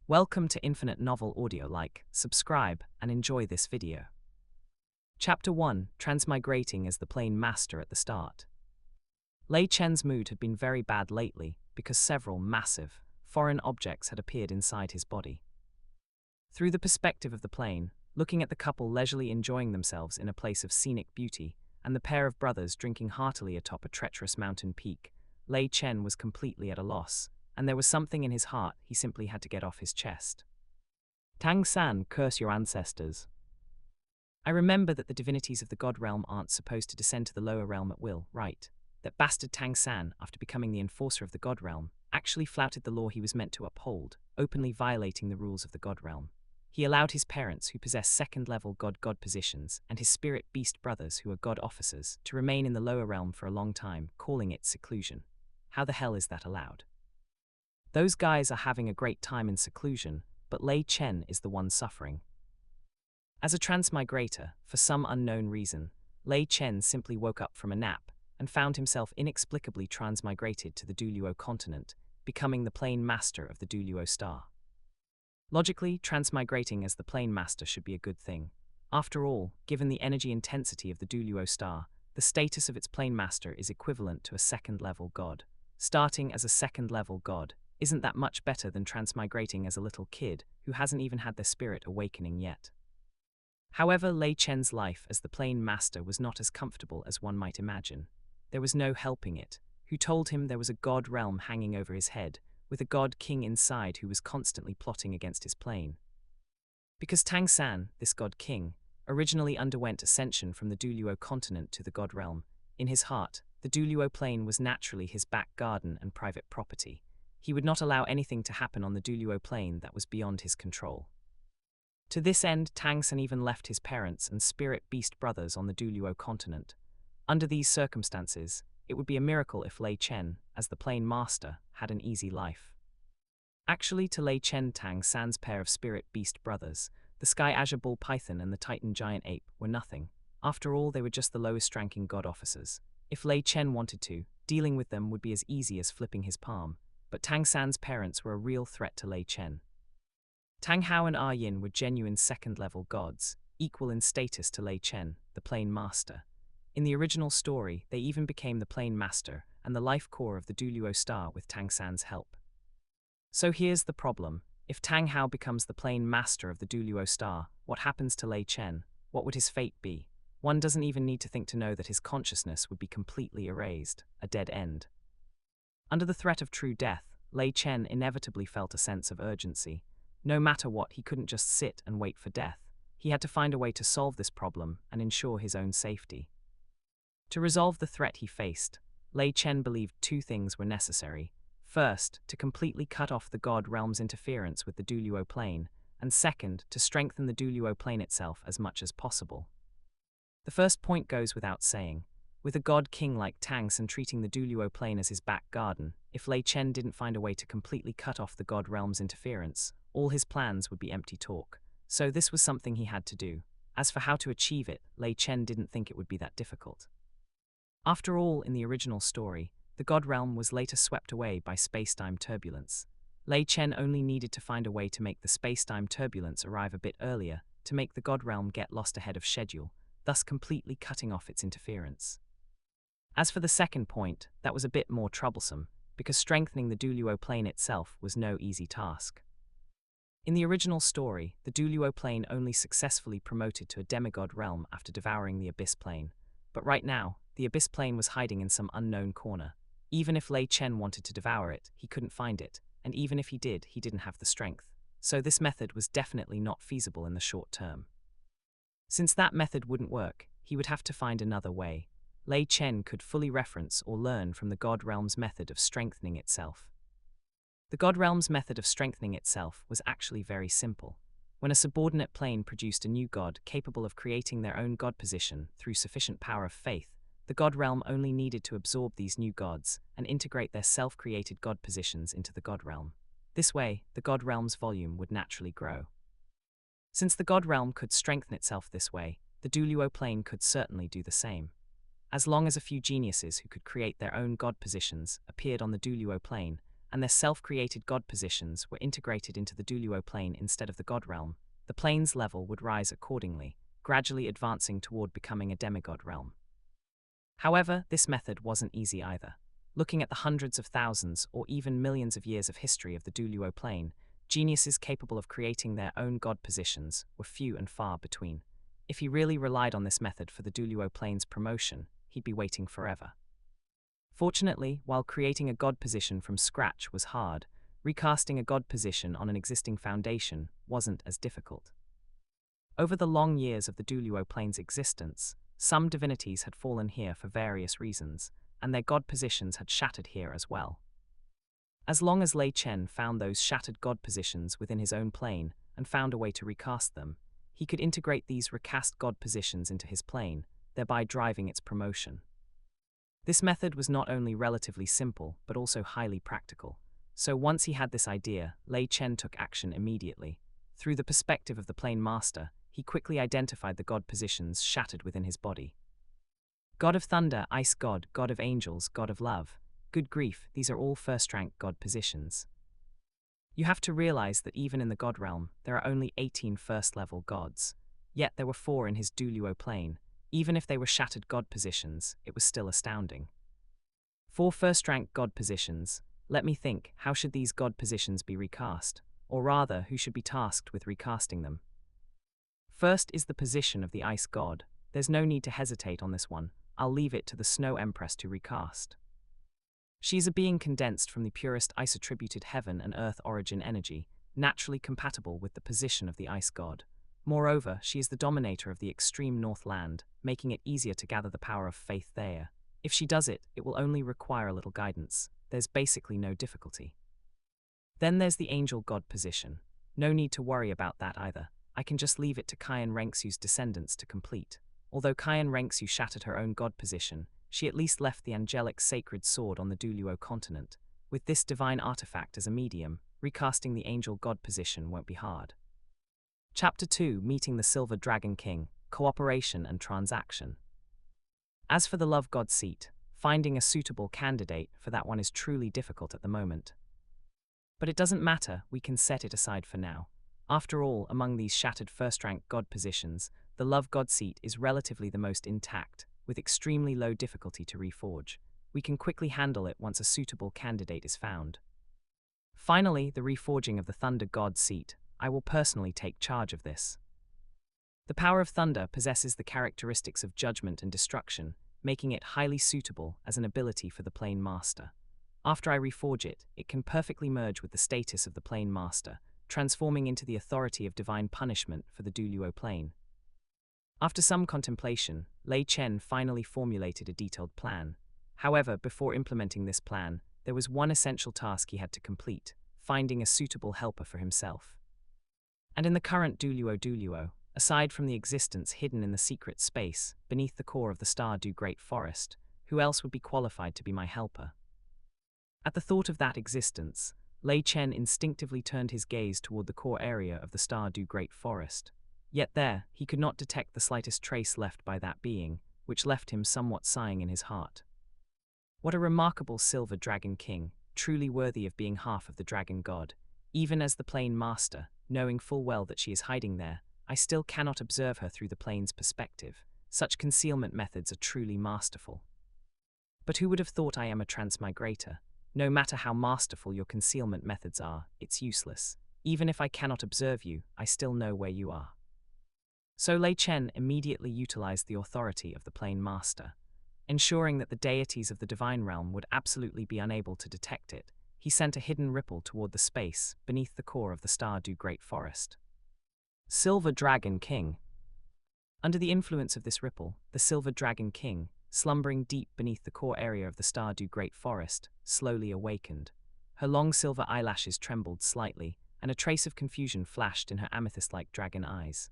Welcome to Infinite Novel Audio. Like, subscribe, and enjoy this video. Chapter 1, Transmigrating as the Plane Master at the start. Lei Chen's mood had been very bad lately because several massive, foreign objects had appeared inside his body. Through the perspective of the plane, looking at the couple leisurely enjoying themselves in a place of scenic beauty, and the pair of brothers drinking heartily atop a treacherous mountain peak, Lei Chen was completely at a loss, and there was something in his heart he simply had to get off his chest. Tang San, curse your ancestors. I remember that the divinities of the god realm aren't supposed to descend to the lower realm at will, right? That bastard Tang San, after becoming the enforcer of the god realm, actually flouted the law he was meant to uphold, openly violating the rules of the god realm. He allowed his parents, who possess second-level god positions, and his spirit beast brothers, who are god officers, to remain in the lower realm for a long time, calling it seclusion. How the hell is that allowed? Those guys are having a great time in seclusion, but Lei Chen is the one suffering. As a transmigrator, for some unknown reason, Lei Chen simply woke up from a nap and found himself inexplicably transmigrated to the Douluo Continent, becoming the plane master of the Douluo star. Logically, transmigrating as the plane master should be a good thing. After all, given the energy intensity of the Douluo star, the status of its plane master is equivalent to a second-level god. Starting as a second-level god, isn't that much better than transmigrating as a little kid who hasn't even had their spirit awakening yet? However, Lei Chen's life as the plane master was not as comfortable as one might imagine. There was no helping it. Who told him there was a god realm hanging over his head, with a god king inside who was constantly plotting against his plane? Because Tang San, this god king, originally underwent ascension from the Douluo Continent to the god realm, in his heart, the Douluo Plane was naturally his back garden and private property. He would not allow anything to happen on the Douluo Plane that was beyond his control. To this end, Tang San even left his parents and spirit beast brothers on the Douluo Continent. Under these circumstances, it would be a miracle if Lei Chen, as the plane master, had an easy life. Actually, to Lei Chen, Tang San's pair of spirit beast brothers, the Sky Azure Bull Python and the Titan Giant Ape, were nothing. After all, they were just the lowest-ranking god officers. If Lei Chen wanted to, dealing with them would be as easy as flipping his palm. But Tang San's parents were a real threat to Lei Chen. Tang Hao and Ah Yin were genuine second-level gods, equal in status to Lei Chen, the plane master. In the original story, they even became the plane master and the life core of the Douluo star with Tang San's help. So here's the problem. If Tang Hao becomes the plane master of the Douluo star, what happens to Lei Chen? What would his fate be? One doesn't even need to think to know that his consciousness would be completely erased, a dead end. Under the threat of true death, Lei Chen inevitably felt a sense of urgency. No matter what, he couldn't just sit and wait for death. He had to find a way to solve this problem and ensure his own safety. To resolve the threat he faced, Lei Chen believed two things were necessary. First, to completely cut off the god realm's interference with the Douluo Plane, and second, to strengthen the Douluo Plane itself as much as possible. The first point goes without saying. With a god king like Tang San treating the Douluo Plane as his back garden, if Lei Chen didn't find a way to completely cut off the god realm's interference, all his plans would be empty talk. So this was something he had to do. As for how to achieve it, Lei Chen didn't think it would be that difficult. After all, in the original story, the god realm was later swept away by space-time turbulence. Lei Chen only needed to find a way to make the space-time turbulence arrive a bit earlier, to make the god realm get lost ahead of schedule, thus completely cutting off its interference. As for the second point, that was a bit more troublesome, because strengthening the Douluo Plane itself was no easy task. In the original story, the Douluo Plane only successfully promoted to a demigod realm after devouring the Abyss Plane. But right now, the Abyss Plane was hiding in some unknown corner. Even if Lei Chen wanted to devour it, he couldn't find it, and even if he did, he didn't have the strength. So this method was definitely not feasible in the short term. Since that method wouldn't work, he would have to find another way. Lei Chen could fully reference or learn from the God Realm's method of strengthening itself. The God Realm's method of strengthening itself was actually very simple. When a subordinate plane produced a new god capable of creating their own god position through sufficient power of faith, the God Realm only needed to absorb these new gods and integrate their self-created god positions into the God Realm. This way, the God Realm's volume would naturally grow. Since the God Realm could strengthen itself this way, the Douluo Plane could certainly do the same. As long as a few geniuses who could create their own god positions appeared on the Douluo Plane, and their self-created god positions were integrated into the Douluo Plane instead of the god realm, the plane's level would rise accordingly, gradually advancing toward becoming a demigod realm. However, this method wasn't easy either. Looking at the hundreds of thousands or even millions of years of history of the Douluo Plane, geniuses capable of creating their own god positions were few and far between. If he really relied on this method for the Douluo Plane's promotion, he'd be waiting forever. Fortunately, while creating a god position from scratch was hard, recasting a god position on an existing foundation wasn't as difficult. Over the long years of the Douluo Plane's existence, some divinities had fallen here for various reasons, and their god positions had shattered here as well. As long as Lei Chen found those shattered god positions within his own plane and found a way to recast them, he could integrate these recast god positions into his plane, thereby driving its promotion. This method was not only relatively simple, but also highly practical. So once he had this idea, Lei Chen took action immediately. Through the perspective of the plane master, he quickly identified the god positions shattered within his body. God of thunder, ice god, god of angels, god of love. Good grief, these are all first-rank god positions. You have to realize that even in the god realm, there are only 18 first-level gods. Yet there were 4 in his Douluo Plane. Even if they were shattered god positions, it was still astounding. 4 first-rank god positions. Let me think, how should these god positions be recast? Or rather, who should be tasked with recasting them? First is the position of the ice god. There's no need to hesitate on this one. I'll leave it to the Snow Empress to recast. She is a being condensed from the purest ice-attributed heaven and earth origin energy, naturally compatible with the position of the ice god. Moreover, she is the dominator of the extreme north land, making it easier to gather the power of faith there. If she does it, it will only require a little guidance. There's basically no difficulty. Then there's the angel god position. No need to worry about that either. I can just leave it to Kayan Renxu's descendants to complete. Although Kayan Renxu shattered her own god position, she at least left the angelic sacred sword on the Douluo Continent. With this divine artifact as a medium, recasting the angel god position won't be hard. Chapter 2, Meeting the Silver Dragon King, Cooperation and Transaction. As for the love god seat, finding a suitable candidate for that one is truly difficult at the moment. But it doesn't matter, we can set it aside for now. After all, among these shattered first-rank god positions, the love god seat is relatively the most intact, with extremely low difficulty to reforge. We can quickly handle it once a suitable candidate is found. Finally, the reforging of the thunder god seat. I will personally take charge of this. The power of thunder possesses the characteristics of judgment and destruction, making it highly suitable as an ability for the plane master. After I reforge it, it can perfectly merge with the status of the plane master, transforming into the authority of divine punishment for the Douluo Plane. After some contemplation, Lei Chen finally formulated a detailed plan. However, before implementing this plan, there was one essential task he had to complete: finding a suitable helper for himself. And in the current Douluo, aside from the existence hidden in the secret space, beneath the core of the Stardew Great Forest, who else would be qualified to be my helper? At the thought of that existence, Lei Chen instinctively turned his gaze toward the core area of the Stardew Great Forest. Yet there, he could not detect the slightest trace left by that being, which left him somewhat sighing in his heart. What a remarkable silver dragon king, truly worthy of being half of the dragon god. Even as the plane master, knowing full well that she is hiding there, I still cannot observe her through the plane's perspective. Such concealment methods are truly masterful. But who would have thought I am a transmigrator? No matter how masterful your concealment methods are, it's useless. Even if I cannot observe you, I still know where you are. So Lei Chen immediately utilized the authority of the plane master. Ensuring that the deities of the divine realm would absolutely be unable to detect it, he sent a hidden ripple toward the space beneath the core of the Stardew Great Forest. Silver Dragon King. Under the influence of this ripple, the Silver Dragon King, slumbering deep beneath the core area of the Stardew Great Forest, slowly awakened. Her long silver eyelashes trembled slightly, and a trace of confusion flashed in her amethyst-like dragon eyes.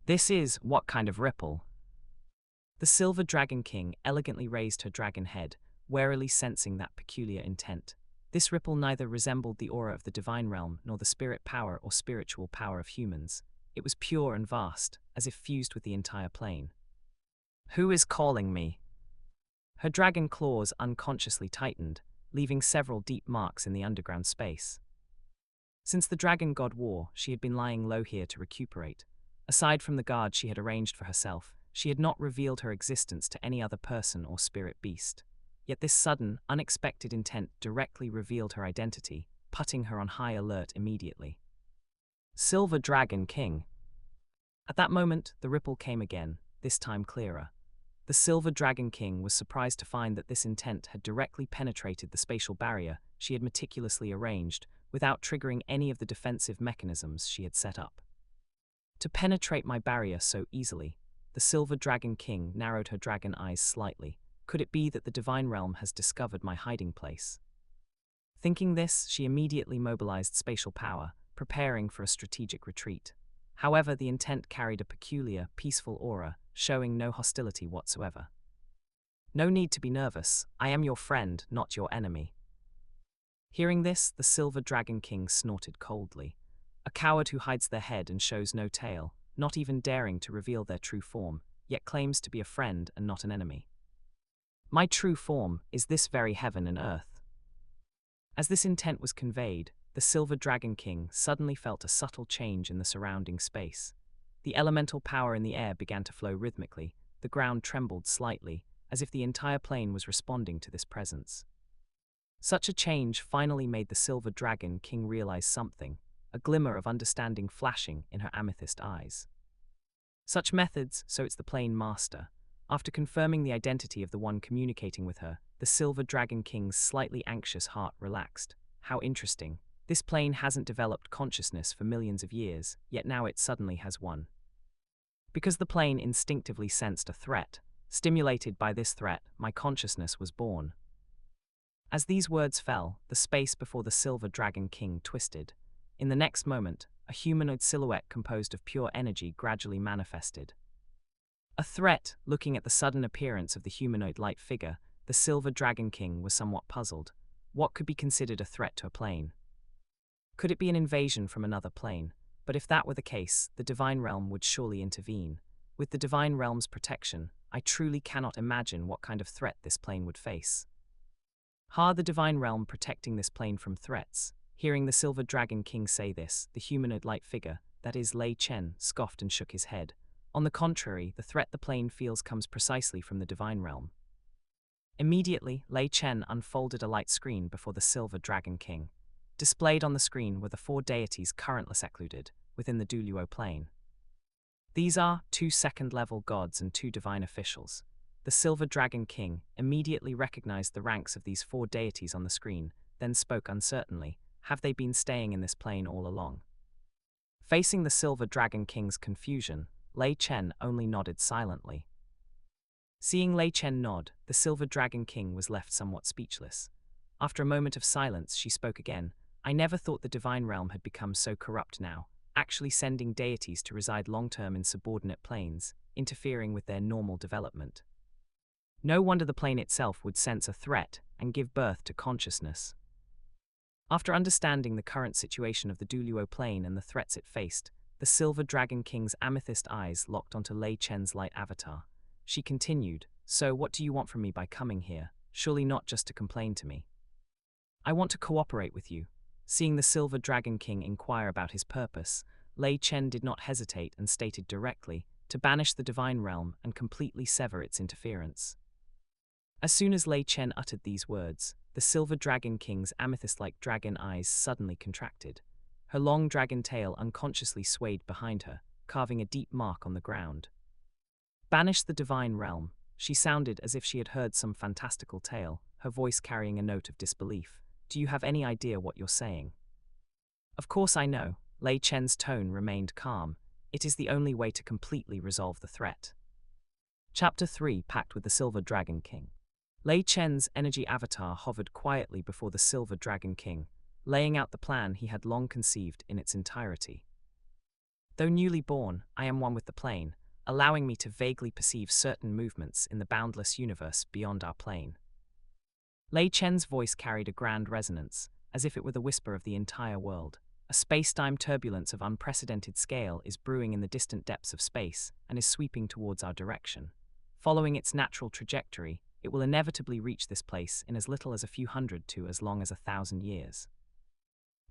This is what kind of ripple? The Silver Dragon King elegantly raised her dragon head, warily sensing that peculiar intent. This ripple neither resembled the aura of the divine realm nor the spirit power or spiritual power of humans. It was pure and vast, as if fused with the entire plane. Who is calling me? Her dragon claws unconsciously tightened. leaving several deep marks in the underground space. Since the dragon god war, she had been lying low here to recuperate. Aside from the guard she had arranged for herself, she had not revealed her existence to any other person or spirit beast. Yet this sudden, unexpected intent directly revealed her identity, putting her on high alert immediately. Silver Dragon King. At that moment, the ripple came again, this time clearer. The Silver Dragon King was surprised to find that this intent had directly penetrated the spatial barrier she had meticulously arranged, without triggering any of the defensive mechanisms she had set up. To penetrate my barrier so easily, the Silver Dragon King narrowed her dragon eyes slightly. Could it be that the Divine Realm has discovered my hiding place? Thinking this, she immediately mobilized spatial power, preparing for a strategic retreat. However, the intent carried a peculiar, peaceful aura, showing no hostility whatsoever. No need to be nervous. I am your friend, not your enemy. Hearing this, the Silver Dragon King snorted coldly. A coward who hides their head and shows no tail, not even daring to reveal their true form, yet claims to be a friend and not an enemy. My true form is this very heaven and earth. As this intent was conveyed, the Silver Dragon King suddenly felt a subtle change in the surrounding space. The elemental power in the air began to flow rhythmically, the ground trembled slightly, as if the entire plane was responding to this presence. Such a change finally made the Silver Dragon King realize something, a glimmer of understanding flashing in her amethyst eyes. Such methods, so it's the plane master. After confirming the identity of the one communicating with her, the Silver Dragon King's slightly anxious heart relaxed. How interesting. This plane hasn't developed consciousness for millions of years, yet now it suddenly has one. Because the plane instinctively sensed a threat, stimulated by this threat, my consciousness was born. As these words fell, the space before the Silver Dragon King twisted. In the next moment, a humanoid silhouette composed of pure energy gradually manifested. A threat. Looking at the sudden appearance of the humanoid-like figure, the Silver Dragon King was somewhat puzzled. What could be considered a threat to a plane? Could it be an invasion from another plane? But if that were the case, the Divine Realm would surely intervene. With the Divine Realm's protection, I truly cannot imagine what kind of threat this plane would face. The Divine Realm protecting this plane from threats. Hearing the Silver Dragon King say this, the humanoid-like figure, that is Lei Chen, scoffed and shook his head. On the contrary, the threat the plane feels comes precisely from the Divine Realm. Immediately, Lei Chen unfolded a light screen before the Silver Dragon King. Displayed on the screen were the 4 deities currently secluded within the Douluo Plane. These are 2 second-level gods and 2 divine officials. The Silver Dragon King immediately recognized the ranks of these 4 deities on the screen, then spoke uncertainly. Have they been staying in this plane all along? Facing the Silver Dragon King's confusion, Lei Chen only nodded silently. Seeing Lei Chen nod, the Silver Dragon King was left somewhat speechless. After a moment of silence, she spoke again. I never thought the Divine Realm had become so corrupt now, actually sending deities to reside long-term in subordinate planes, interfering with their normal development. No wonder the plane itself would sense a threat and give birth to consciousness. After understanding the current situation of the Douluo Plane and the threats it faced, the Silver Dragon King's amethyst eyes locked onto Lei Chen's light avatar. She continued, So what do you want from me by coming here? Surely not just to complain to me. I want to cooperate with you. Seeing the Silver Dragon King inquire about his purpose, Lei Chen did not hesitate and stated directly, to banish the Divine Realm and completely sever its interference. As soon as Lei Chen uttered these words, the Silver Dragon King's amethyst-like dragon eyes suddenly contracted. Her long dragon tail unconsciously swayed behind her, carving a deep mark on the ground. Banish the Divine Realm. She sounded as if she had heard some fantastical tale, her voice carrying a note of disbelief. Do you have any idea what you're saying? Of course I know. Lei Chen's tone remained calm. It is the only way to completely resolve the threat. Chapter 3, Pact with the Silver Dragon King. Lei Chen's energy avatar hovered quietly before the Silver Dragon King, laying out the plan he had long conceived in its entirety. Though newly born, I am one with the plane, allowing me to vaguely perceive certain movements in the boundless universe beyond our plane. Lei Chen's voice carried a grand resonance, as if it were the whisper of the entire world. A space-time turbulence of unprecedented scale is brewing in the distant depths of space and is sweeping towards our direction. Following its natural trajectory, it will inevitably reach this place in as little as a few hundred to as long as 1,000 years.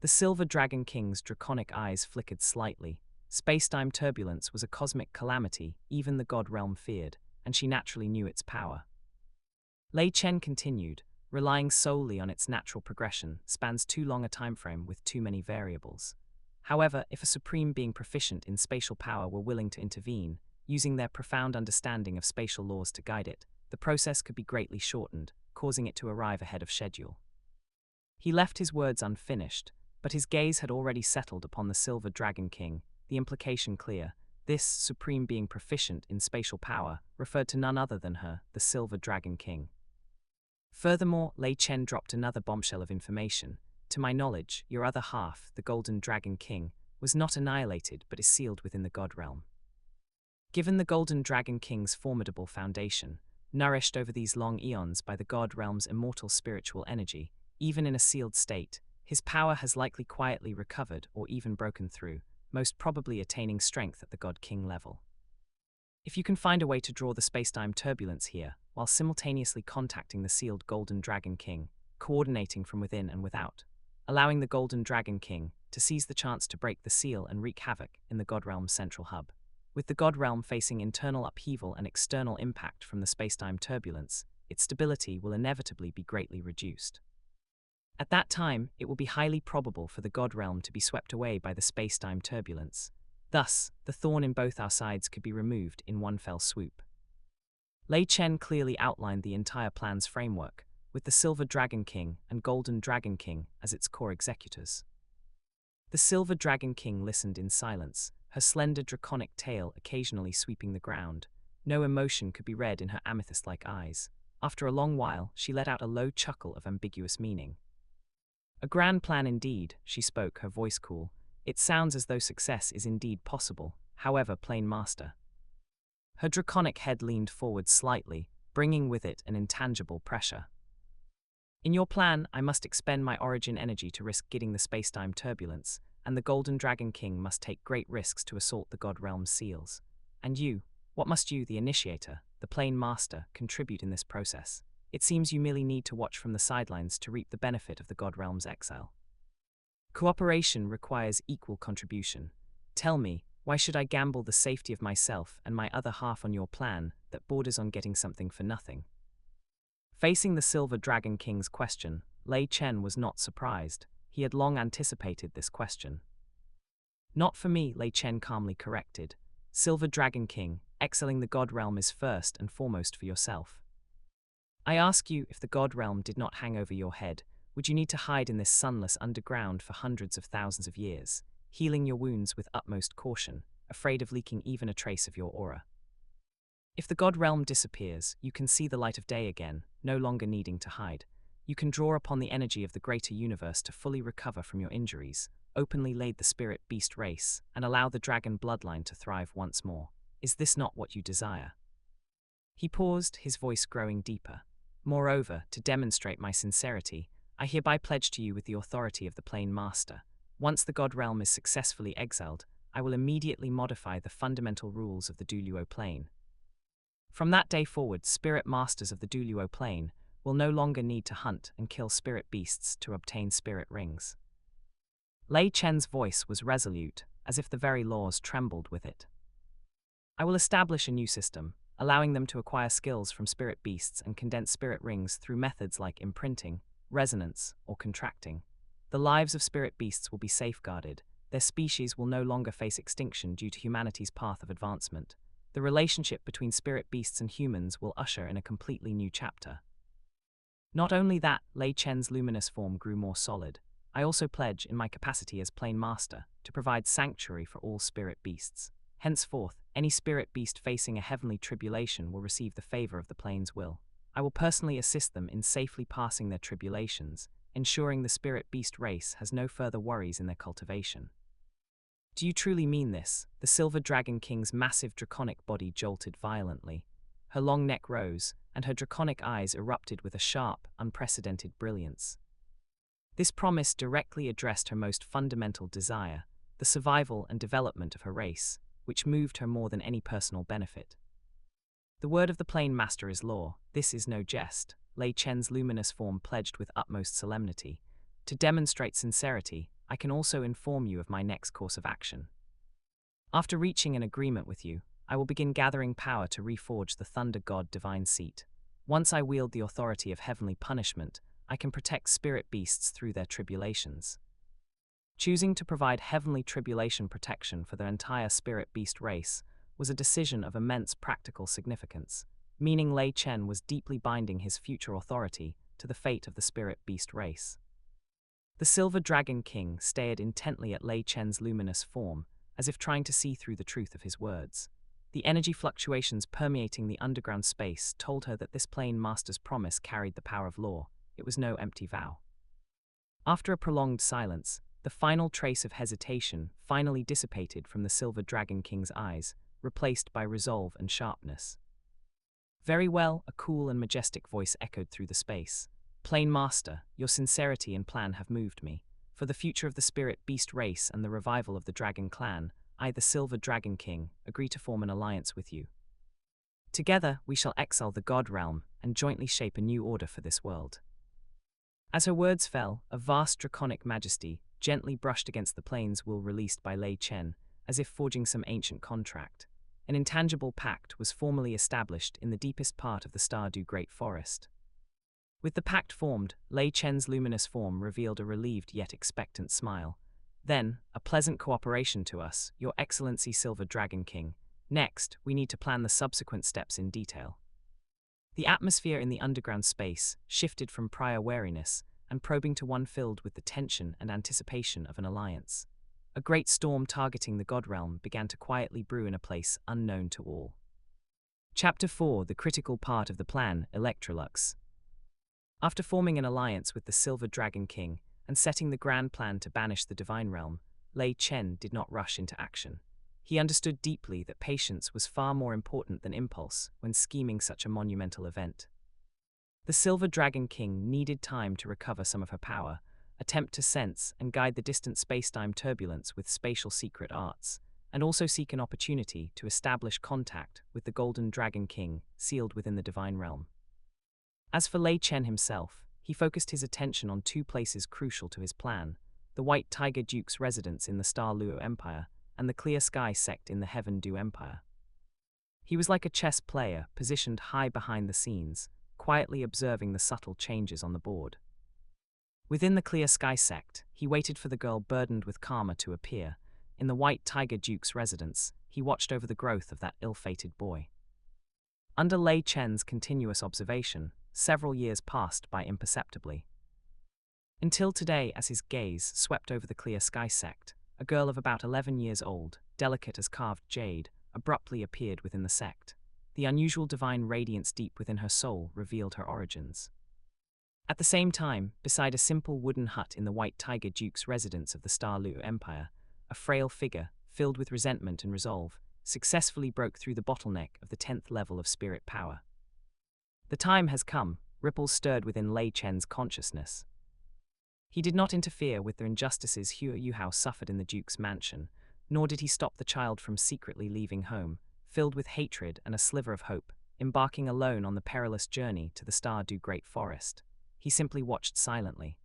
The Silver Dragon King's draconic eyes flickered slightly. Space-time turbulence was a cosmic calamity even the god realm feared, and she naturally knew its power. Lei Chen continued, relying solely on its natural progression spans too long a timeframe with too many variables. However, if a supreme being proficient in spatial power were willing to intervene, using their profound understanding of spatial laws to guide it, the process could be greatly shortened, causing it to arrive ahead of schedule. He left his words unfinished, but his gaze had already settled upon the Silver Dragon King, the implication clear. This supreme being proficient in spatial power referred to none other than her, the Silver Dragon King. Furthermore, Lei Chen dropped another bombshell of information. To my knowledge, your other half, the Golden Dragon King, was not annihilated but is sealed within the god realm. Given the Golden Dragon King's formidable foundation, nourished over these long eons by the god realm's immortal spiritual energy, even in a sealed state, his power has likely quietly recovered or even broken through, most probably attaining strength at the God King level. If you can find a way to draw the spacetime turbulence here, while simultaneously contacting the sealed Golden Dragon King, coordinating from within and without, allowing the Golden Dragon King to seize the chance to break the seal and wreak havoc in the God Realm's central hub. With the God Realm facing internal upheaval and external impact from the spacetime turbulence, its stability will inevitably be greatly reduced. At that time, it will be highly probable for the God Realm to be swept away by the spacetime turbulence. Thus, the thorn in both our sides could be removed in one fell swoop. Lei Chen clearly outlined the entire plan's framework, with the Silver Dragon King and Golden Dragon King as its core executors. The Silver Dragon King listened in silence, her slender draconic tail occasionally sweeping the ground. No emotion could be read in her amethyst-like eyes. After a long while, she let out a low chuckle of ambiguous meaning. A grand plan indeed, she spoke, her voice cool. It sounds as though success is indeed possible, however, Plane Master. Her draconic head leaned forward slightly, bringing with it an intangible pressure. In your plan, I must expend my origin energy to risk getting the spacetime turbulence, and the Golden Dragon King must take great risks to assault the God Realm's seals. And you, what must you, the initiator, the Plane Master, contribute in this process? It seems you merely need to watch from the sidelines to reap the benefit of the God Realm's exile. Cooperation requires equal contribution. Tell me, why should I gamble the safety of myself and my other half on your plan that borders on getting something for nothing? Facing the Silver Dragon King's question, Lei Chen was not surprised. He had long anticipated this question. Not for me, Lei Chen calmly corrected. Silver Dragon King, excelling the God Realm is first and foremost for yourself. I ask you, if the God Realm did not hang over your head, would you need to hide in this sunless underground for hundreds of thousands of years, healing your wounds with utmost caution, afraid of leaking even a trace of your aura? If the God Realm disappears, you can see the light of day again, no longer needing to hide. You can draw upon the energy of the greater universe to fully recover from your injuries, openly lead the spirit beast race, and allow the dragon bloodline to thrive once more. Is this not what you desire? He paused, his voice growing deeper. Moreover, to demonstrate my sincerity, I hereby pledge to you with the authority of the Plane Master. Once the God Realm is successfully exiled, I will immediately modify the fundamental rules of the Douluo Plane. From that day forward, spirit masters of the Douluo Plane will no longer need to hunt and kill spirit beasts to obtain spirit rings. Lei Chen's voice was resolute, as if the very laws trembled with it. I will establish a new system, allowing them to acquire skills from spirit beasts and condense spirit rings through methods like imprinting, resonance, or contracting. The lives of spirit beasts will be safeguarded. Their species will no longer face extinction due to humanity's path of advancement. The relationship between spirit beasts and humans will usher in a completely new chapter. Not only that, Lei Chen's luminous form grew more solid. I also pledge, in my capacity as Plane Master, to provide sanctuary for all spirit beasts. Henceforth, any spirit beast facing a heavenly tribulation will receive the favor of the plane's will. I will personally assist them in safely passing their tribulations, ensuring the spirit beast race has no further worries in their cultivation. Do you truly mean this? The Silver Dragon King's massive draconic body jolted violently. Her long neck rose, and her draconic eyes erupted with a sharp, unprecedented brilliance. This promise directly addressed her most fundamental desire, the survival and development of her race, which moved her more than any personal benefit. The word of the Plane Master is law. This is no jest. Lei Chen's luminous form pledged with utmost solemnity. To demonstrate sincerity, I can also inform you of my next course of action. After reaching an agreement with you, I will begin gathering power to reforge the Thunder God Divine Seat. Once I wield the authority of heavenly punishment, I can protect spirit beasts through their tribulations. Choosing to provide heavenly tribulation protection for the entire spirit beast race was a decision of immense practical significance, meaning Lei Chen was deeply binding his future authority to the fate of the spirit beast race. The Silver Dragon King stared intently at Lei Chen's luminous form, as if trying to see through the truth of his words. The energy fluctuations permeating the underground space told her that this Plane Master's promise carried the power of law. It was no empty vow. After a prolonged silence, the final trace of hesitation finally dissipated from the Silver Dragon King's eyes, replaced by resolve and sharpness. Very well, a cool and majestic voice echoed through the space. Plane Master, your sincerity and plan have moved me. For the future of the spirit beast race and the revival of the Dragon Clan, I, the Silver Dragon King, agree to form an alliance with you. Together, we shall exile the God Realm and jointly shape a new order for this world. As her words fell, a vast draconic majesty gently brushed against the plane's will released by Lei Chen, as if forging some ancient contract. An intangible pact was formally established in the deepest part of the Stardew Great Forest. With the pact formed, Lei Chen's luminous form revealed a relieved yet expectant smile. Then, a pleasant cooperation to us, Your Excellency Silver Dragon King. Next, we need to plan the subsequent steps in detail. The atmosphere in the underground space shifted from prior wariness and probing to one filled with the tension and anticipation of an alliance. A great storm targeting the God Realm began to quietly brew in a place unknown to all. Chapter 4: The critical part of the plan, Electrolux. After forming an alliance with the Silver Dragon King and setting the grand plan to banish the Divine Realm, Lei Chen did not rush into action. He understood deeply that patience was far more important than impulse when scheming such a monumental event. The Silver Dragon King needed time to recover some of her power, attempt to sense and guide the distant spacetime turbulence with spatial secret arts, and also seek an opportunity to establish contact with the Golden Dragon King sealed within the Divine Realm. As for Lei Chen himself, he focused his attention on two places crucial to his plan: the White Tiger Duke's residence in the Star Luo Empire and the Clear Sky sect in the Heaven Dew Empire. He was like a chess player positioned high behind the scenes, quietly observing the subtle changes on the board. Within the Clear Sky sect, he waited for the girl burdened with karma to appear. In the White Tiger Duke's residence, he watched over the growth of that ill-fated boy. Under Lei Chen's continuous observation, several years passed by imperceptibly. Until today, as his gaze swept over the Clear Sky sect, a girl of about 11 years old, delicate as carved jade, abruptly appeared within the sect. The unusual divine radiance deep within her soul revealed her origins. At the same time, beside a simple wooden hut in the White Tiger Duke's residence of the Star Luo Empire, a frail figure, filled with resentment and resolve, successfully broke through the bottleneck of the 10th level of spirit power. The time has come, ripples stirred within Lei Chen's consciousness. He did not interfere with the injustices Hua Yuhao suffered in the Duke's mansion, nor did he stop the child from secretly leaving home, filled with hatred and a sliver of hope, embarking alone on the perilous journey to the Stardew Great Forest. He simply watched silently.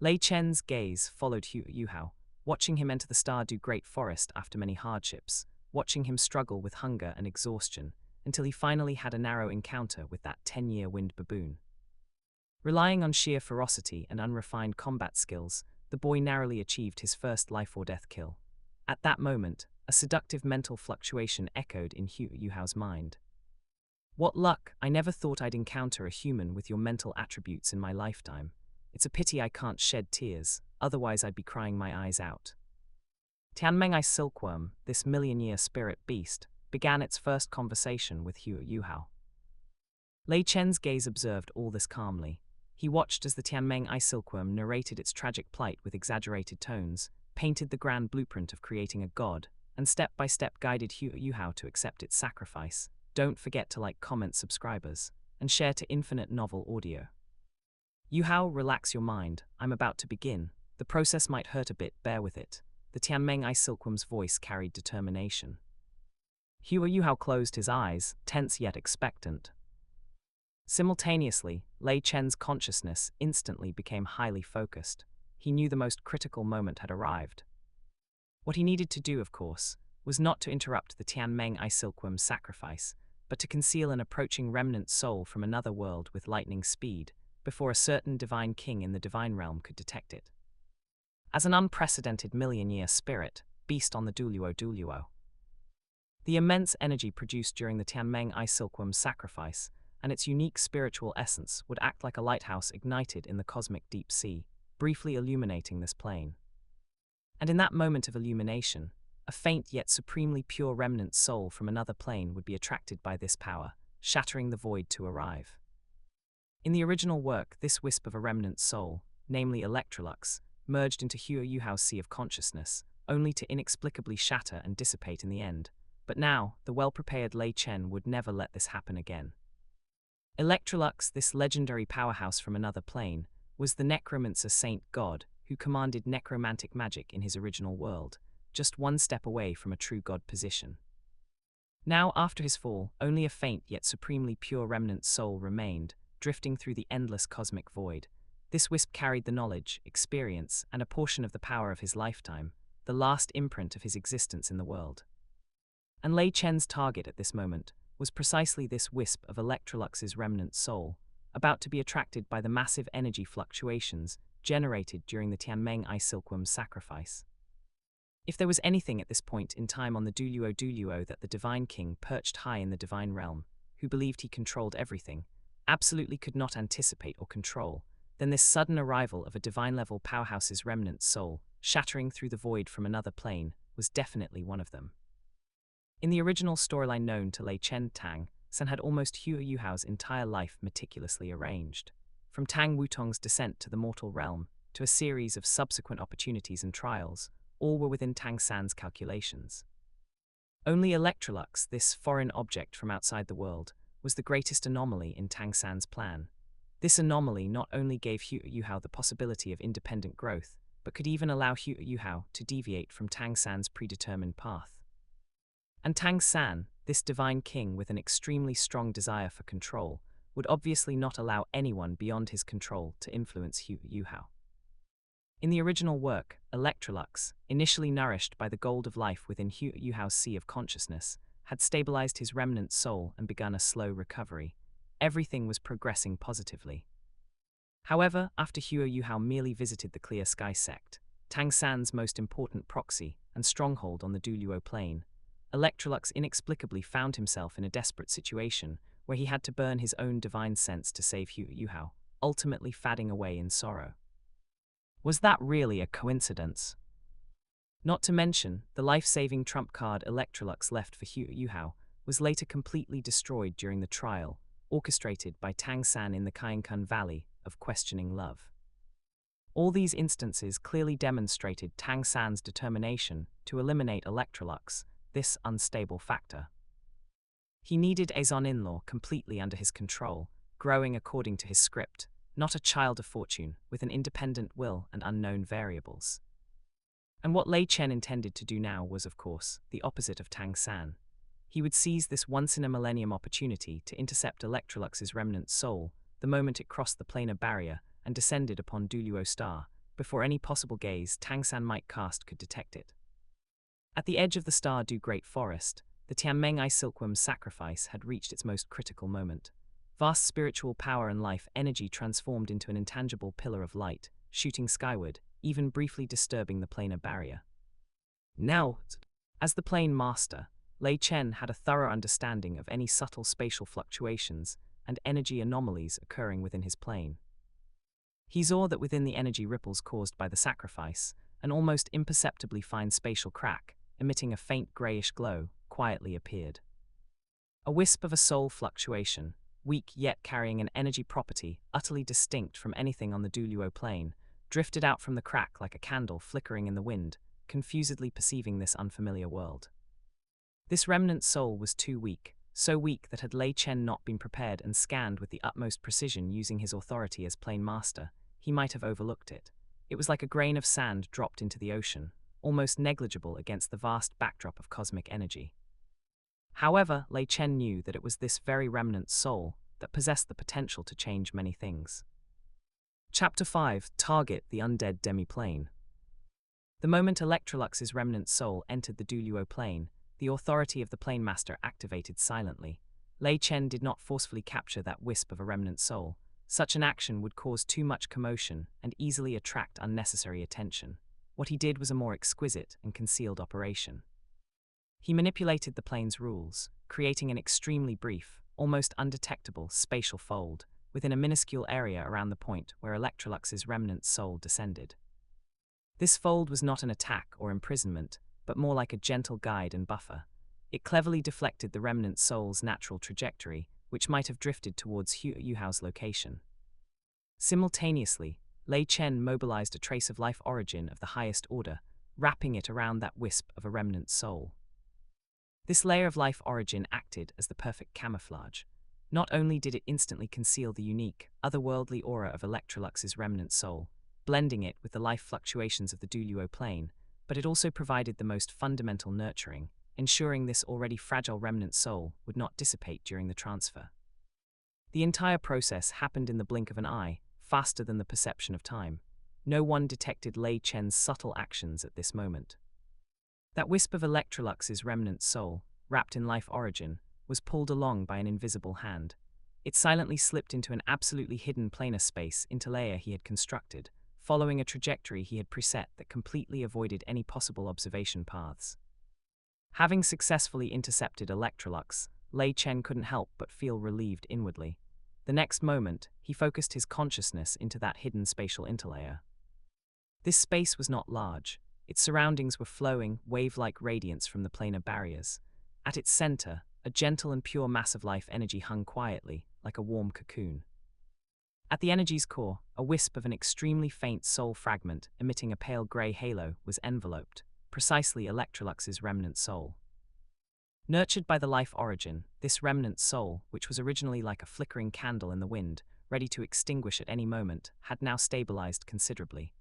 Lei Chen's gaze followed Hua Yuhao, watching him enter the Stardew Great Forest after many hardships, watching him struggle with hunger and exhaustion, until he finally had a narrow encounter with that 10-year winged baboon. Relying on sheer ferocity and unrefined combat skills, the boy narrowly achieved his first life-or-death kill. At that moment, a seductive mental fluctuation echoed in Hua Yuhao's mind. What luck! I never thought I'd encounter a human with your mental attributes in my lifetime. It's a pity I can't shed tears, otherwise I'd be crying my eyes out. Tianmeng's silkworm, this million-year spirit beast, began its first conversation with Hua Yuhao. Lei Chen's gaze observed all this calmly. He watched as the Tianmeng silkworm narrated its tragic plight with exaggerated tones, painted the grand blueprint of creating a god, and step by step guided Hua Yuhao to accept its sacrifice. Don't forget to like, comment, subscribers, and share to Infinite Novel Audio. Yuhao, relax your mind, I'm about to begin. The process might hurt a bit, bear with it. The Tianmeng silkworm's voice carried determination. Hua Yuhao closed his eyes, tense yet expectant. Simultaneously, Lei Chen's consciousness instantly became highly focused. He knew the most critical moment had arrived. What he needed to do, of course, was not to interrupt the Tianmeng I Silkworm's sacrifice, but to conceal an approaching remnant soul from another world with lightning speed, before a certain divine king in the divine realm could detect it. As an unprecedented million-year spirit, beast on the Douluo. The immense energy produced during the Tianmeng I Silkworm's sacrifice, and its unique spiritual essence would act like a lighthouse ignited in the cosmic deep sea, briefly illuminating this plane. And in that moment of illumination, a faint yet supremely pure remnant soul from another plane would be attracted by this power, shattering the void to arrive. In the original work, this wisp of a remnant soul, namely Electrolux, merged into Hua Yuhao's sea of consciousness, only to inexplicably shatter and dissipate in the end. But now, the well-prepared Lei Chen would never let this happen again. Electrolux, this legendary powerhouse from another plane, was the necromancer saint god who commanded necromantic magic in his original world, just one step away from a true god position. Now, after his fall, only a faint yet supremely pure remnant soul remained, drifting through the endless cosmic void. This wisp carried the knowledge, experience, and a portion of the power of his lifetime, the last imprint of his existence in the world. And Lei Chen's target at this moment was precisely this wisp of Electrolux's remnant soul, about to be attracted by the massive energy fluctuations generated during the Tianmeng I Silkworm's sacrifice. If there was anything at this point in time on the Douluo that the Divine King, perched high in the divine realm, who believed he controlled everything, absolutely could not anticipate or control, then this sudden arrival of a divine-level powerhouse's remnant soul, shattering through the void from another plane, was definitely one of them. In the original storyline known to Lei Chen, Tang San had almost Hua Yuhao's entire life meticulously arranged. From Tang Wutong's descent to the mortal realm, to a series of subsequent opportunities and trials, all were within Tang San's calculations. Only Electrolux, this foreign object from outside the world, was the greatest anomaly in Tang San's plan. This anomaly not only gave Hua Yuhao the possibility of independent growth, but could even allow Hua Yuhao to deviate from Tang San's predetermined path. And Tang San, this divine king with an extremely strong desire for control, would obviously not allow anyone beyond his control to influence Hua Yuhao. In the original work, Electrolux, initially nourished by the gold of life within Hua Yuhao's sea of consciousness, had stabilized his remnant soul and begun a slow recovery. Everything was progressing positively. However, after Hua Yuhao merely visited the Clear Sky sect, Tang San's most important proxy and stronghold on the Douluo Plane, Electrolux inexplicably found himself in a desperate situation where he had to burn his own divine sense to save Hua Yuhao, ultimately fading away in sorrow. Was that really a coincidence? Not to mention, the life-saving trump card Electrolux left for Hua Yuhao was later completely destroyed during the trial, orchestrated by Tang San in the Kainkun Valley of questioning love. All these instances clearly demonstrated Tang San's determination to eliminate Electrolux, this unstable factor. He needed a son-in-law completely under his control, growing according to his script, not a child of fortune with an independent will and unknown variables. And what Lei Chen intended to do now was, of course, the opposite of Tang San. He would seize this once-in-a-millennium opportunity to intercept Electrolux's remnant soul the moment it crossed the planar barrier and descended upon Douluo Star, before any possible gaze Tang San might cast could detect it. At the edge of the Stardew Great Forest, the Tianmeng I Silkworm's sacrifice had reached its most critical moment. Vast spiritual power and life energy transformed into an intangible pillar of light, shooting skyward, even briefly disturbing the planar barrier. Now, as the plane master, Lei Chen had a thorough understanding of any subtle spatial fluctuations and energy anomalies occurring within his plane. He saw that within the energy ripples caused by the sacrifice, an almost imperceptibly fine spatial crack, emitting a faint grayish glow, quietly appeared. A wisp of a soul fluctuation, weak yet carrying an energy property utterly distinct from anything on the Douluo Plane, drifted out from the crack like a candle flickering in the wind, confusedly perceiving this unfamiliar world. This remnant soul was too weak, so weak that had Lei Chen not been prepared and scanned with the utmost precision using his authority as plane master, he might have overlooked it. It was like a grain of sand dropped into the ocean, almost negligible against the vast backdrop of cosmic energy. However, Lei Chen knew that it was this very remnant soul that possessed the potential to change many things. Chapter 5: Target the Undead Demi-Plane. The moment Electrolux's remnant soul entered the Douluo Plane, the authority of the Plane Master activated silently. Lei Chen did not forcefully capture that wisp of a remnant soul. Such an action would cause too much commotion and easily attract unnecessary attention. What he did was a more exquisite and concealed operation. He manipulated the plane's rules, creating an extremely brief, almost undetectable spatial fold within a minuscule area around the point where Electrolux's remnant soul descended. This fold was not an attack or imprisonment, but more like a gentle guide and buffer. It cleverly deflected the remnant soul's natural trajectory, which might have drifted towards Yuhao's location. Simultaneously, Lei Chen mobilized a trace of life origin of the highest order, wrapping it around that wisp of a remnant soul. This layer of life origin acted as the perfect camouflage. Not only did it instantly conceal the unique, otherworldly aura of Electrolux's remnant soul, blending it with the life fluctuations of the Douluo Plane, but it also provided the most fundamental nurturing, ensuring this already fragile remnant soul would not dissipate during the transfer. The entire process happened in the blink of an eye, faster than the perception of time. No one detected Lei Chen's subtle actions at this moment. That wisp of Electrolux's remnant soul, wrapped in life origin, was pulled along by an invisible hand. It silently slipped into an absolutely hidden planar space interlayer he had constructed, following a trajectory he had preset that completely avoided any possible observation paths. Having successfully intercepted Electrolux, Lei Chen couldn't help but feel relieved inwardly. The next moment, he focused his consciousness into that hidden spatial interlayer. This space was not large. Its surroundings were flowing, wave-like radiance from the planar barriers. At its center, a gentle and pure mass of life energy hung quietly, like a warm cocoon. At the energy's core, a wisp of an extremely faint soul fragment emitting a pale gray halo was enveloped, precisely Electrolux's remnant soul. Nurtured by the life origin, this remnant soul, which was originally like a flickering candle in the wind, ready to extinguish at any moment, had now stabilized considerably.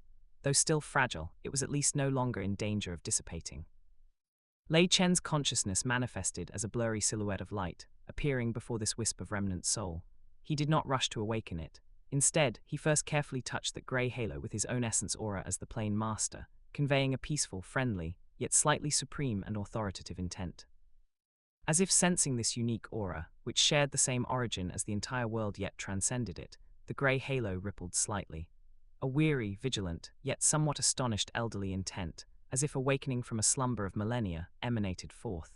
Though still fragile, it was at least no longer in danger of dissipating. Lei Chen's consciousness manifested as a blurry silhouette of light, appearing before this wisp of remnant soul. He did not rush to awaken it. Instead, he first carefully touched that grey halo with his own essence aura as the Plane Master, conveying a peaceful, friendly, yet slightly supreme and authoritative intent. As if sensing this unique aura, which shared the same origin as the entire world yet transcended it, the grey halo rippled slightly. A weary, vigilant, yet somewhat astonished elderly intent, as if awakening from a slumber of millennia, emanated forth.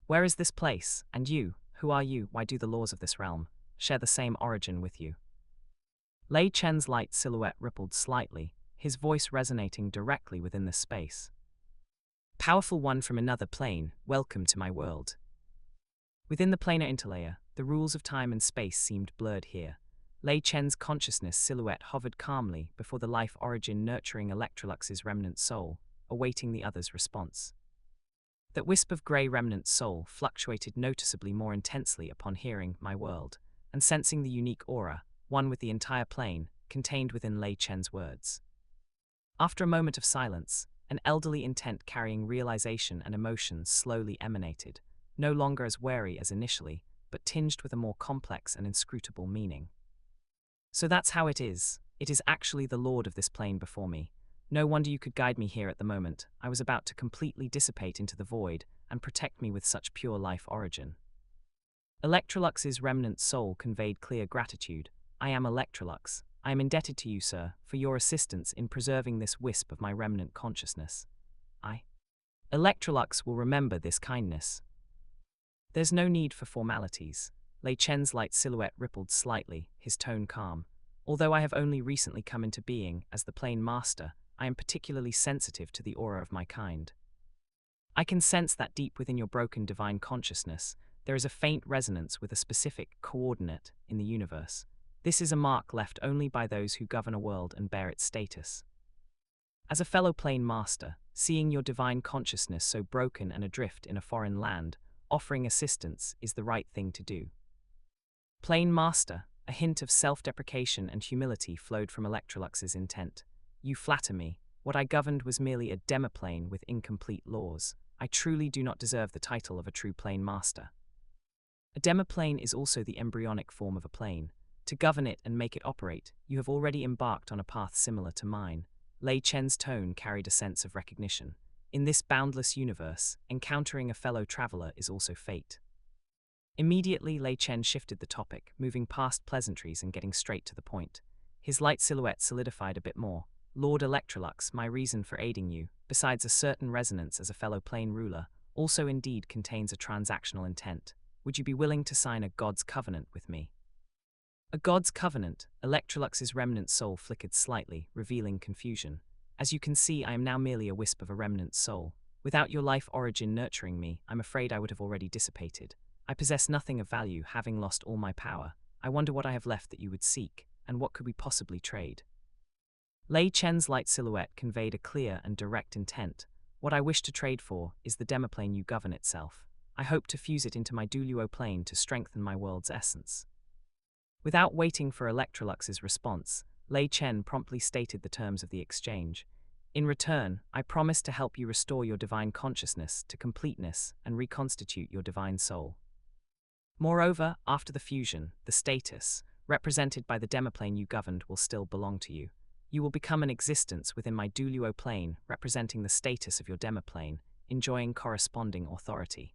Where is this place, and you, who are you, why do the laws of this realm share the same origin with you? Lei Chen's light silhouette rippled slightly, his voice resonating directly within the space. Powerful one from another plane, welcome to my world. Within the planar interlayer, the rules of time and space seemed blurred here. Lei Chen's consciousness silhouette hovered calmly before the life origin nurturing Electrolux's remnant soul, awaiting the other's response. That wisp of grey remnant soul fluctuated noticeably more intensely upon hearing my world, and sensing the unique aura, one with the entire plane, contained within Lei Chen's words. After a moment of silence, an elderly intent carrying realization and emotion slowly emanated, no longer as wary as initially, but tinged with a more complex and inscrutable meaning. So that's how it is. It is actually the lord of this plane before me. No wonder you could guide me here at the moment. I was about to completely dissipate into the void and protect me with such pure life origin. Electrolux's remnant soul conveyed clear gratitude. I am Electrolux. I am indebted to you, sir, for your assistance in preserving this wisp of my remnant consciousness. Electrolux will remember this kindness. There's no need for formalities. Lei Chen's light silhouette rippled slightly, his tone calm. Although I have only recently come into being as the Plane Master, I am particularly sensitive to the aura of my kind. I can sense that deep within your broken divine consciousness, there is a faint resonance with a specific coordinate in the universe. This is a mark left only by those who govern a world and bear its status. As a fellow Plane Master, seeing your divine consciousness so broken and adrift in a foreign land, offering assistance is the right thing to do. Plane Master, a hint of self-deprecation and humility flowed from Electrolux's intent. You flatter me. What I governed was merely a demiplane with incomplete laws. I truly do not deserve the title of a true plane master. A demiplane is also the embryonic form of a plane. To govern it and make it operate, you have already embarked on a path similar to mine. Lei Chen's tone carried a sense of recognition. In this boundless universe, encountering a fellow traveler is also fate. Immediately, Lei Chen shifted the topic, moving past pleasantries and getting straight to the point. His light silhouette solidified a bit more. Lord Electrolux, my reason for aiding you, besides a certain resonance as a fellow plane ruler, also indeed contains a transactional intent. Would you be willing to sign a God's Covenant with me? A God's Covenant. Electrolux's remnant soul flickered slightly, revealing confusion. As you can see, I am now merely a wisp of a remnant soul. Without your life origin nurturing me, I'm afraid I would have already dissipated. I possess nothing of value, having lost all my power. I wonder what I have left that you would seek, and what could we possibly trade? Lei Chen's light silhouette conveyed a clear and direct intent. What I wish to trade for is the demiplane you govern itself. I hope to fuse it into my Douluo Plane to strengthen my world's essence. Without waiting for Electrolux's response, Lei Chen promptly stated the terms of the exchange. In return, I promise to help you restore your divine consciousness to completeness and reconstitute your divine soul. Moreover, after the fusion, the status, represented by the demiplane you governed, will still belong to you. You will become an existence within my Douluo Plane, representing the status of your demiplane, enjoying corresponding authority.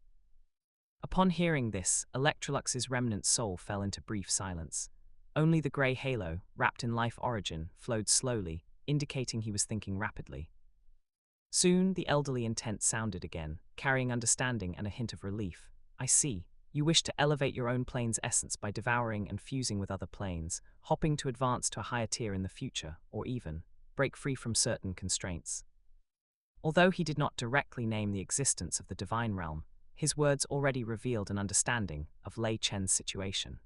Upon hearing this, Electrolux's remnant soul fell into brief silence. Only the grey halo, wrapped in life origin, flowed slowly, indicating he was thinking rapidly. Soon, the elderly intent sounded again, carrying understanding and a hint of relief. I see. You wish to elevate your own plane's essence by devouring and fusing with other planes, hopping to advance to a higher tier in the future, or even break free from certain constraints. Although he did not directly name the existence of the divine realm, his words already revealed an understanding of Lei Chen's situation.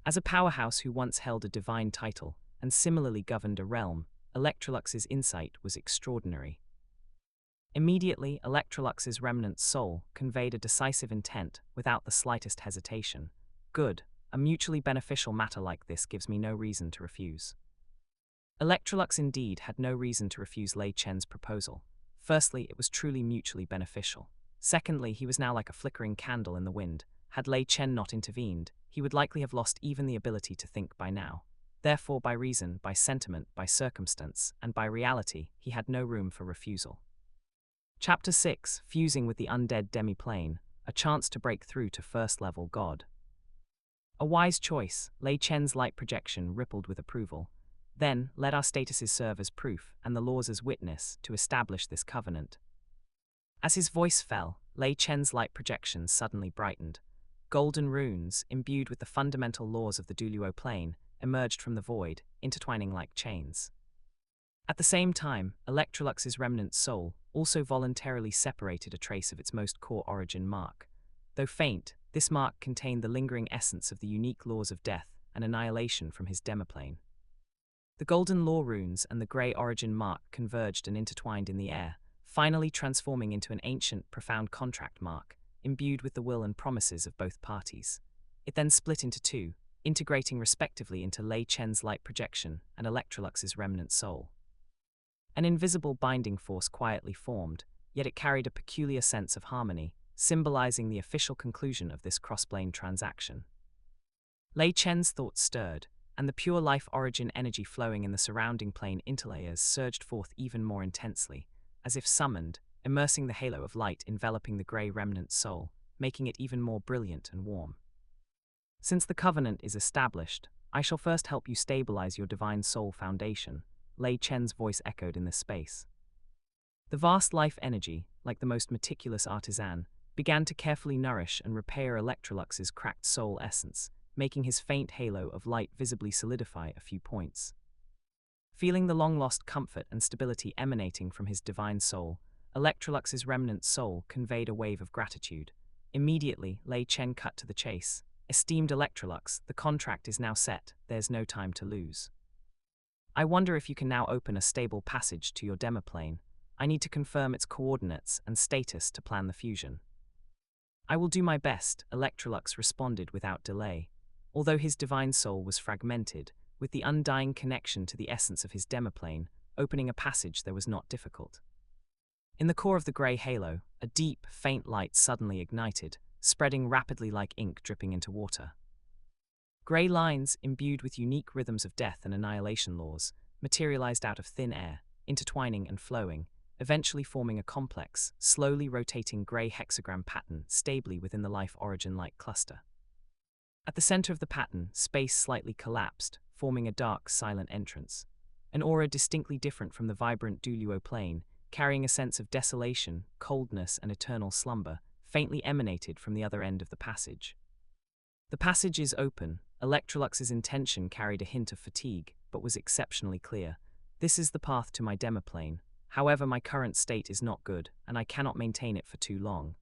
As a powerhouse who once held a divine title and similarly governed a realm, Electrolux's insight was extraordinary. Immediately, Electrolux's remnant soul conveyed a decisive intent without the slightest hesitation. Good, a mutually beneficial matter like this gives me no reason to refuse. Electrolux indeed had no reason to refuse Lei Chen's proposal. Firstly, it was truly mutually beneficial. Secondly, he was now like a flickering candle in the wind. Had Lei Chen not intervened, he would likely have lost even the ability to think by now. Therefore, by reason, by sentiment, by circumstance, and by reality, he had no room for refusal. Chapter 6, Fusing with the Undead Demiplane, a chance to break through to first-level God. A wise choice. Lei Chen's light projection rippled with approval. Then, let our statuses serve as proof, and the laws as witness, to establish this covenant. As his voice fell, Lei Chen's light projection suddenly brightened. Golden runes, imbued with the fundamental laws of the Douluo Plane, emerged from the void, intertwining like chains. At the same time, Electrolux's remnant soul also voluntarily separated a trace of its most core origin mark. Though faint, this mark contained the lingering essence of the unique laws of death and annihilation from his demiplane. The golden law runes and the grey origin mark converged and intertwined in the air, finally transforming into an ancient, profound contract mark, imbued with the will and promises of both parties. It then split into two, integrating respectively into Lei Chen's light projection and Electrolux's remnant soul. An invisible binding force quietly formed, yet it carried a peculiar sense of harmony, symbolizing the official conclusion of this cross-plane transaction. Lei Chen's thoughts stirred, and the pure life origin energy flowing in the surrounding plane interlayers surged forth even more intensely, as if summoned, immersing the halo of light enveloping the grey remnant soul, making it even more brilliant and warm. Since the covenant is established, I shall first help you stabilize your divine soul foundation, Lei Chen's voice echoed in this space. The vast life energy, like the most meticulous artisan, began to carefully nourish and repair Electrolux's cracked soul essence, making his faint halo of light visibly solidify a few points. Feeling the long-lost comfort and stability emanating from his divine soul, Electrolux's remnant soul conveyed a wave of gratitude. Immediately, Lei Chen cut to the chase. Esteemed Electrolux, the contract is now set, there's no time to lose. I wonder if you can now open a stable passage to your demiplane. I need to confirm its coordinates and status to plan the fusion. I will do my best, Electrolux responded without delay. Although his divine soul was fragmented, with the undying connection to the essence of his demiplane, opening a passage there was not difficult. In the core of the grey halo, a deep, faint light suddenly ignited, spreading rapidly like ink dripping into water. Grey lines, imbued with unique rhythms of death and annihilation laws, materialized out of thin air, intertwining and flowing, eventually forming a complex, slowly rotating grey hexagram pattern stably within the life origin-like cluster. At the center of the pattern, space slightly collapsed, forming a dark, silent entrance. An aura distinctly different from the vibrant Douluo Plane, carrying a sense of desolation, coldness, and eternal slumber, faintly emanated from the other end of the passage. The passage is open. Electrolux's intention carried a hint of fatigue, but was exceptionally clear. This is the path to my demiplane. However, my current state is not good, and I cannot maintain it for too long.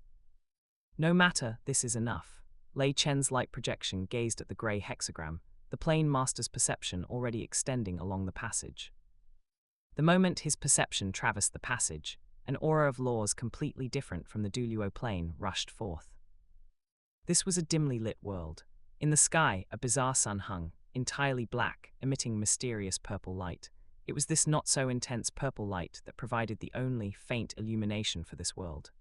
No matter, this is enough. Lei Chen's light projection gazed at the grey hexagram, the plane master's perception already extending along the passage. The moment his perception traversed the passage, an aura of laws completely different from the Douluo Plane rushed forth. This was a dimly lit world. In the sky, a bizarre sun hung, entirely black, emitting mysterious purple light. It was this not-so-intense purple light that provided the only faint illumination for this world.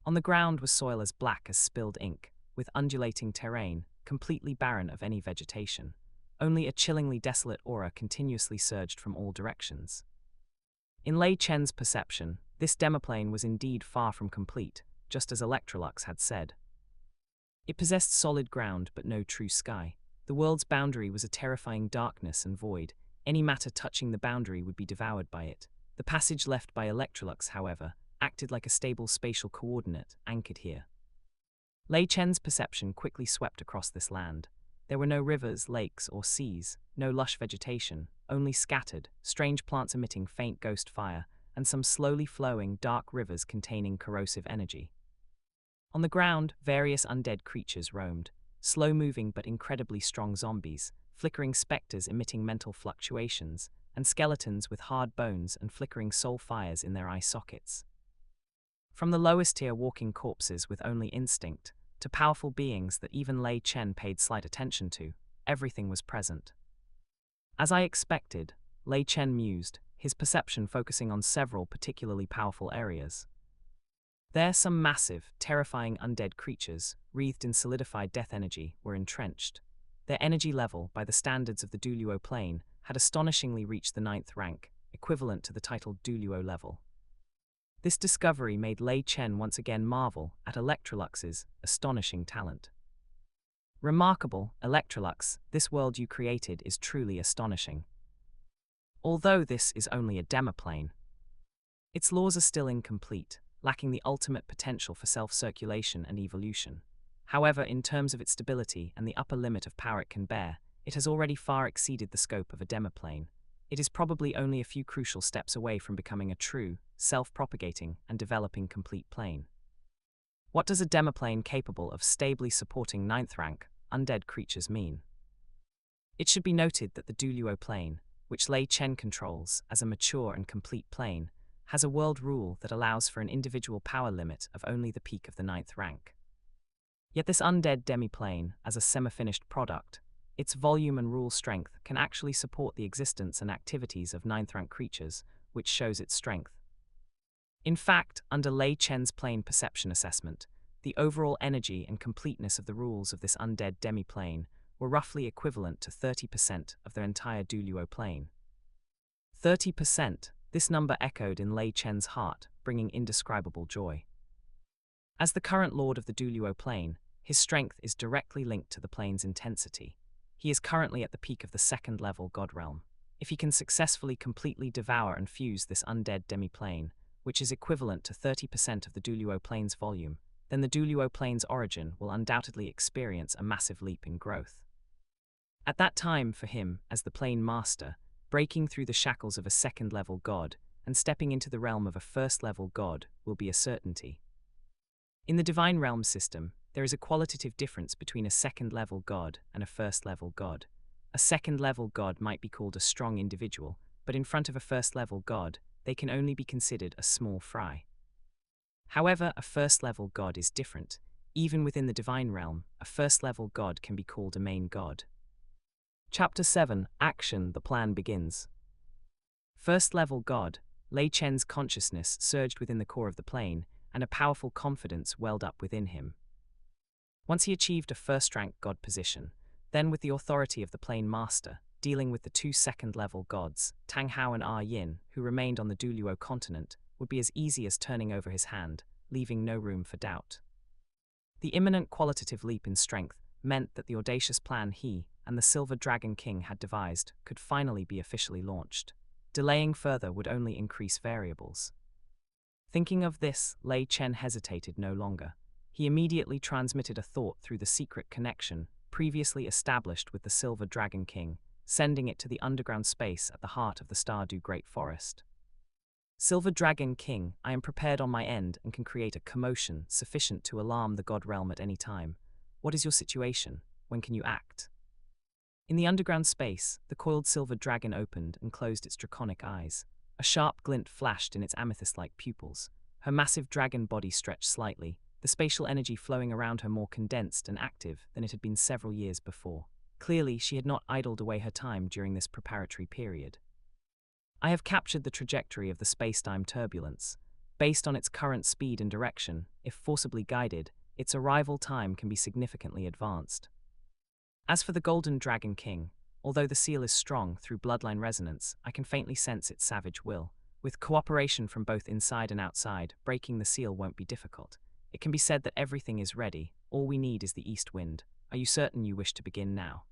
On the ground was soil as black as spilled ink, with undulating terrain, completely barren of any vegetation. Only a chillingly desolate aura continuously surged from all directions. In Lei Chen's perception, this demiplane was indeed far from complete, just as Electrolux had said. It possessed solid ground but no true sky. The world's boundary was a terrifying darkness and void. Any matter touching the boundary would be devoured by it. The passage left by Electrolux, however, acted like a stable spatial coordinate anchored here. Lei Chen's perception quickly swept across this land. There were no rivers, lakes, or seas, no lush vegetation, only scattered, strange plants emitting faint ghost fire, and some slowly flowing, dark rivers containing corrosive energy. On the ground, various undead creatures roamed, slow-moving but incredibly strong zombies, flickering specters emitting mental fluctuations, and skeletons with hard bones and flickering soul fires in their eye sockets. From the lowest tier walking corpses with only instinct, to powerful beings that even Lei Chen paid slight attention to, everything was present. As I expected, Lei Chen mused, his perception focusing on several particularly powerful areas. There, some massive, terrifying undead creatures, wreathed in solidified death energy, were entrenched. Their energy level, by the standards of the Douluo Plane, had astonishingly reached the 9th rank, equivalent to the titled Douluo level. This discovery made Lei Chen once again marvel at Electrolux's astonishing talent. Remarkable, Electrolux, this world you created is truly astonishing. Although this is only a demiplane, its laws are still incomplete, lacking the ultimate potential for self-circulation and evolution. However, in terms of its stability and the upper limit of power it can bear, it has already far exceeded the scope of a demiplane. It is probably only a few crucial steps away from becoming a true, self-propagating and developing complete plane. What does a demiplane capable of stably supporting 9th rank, undead creatures mean? It should be noted that the Douluo Plane, which Lei Chen controls as a mature and complete plane, has a world rule that allows for an individual power limit of only the peak of the 9th rank. Yet this undead demiplane, as a semi-finished product, its volume and rule strength can actually support the existence and activities of 9th rank creatures, which shows its strength. In fact, under Lei Chen's plane perception assessment, the overall energy and completeness of the rules of this undead demiplane were roughly equivalent to 30% of their entire Douluo Plane. 30%, this number echoed in Lei Chen's heart, bringing indescribable joy. As the current lord of the Douluo Plane, his strength is directly linked to the plane's intensity. He is currently at the peak of the 2nd level God Realm. If he can successfully completely devour and fuse this undead demiplane, which is equivalent to 30% of the Douluo Plane's volume, then the Douluo Plane's origin will undoubtedly experience a massive leap in growth. At that time, for him, as the Plane Master, breaking through the shackles of a 2nd level god and stepping into the realm of a 1st level god will be a certainty. In the Divine Realm system, there is a qualitative difference between a 2nd level god and a 1st level god. A 2nd level god might be called a strong individual, but in front of a 1st level god, they can only be considered a small fry. However, a 1st level god is different. Even within the Divine Realm, a 1st level god can be called a main god. Chapter 7, Action, the plan begins. 1st level god, Lei Chen's consciousness surged within the core of the plane, and a powerful confidence welled up within him. Once he achieved a first-rank god position, then with the authority of the Plane Master, dealing with the two second-level gods, Tang Hao and Yin, who remained on the Douluo Continent, would be as easy as turning over his hand, leaving no room for doubt. The imminent qualitative leap in strength meant that the audacious plan he and the Silver Dragon King had devised could finally be officially launched. Delaying further would only increase variables. Thinking of this, Lei Chen hesitated no longer. He immediately transmitted a thought through the secret connection previously established with the Silver Dragon King, sending it to the underground space at the heart of the Stardew Great Forest. Silver Dragon King, I am prepared on my end and can create a commotion sufficient to alarm the God Realm at any time. What is your situation? When can you act? In the underground space, the coiled silver dragon opened and closed its draconic eyes. A sharp glint flashed in its amethyst-like pupils. Her massive dragon body stretched slightly, the spatial energy flowing around her more condensed and active than it had been several years before. Clearly, she had not idled away her time during this preparatory period. I have captured the trajectory of the space-time turbulence. Based on its current speed and direction, if forcibly guided, its arrival time can be significantly advanced. As for the Golden Dragon King, although the seal is strong through bloodline resonance, I can faintly sense its savage will. With cooperation from both inside and outside, breaking the seal won't be difficult. It can be said that everything is ready. All we need is the east wind. Are you certain you wish to begin now?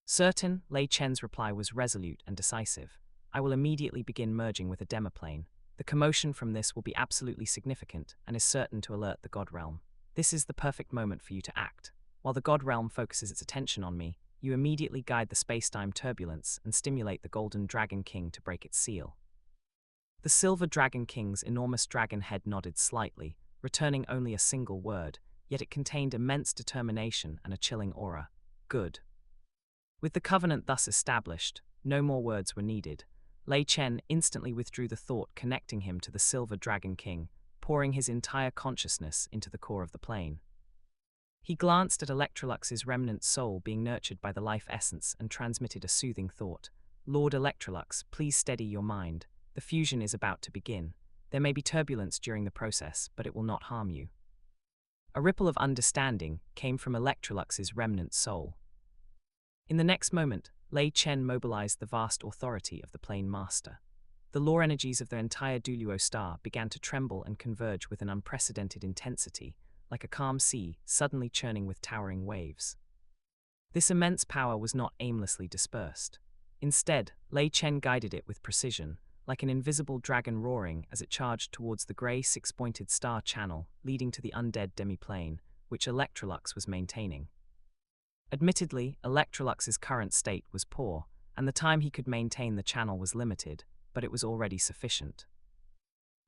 Certain, Lei Chen's reply was resolute and decisive. I will immediately begin merging with a demiplane. The commotion from this will be absolutely significant and is certain to alert the God Realm. This is the perfect moment for you to act. While the God Realm focuses its attention on me, you immediately guide the space-time turbulence and stimulate the Golden Dragon King to break its seal. The Silver Dragon King's enormous dragon head nodded slightly, returning only a single word, yet it contained immense determination and a chilling aura. Good. With the covenant thus established, no more words were needed. Lei Chen instantly withdrew the thought connecting him to the Silver Dragon King, pouring his entire consciousness into the core of the plane. He glanced at Electrolux's remnant soul being nurtured by the life essence and transmitted a soothing thought. Lord Electrolux, please steady your mind. The fusion is about to begin. There may be turbulence during the process, but it will not harm you. A ripple of understanding came from Electrolux's remnant soul. In the next moment, Lei Chen mobilized the vast authority of the Plane Master. The law energies of the entire Douluo star began to tremble and converge with an unprecedented intensity, like a calm sea suddenly churning with towering waves. This immense power was not aimlessly dispersed. Instead, Lei Chen guided it with precision, like an invisible dragon roaring as it charged towards the grey six-pointed star channel leading to the undead demiplane, which Electrolux was maintaining. Admittedly, Electrolux's current state was poor, and the time he could maintain the channel was limited, but it was already sufficient.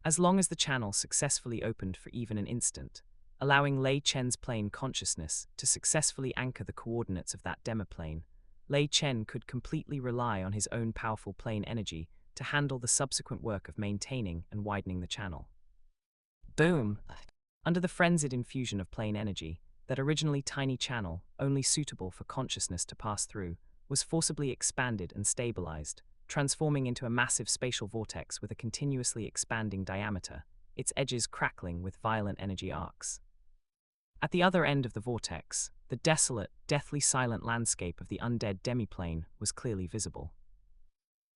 As long as the channel successfully opened for even an instant, allowing Lei Chen's plane consciousness to successfully anchor the coordinates of that demiplane, Lei Chen could completely rely on his own powerful plane energy to handle the subsequent work of maintaining and widening the channel. Boom! Under the frenzied infusion of plane energy, that originally tiny channel, only suitable for consciousness to pass through, was forcibly expanded and stabilized, transforming into a massive spatial vortex with a continuously expanding diameter, its edges crackling with violent energy arcs. At the other end of the vortex, the desolate, deathly silent landscape of the undead demiplane was clearly visible.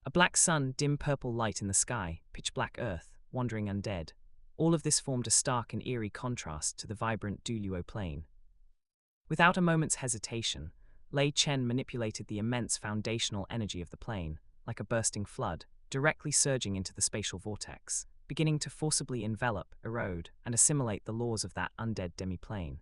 A black sun, dim purple light in the sky, pitch-black earth, wandering undead. All of this formed a stark and eerie contrast to the vibrant Douluo Plane. Without a moment's hesitation, Lei Chen manipulated the immense foundational energy of the plane, like a bursting flood, directly surging into the spatial vortex, beginning to forcibly envelop, erode, and assimilate the laws of that undead demiplane.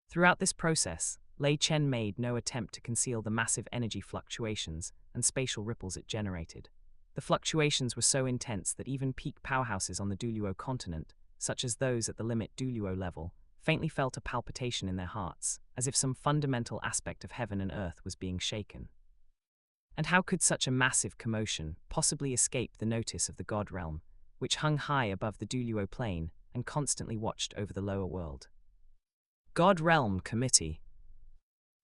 Throughout this process, Lei Chen made no attempt to conceal the massive energy fluctuations and spatial ripples it generated. The fluctuations were so intense that even peak powerhouses on the Douluo Continent, such as those at the limit Douluo level, faintly felt a palpitation in their hearts, as if some fundamental aspect of heaven and earth was being shaken. And how could such a massive commotion possibly escape the notice of the God Realm, which hung high above the Douluo Plane and constantly watched over the lower world? God Realm Committee.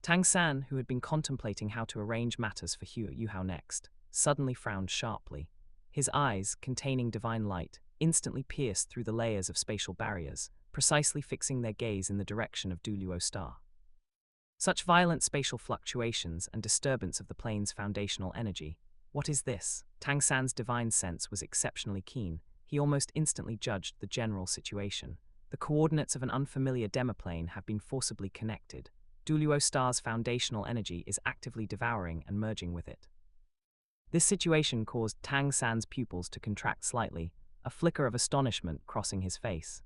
Tang San, who had been contemplating how to arrange matters for Hu Yuhao next, suddenly frowned sharply. His eyes, containing divine light, instantly pierced through the layers of spatial barriers, precisely fixing their gaze in the direction of Douluo star. Such violent spatial fluctuations and disturbance of the plane's foundational energy. What is this? Tang San's divine sense was exceptionally keen. He almost instantly judged the general situation. The coordinates of an unfamiliar demiplane have been forcibly connected. Douluo star's foundational energy is actively devouring and merging with it. This situation caused Tang San's pupils to contract slightly, a flicker of astonishment crossing his face.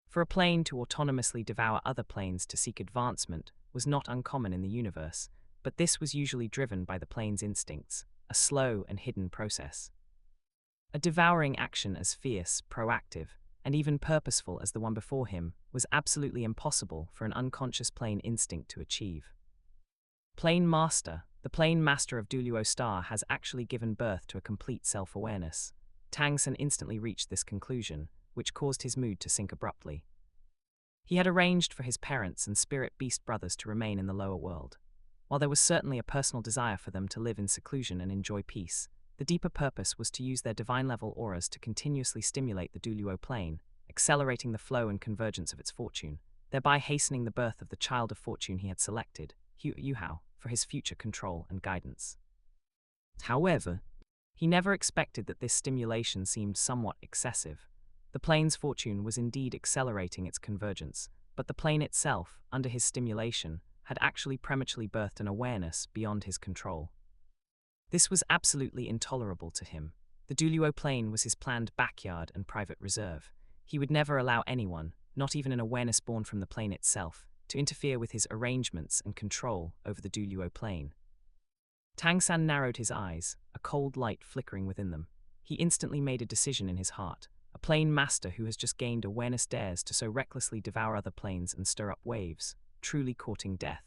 For a plane to autonomously devour other planes to seek advancement was not uncommon in the universe, but this was usually driven by the plane's instincts, a slow and hidden process. A devouring action as fierce, proactive, and even purposeful as the one before him was absolutely impossible for an unconscious plane instinct to achieve. Plane Master, the plane master of Douluo Star, has actually given birth to a complete self-awareness. Tang San instantly reached this conclusion, which caused his mood to sink abruptly. He had arranged for his parents and spirit beast brothers to remain in the lower world. While there was certainly a personal desire for them to live in seclusion and enjoy peace, the deeper purpose was to use their divine-level auras to continuously stimulate the Douluo Plane, accelerating the flow and convergence of its fortune, thereby hastening the birth of the child of fortune he had selected, Yuhao, for his future control and guidance. However, he never expected that this stimulation seemed somewhat excessive. The plane's fortune was indeed accelerating its convergence, but the plane itself, under his stimulation, had actually prematurely birthed an awareness beyond his control. This was absolutely intolerable to him. The Douluo Plane was his planned backyard and private reserve. He would never allow anyone, not even an awareness born from the plane itself, to interfere with his arrangements and control over the Douluo Plane. Tang San narrowed his eyes, a cold light flickering within them. He instantly made a decision in his heart. A plane master who has just gained awareness dares to so recklessly devour other planes and stir up waves, truly courting death.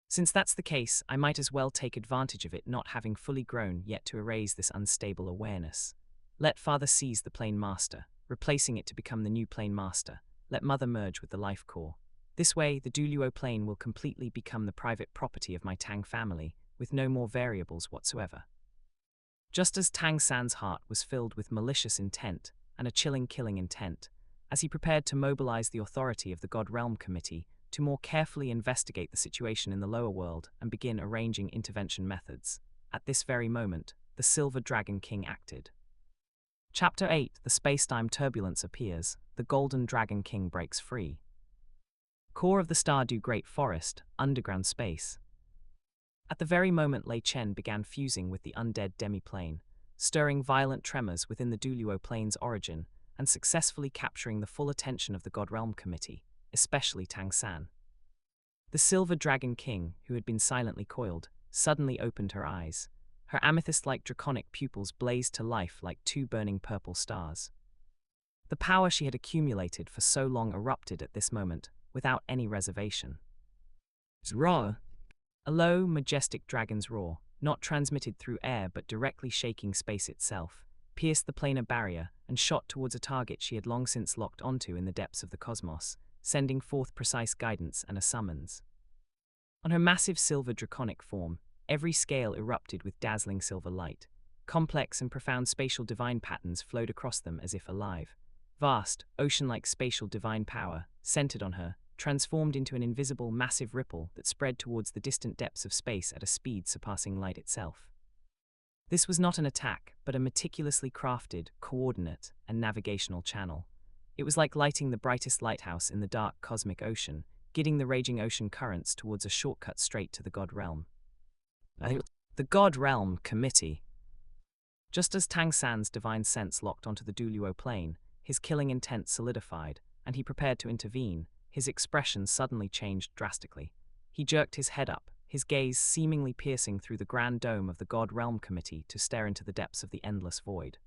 Since that's the case, I might as well take advantage of it not having fully grown yet to erase this unstable awareness. Let father seize the plane master, replacing it to become the new plane master. Let mother merge with the life core. This way, the Douluo Plane will completely become the private property of my Tang family, with no more variables whatsoever. Just as Tang San's heart was filled with malicious intent and a chilling killing intent, as he prepared to mobilize the authority of the God Realm Committee to more carefully investigate the situation in the lower world and begin arranging intervention methods, at this very moment, the Silver Dragon King acted. Chapter 8: The Spacetime Turbulence appears, the Golden Dragon King breaks free. Core of the Stardew Great Forest, underground space. At the very moment Lei Chen began fusing with the undead demi-plane, stirring violent tremors within the Douluo Plane's origin and successfully capturing the full attention of the God Realm Committee, especially Tang San. The Silver Dragon King, who had been silently coiled, suddenly opened her eyes. Her amethyst-like draconic pupils blazed to life like two burning purple stars. The power she had accumulated for so long erupted at this moment, without any reservation. Roar! A low, majestic dragon's roar, not transmitted through air but directly shaking space itself, pierced the planar barrier and shot towards a target she had long since locked onto in the depths of the cosmos, sending forth precise guidance and a summons. On her massive silver draconic form, every scale erupted with dazzling silver light. Complex and profound spatial divine patterns flowed across them as if alive. Vast, ocean-like spatial divine power, centered on her, transformed into an invisible, massive ripple that spread towards the distant depths of space at a speed surpassing light itself. This was not an attack, but a meticulously crafted, coordinate, and navigational channel. It was like lighting the brightest lighthouse in the dark cosmic ocean, guiding the raging ocean currents towards a shortcut straight to the God Realm. The God Realm Committee. Just as Tang San's divine sense locked onto the Douluo Plane, his killing intent solidified, and he prepared to intervene, his expression suddenly changed drastically. He jerked his head up, his gaze seemingly piercing through the grand dome of the God Realm Committee to stare into the depths of the endless void.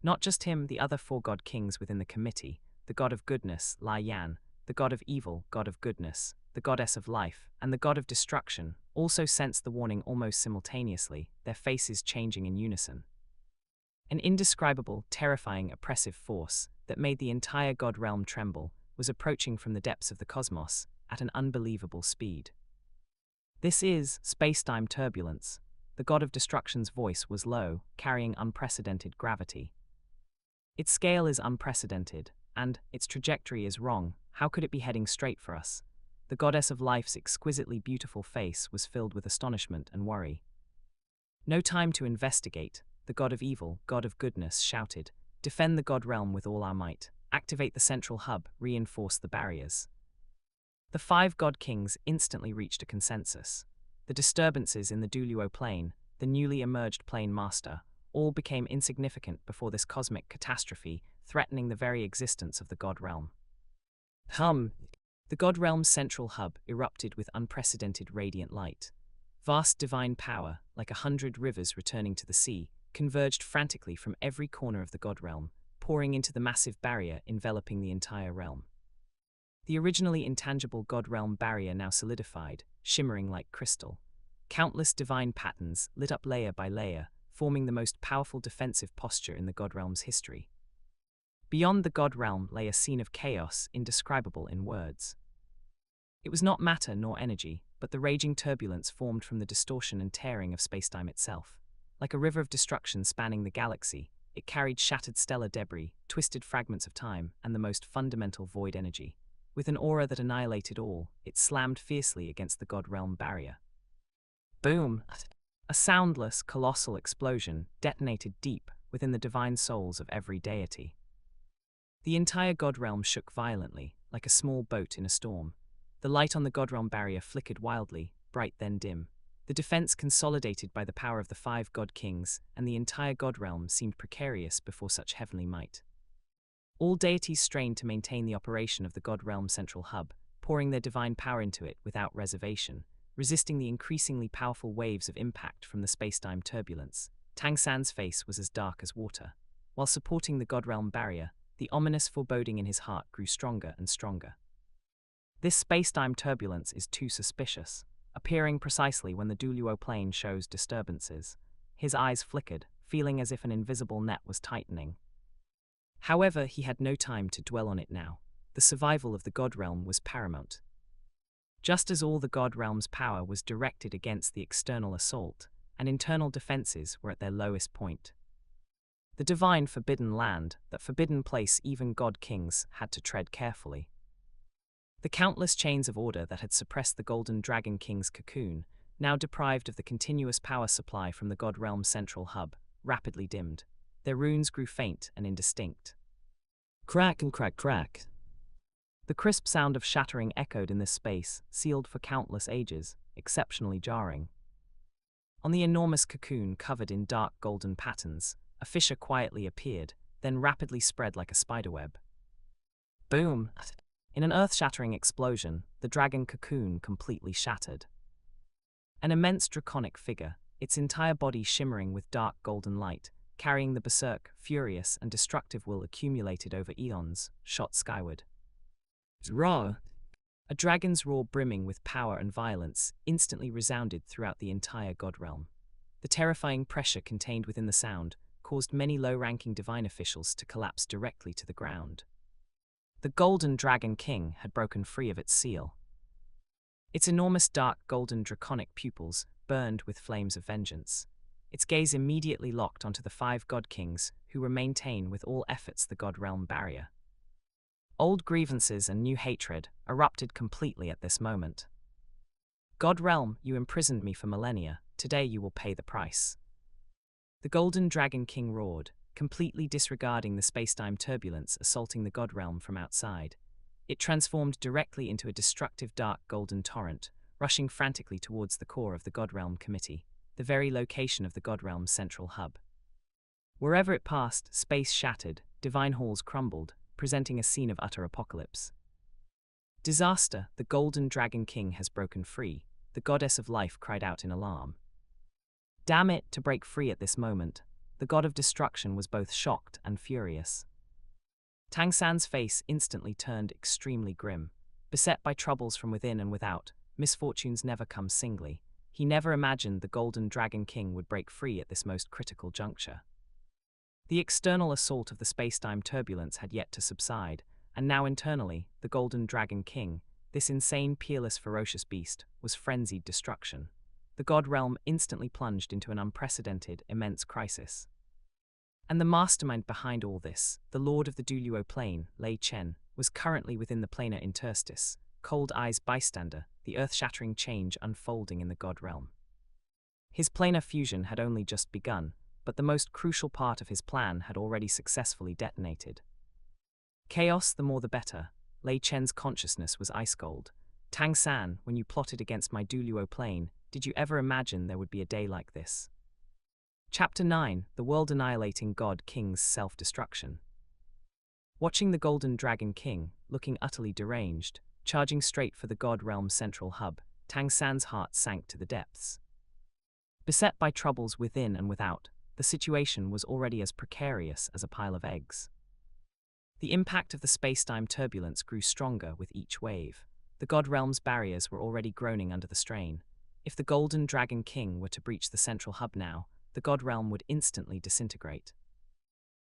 Not just him, the other four God Kings within the committee, the God of Goodness, Lei Chen, the God of Evil, God of Goodness, the Goddess of Life, and the God of Destruction, also sensed the warning almost simultaneously, their faces changing in unison. An indescribable, terrifying, oppressive force that made the entire God Realm tremble was approaching from the depths of the cosmos at an unbelievable speed. This is spacetime turbulence. The God of Destruction's voice was low, carrying unprecedented gravity. Its scale is unprecedented, and its trajectory is wrong. How could it be heading straight for us? The goddess of life's exquisitely beautiful face was filled with astonishment and worry. No time to investigate, the god of evil, god of goodness, shouted. Defend the god realm with all our might. Activate the central hub, reinforce the barriers. The 5 god kings instantly reached a consensus. The disturbances in the Douluo Plane, the newly emerged plane master, all became insignificant before this cosmic catastrophe, threatening the very existence of the god realm. The god realm's central hub erupted with unprecedented radiant light. Vast divine power, like 100 rivers returning to the sea, converged frantically from every corner of the god realm, pouring into the massive barrier enveloping the entire realm. The originally intangible god realm barrier now solidified, shimmering like crystal. Countless divine patterns lit up layer by layer, forming the most powerful defensive posture in the god realm's history. Beyond the god realm lay a scene of chaos indescribable in words. It was not matter nor energy, but the raging turbulence formed from the distortion and tearing of spacetime itself. Like a river of destruction spanning the galaxy, it carried shattered stellar debris, twisted fragments of time, and the most fundamental void energy. With an aura that annihilated all, it slammed fiercely against the god realm barrier. Boom! A soundless, colossal explosion detonated deep within the divine souls of every deity. The entire god realm shook violently, like a small boat in a storm. The light on the god realm barrier flickered wildly, bright then dim. The defense consolidated by the power of the 5 god kings, and the entire god realm seemed precarious before such heavenly might. All deities strained to maintain the operation of the god realm central hub, pouring their divine power into it without reservation, resisting the increasingly powerful waves of impact from the spacetime turbulence. Tang San's face was as dark as water. While supporting the god realm barrier, the ominous foreboding in his heart grew stronger and stronger. This spacetime turbulence is too suspicious, appearing precisely when the Douluo Plane shows disturbances. His eyes flickered, feeling as if an invisible net was tightening. However, he had no time to dwell on it now. The survival of the god realm was paramount. Just as all the god realm's power was directed against the external assault, and internal defenses were at their lowest point. The divine forbidden land, that forbidden place even god kings had to tread carefully. The countless chains of order that had suppressed the Golden Dragon King's cocoon, now deprived of the continuous power supply from the god realm's central hub, rapidly dimmed. Their runes grew faint and indistinct. Crack and crack crack. The crisp sound of shattering echoed in this space, sealed for countless ages, exceptionally jarring. On the enormous cocoon covered in dark golden patterns, a fissure quietly appeared, then rapidly spread like a spiderweb. Boom! In an earth-shattering explosion, the dragon cocoon completely shattered. An immense draconic figure, its entire body shimmering with dark golden light, carrying the berserk, furious, and destructive will accumulated over eons, shot skyward. Roar! A dragon's roar brimming with power and violence instantly resounded throughout the entire god realm. The terrifying pressure contained within the sound caused many low-ranking divine officials to collapse directly to the ground. The Golden Dragon King had broken free of its seal. Its enormous dark golden draconic pupils burned with flames of vengeance. Its gaze immediately locked onto the 5 god kings who were maintaining with all efforts the god realm barrier. Old grievances and new hatred erupted completely at this moment. God realm, you imprisoned me for millennia, today you will pay the price. The Golden Dragon King roared, completely disregarding the spacetime turbulence assaulting the god realm from outside. It transformed directly into a destructive dark golden torrent, rushing frantically towards the core of the god realm committee, the very location of the god realm's central hub. Wherever it passed, space shattered, divine halls crumbled, presenting a scene of utter apocalypse. Disaster, the Golden Dragon King has broken free, the goddess of life cried out in alarm. Damn it, to break free at this moment, the god of destruction was both shocked and furious. Tang San's face instantly turned extremely grim. Beset by troubles from within and without, misfortunes never come singly. He never imagined the Golden Dragon King would break free at this most critical juncture. The external assault of the spacetime turbulence had yet to subside, and now internally, the Golden Dragon King, this insane, peerless, ferocious beast, was frenzied destruction. The god realm instantly plunged into an unprecedented, immense crisis. And the mastermind behind all this, the lord of the Douluo Plane, Lei Chen, was currently within the planar interstice, cold eyes bystander, the earth-shattering change unfolding in the god realm. His planar fusion had only just begun, but the most crucial part of his plan had already successfully detonated. Chaos, the more the better. Lei Chen's consciousness was ice cold. Tang San, when you plotted against my Douluo Plane, did you ever imagine there would be a day like this? Chapter 9, The World-Annihilating God King's Self-Destruction. Watching the Golden Dragon King, looking utterly deranged, charging straight for the God Realm's central hub, Tang San's heart sank to the depths. Beset by troubles within and without, the situation was already as precarious as a pile of eggs. The impact of the space-time turbulence grew stronger with each wave. The God Realm's barriers were already groaning under the strain. If the Golden Dragon King were to breach the central hub now, the God Realm would instantly disintegrate.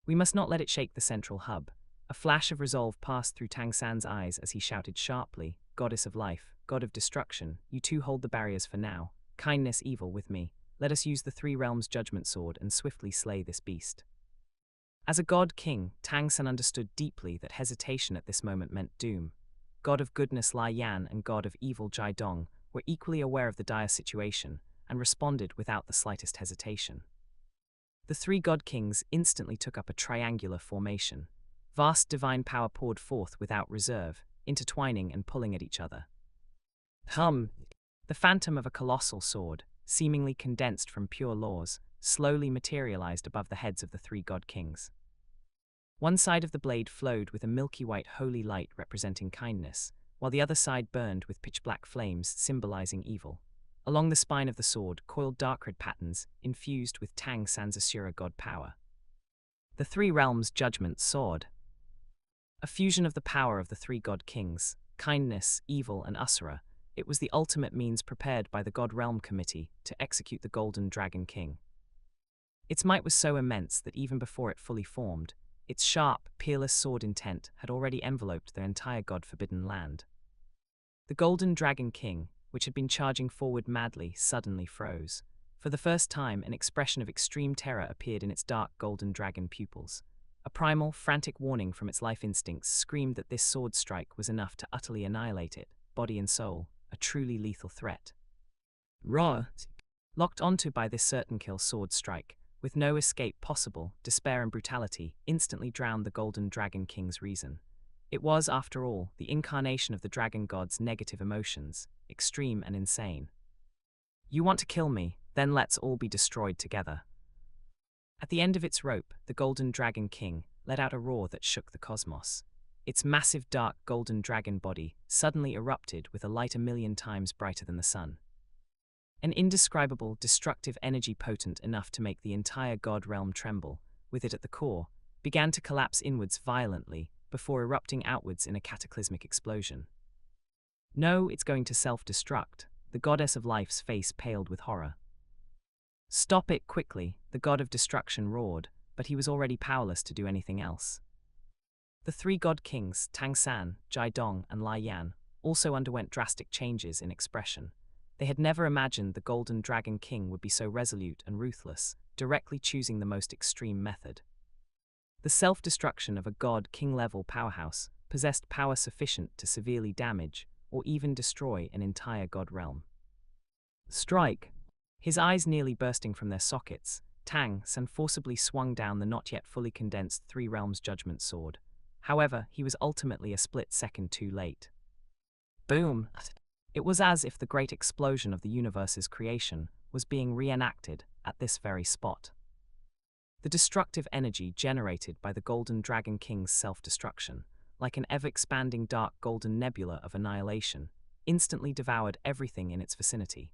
We must not let it shake the central hub. A flash of resolve passed through Tang San's eyes as he shouted sharply, "Goddess of life, God of destruction, you two hold the barriers for now. Kindness, evil with me. Let us use the three realms' judgment sword and swiftly slay this beast." As a god king, Tang San understood deeply that hesitation at this moment meant doom. God of goodness Lai Yan and God of evil Jai Dong were equally aware of the dire situation and responded without the slightest hesitation. The three god kings instantly took up a triangular formation. Vast divine power poured forth without reserve, intertwining and pulling at each other. The phantom of a colossal sword, seemingly condensed from pure laws, slowly materialized above the heads of the three god kings. One side of the blade flowed with a milky white holy light representing kindness, while the other side burned with pitch-black flames symbolizing evil. Along the spine of the sword coiled dark red patterns, infused with Tang San's Asura god power. The three realms' judgment sword. A fusion of the power of the three god kings, kindness, evil, and Asura, it was the ultimate means prepared by the God Realm Committee to execute the Golden Dragon King. Its might was so immense that even before it fully formed, its sharp, peerless sword intent had already enveloped their entire God-forbidden land. The Golden Dragon King, which had been charging forward madly, suddenly froze. For the first time, an expression of extreme terror appeared in its dark golden dragon pupils. A primal, frantic warning from its life instincts screamed that this sword strike was enough to utterly annihilate it, body and soul, a truly lethal threat. Raw. Locked onto by this certain kill sword strike, with no escape possible, despair and brutality instantly drowned the Golden Dragon King's reason. It was, after all, the incarnation of the dragon god's negative emotions, extreme and insane. You want to kill me, then let's all be destroyed together. At the end of its rope, the Golden Dragon King let out a roar that shook the cosmos. Its massive dark golden dragon body suddenly erupted with a light 1,000,000 times brighter than the sun. An indescribable, destructive energy potent enough to make the entire god realm tremble, with it at the core, began to collapse inwards violently before erupting outwards in a cataclysmic explosion. No, it's going to self-destruct. The goddess of life's face paled with horror. Stop it quickly, the god of destruction roared, but he was already powerless to do anything else. The three god kings, Tang San, Jai Dong, and Lai Yan, also underwent drastic changes in expression. They had never imagined the Golden Dragon King would be so resolute and ruthless, directly choosing the most extreme method. The self-destruction of a god-king-level powerhouse possessed power sufficient to severely damage or even destroy an entire god realm. Strike! His eyes nearly bursting from their sockets, Tang San forcibly swung down the not yet fully condensed three realms judgment sword. However, he was ultimately a split second too late. Boom! It was as if the great explosion of the universe's creation was being reenacted at this very spot. The destructive energy generated by the Golden Dragon King's self-destruction, like an ever-expanding dark golden nebula of annihilation, instantly devoured everything in its vicinity.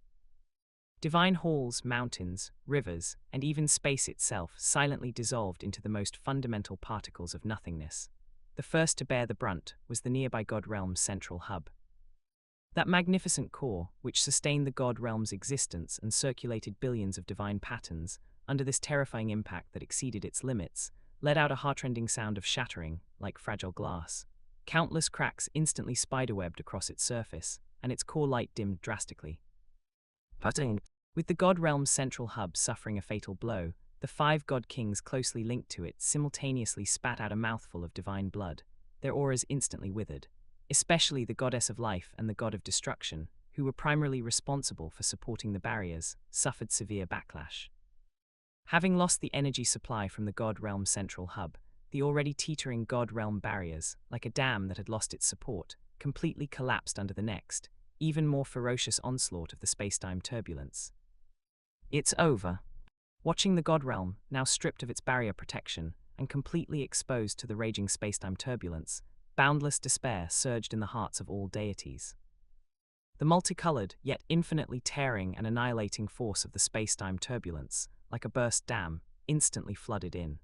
Divine halls, mountains, rivers, and even space itself silently dissolved into the most fundamental particles of nothingness. The first to bear the brunt was the nearby God Realm's central hub. That magnificent core, which sustained the God Realm's existence and circulated billions of divine patterns, under this terrifying impact that exceeded its limits, let out a heartrending sound of shattering, like fragile glass. Countless cracks instantly spiderwebbed across its surface, and its core light dimmed drastically. With the God Realm's central hub suffering a fatal blow, The 5 god kings closely linked to it simultaneously spat out a mouthful of divine blood. Their auras instantly withered, especially the goddess of life and the god of destruction, who were primarily responsible for supporting the barriers, suffered severe backlash. Having lost the energy supply from the god realm central hub, the already teetering god realm barriers, like a dam that had lost its support, completely collapsed under the next, even more ferocious onslaught of the spacetime turbulence. It's over. Watching the god realm, now stripped of its barrier protection and completely exposed to the raging spacetime turbulence, boundless despair surged in the hearts of all deities. The multicolored, yet infinitely tearing and annihilating force of the spacetime turbulence, like a burst dam, instantly flooded in.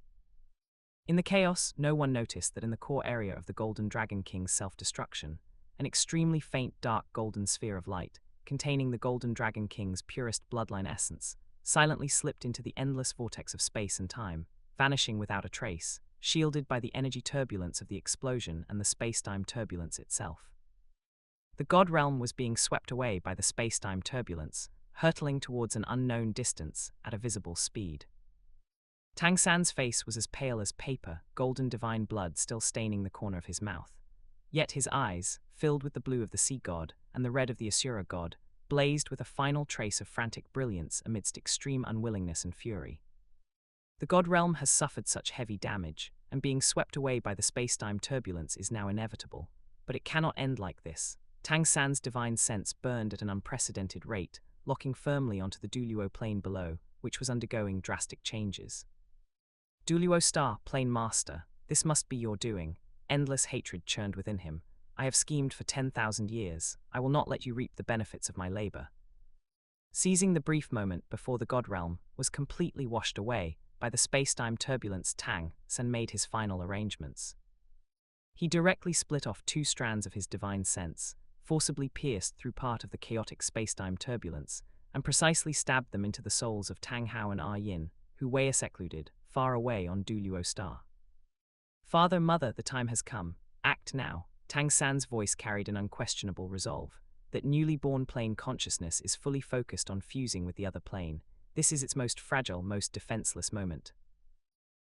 In the chaos, no one noticed that in the core area of the Golden Dragon King's self-destruction, an extremely faint dark golden sphere of light, containing the Golden Dragon King's purest bloodline essence, silently slipped into the endless vortex of space and time, vanishing without a trace, shielded by the energy turbulence of the explosion and the spacetime turbulence itself. The god realm was being swept away by the spacetime turbulence, hurtling towards an unknown distance at a visible speed. Tang San's face was as pale as paper, golden divine blood still staining the corner of his mouth. Yet his eyes, filled with the blue of the sea god and the red of the Asura god, blazed with a final trace of frantic brilliance amidst extreme unwillingness and fury. The god realm has suffered such heavy damage, and being swept away by the spacetime turbulence is now inevitable. But it cannot end like this. Tang San's divine sense burned at an unprecedented rate, locking firmly onto the Douluo Plane below, which was undergoing drastic changes. Douluo Star, Plane Master, this must be your doing. Endless hatred churned within him. I have schemed for 10,000 years. I will not let you reap the benefits of my labor. Seizing the brief moment before the god realm was completely washed away by the spacetime turbulence, Tang San made his final arrangements. He directly split off 2 strands of his divine sense, forcibly pierced through part of the chaotic spacetime turbulence, and precisely stabbed them into the souls of Tang Hao and Yin, who were secluded, far away on Douluo Star. Father, mother, the time has come. Act now. Tang San's voice carried an unquestionable resolve. That newly born plane consciousness is fully focused on fusing with the other plane. This is its most fragile, most defenseless moment.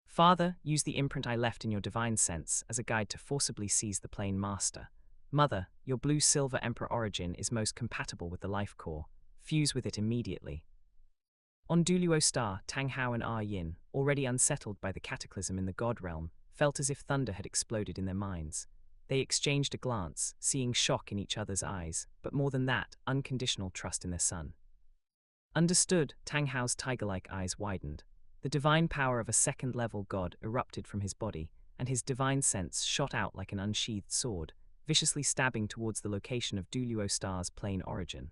Father, use the imprint I left in your divine sense as a guide to forcibly seize the plane master. Mother, your blue-silver emperor origin is most compatible with the life core. Fuse with it immediately. On Douluo Star, Tang Hao and Yin, already unsettled by the cataclysm in the god realm, felt as if thunder had exploded in their minds. They exchanged a glance, seeing shock in each other's eyes, but more than that, unconditional trust in their son. Understood, Tang Hao's tiger-like eyes widened. The divine power of a second-level god erupted from his body, and his divine sense shot out like an unsheathed sword, viciously stabbing towards the location of Douluo Star's plane origin.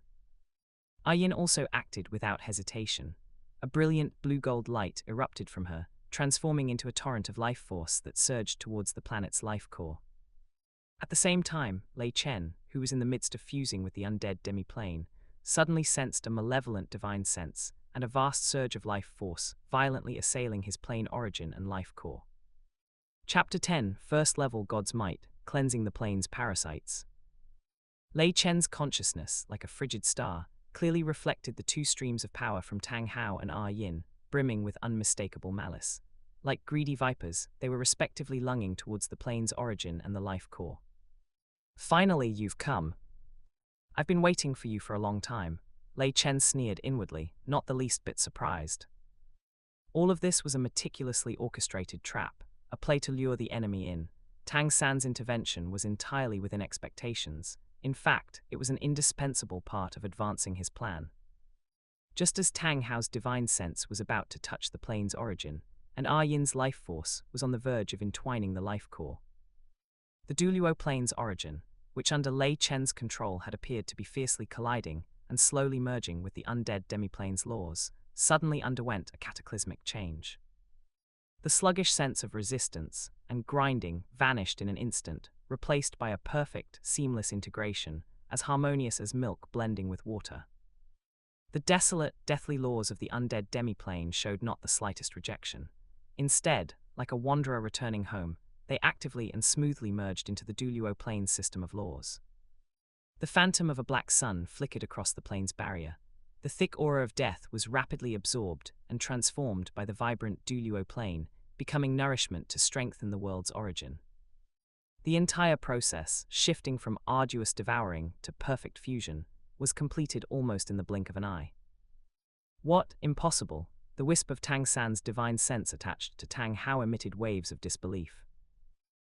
Yin also acted without hesitation. A brilliant blue-gold light erupted from her, transforming into a torrent of life force that surged towards the planet's life core. At the same time, Lei Chen, who was in the midst of fusing with the undead demi-plane, suddenly sensed a malevolent divine sense and a vast surge of life force violently assailing his plane origin and life core. Chapter 10, First Level God's Might, Cleansing the Plane's Parasites. Lei Chen's consciousness, like a frigid star, clearly reflected the 2 streams of power from Tang Hao and Yin, brimming with unmistakable malice. Like greedy vipers, they were respectively lunging towards the plane's origin and the life core. Finally, you've come. I've been waiting for you for a long time. Lei Chen sneered inwardly, not the least bit surprised. All of this was a meticulously orchestrated trap, a play to lure the enemy in. Tang San's intervention was entirely within expectations. In fact, it was an indispensable part of advancing his plan. Just as Tang Hao's divine sense was about to touch the plane's origin, and Yin's life force was on the verge of entwining the life core, the Douluo Plane's origin, which under Lei Chen's control had appeared to be fiercely colliding and slowly merging with the undead demiplane's laws, suddenly underwent a cataclysmic change. The sluggish sense of resistance and grinding vanished in an instant, replaced by a perfect, seamless integration, as harmonious as milk blending with water. The desolate, deathly laws of the undead demiplane showed not the slightest rejection. Instead, like a wanderer returning home, they actively and smoothly merged into the Douluo Plane's system of laws. The phantom of a black sun flickered across the plane's barrier. The thick aura of death was rapidly absorbed and transformed by the vibrant Douluo Plane, becoming nourishment to strengthen the world's origin. The entire process, shifting from arduous devouring to perfect fusion, was completed almost in the blink of an eye. What? Impossible! The wisp of Tang San's divine sense attached to Tang Hao emitted waves of disbelief.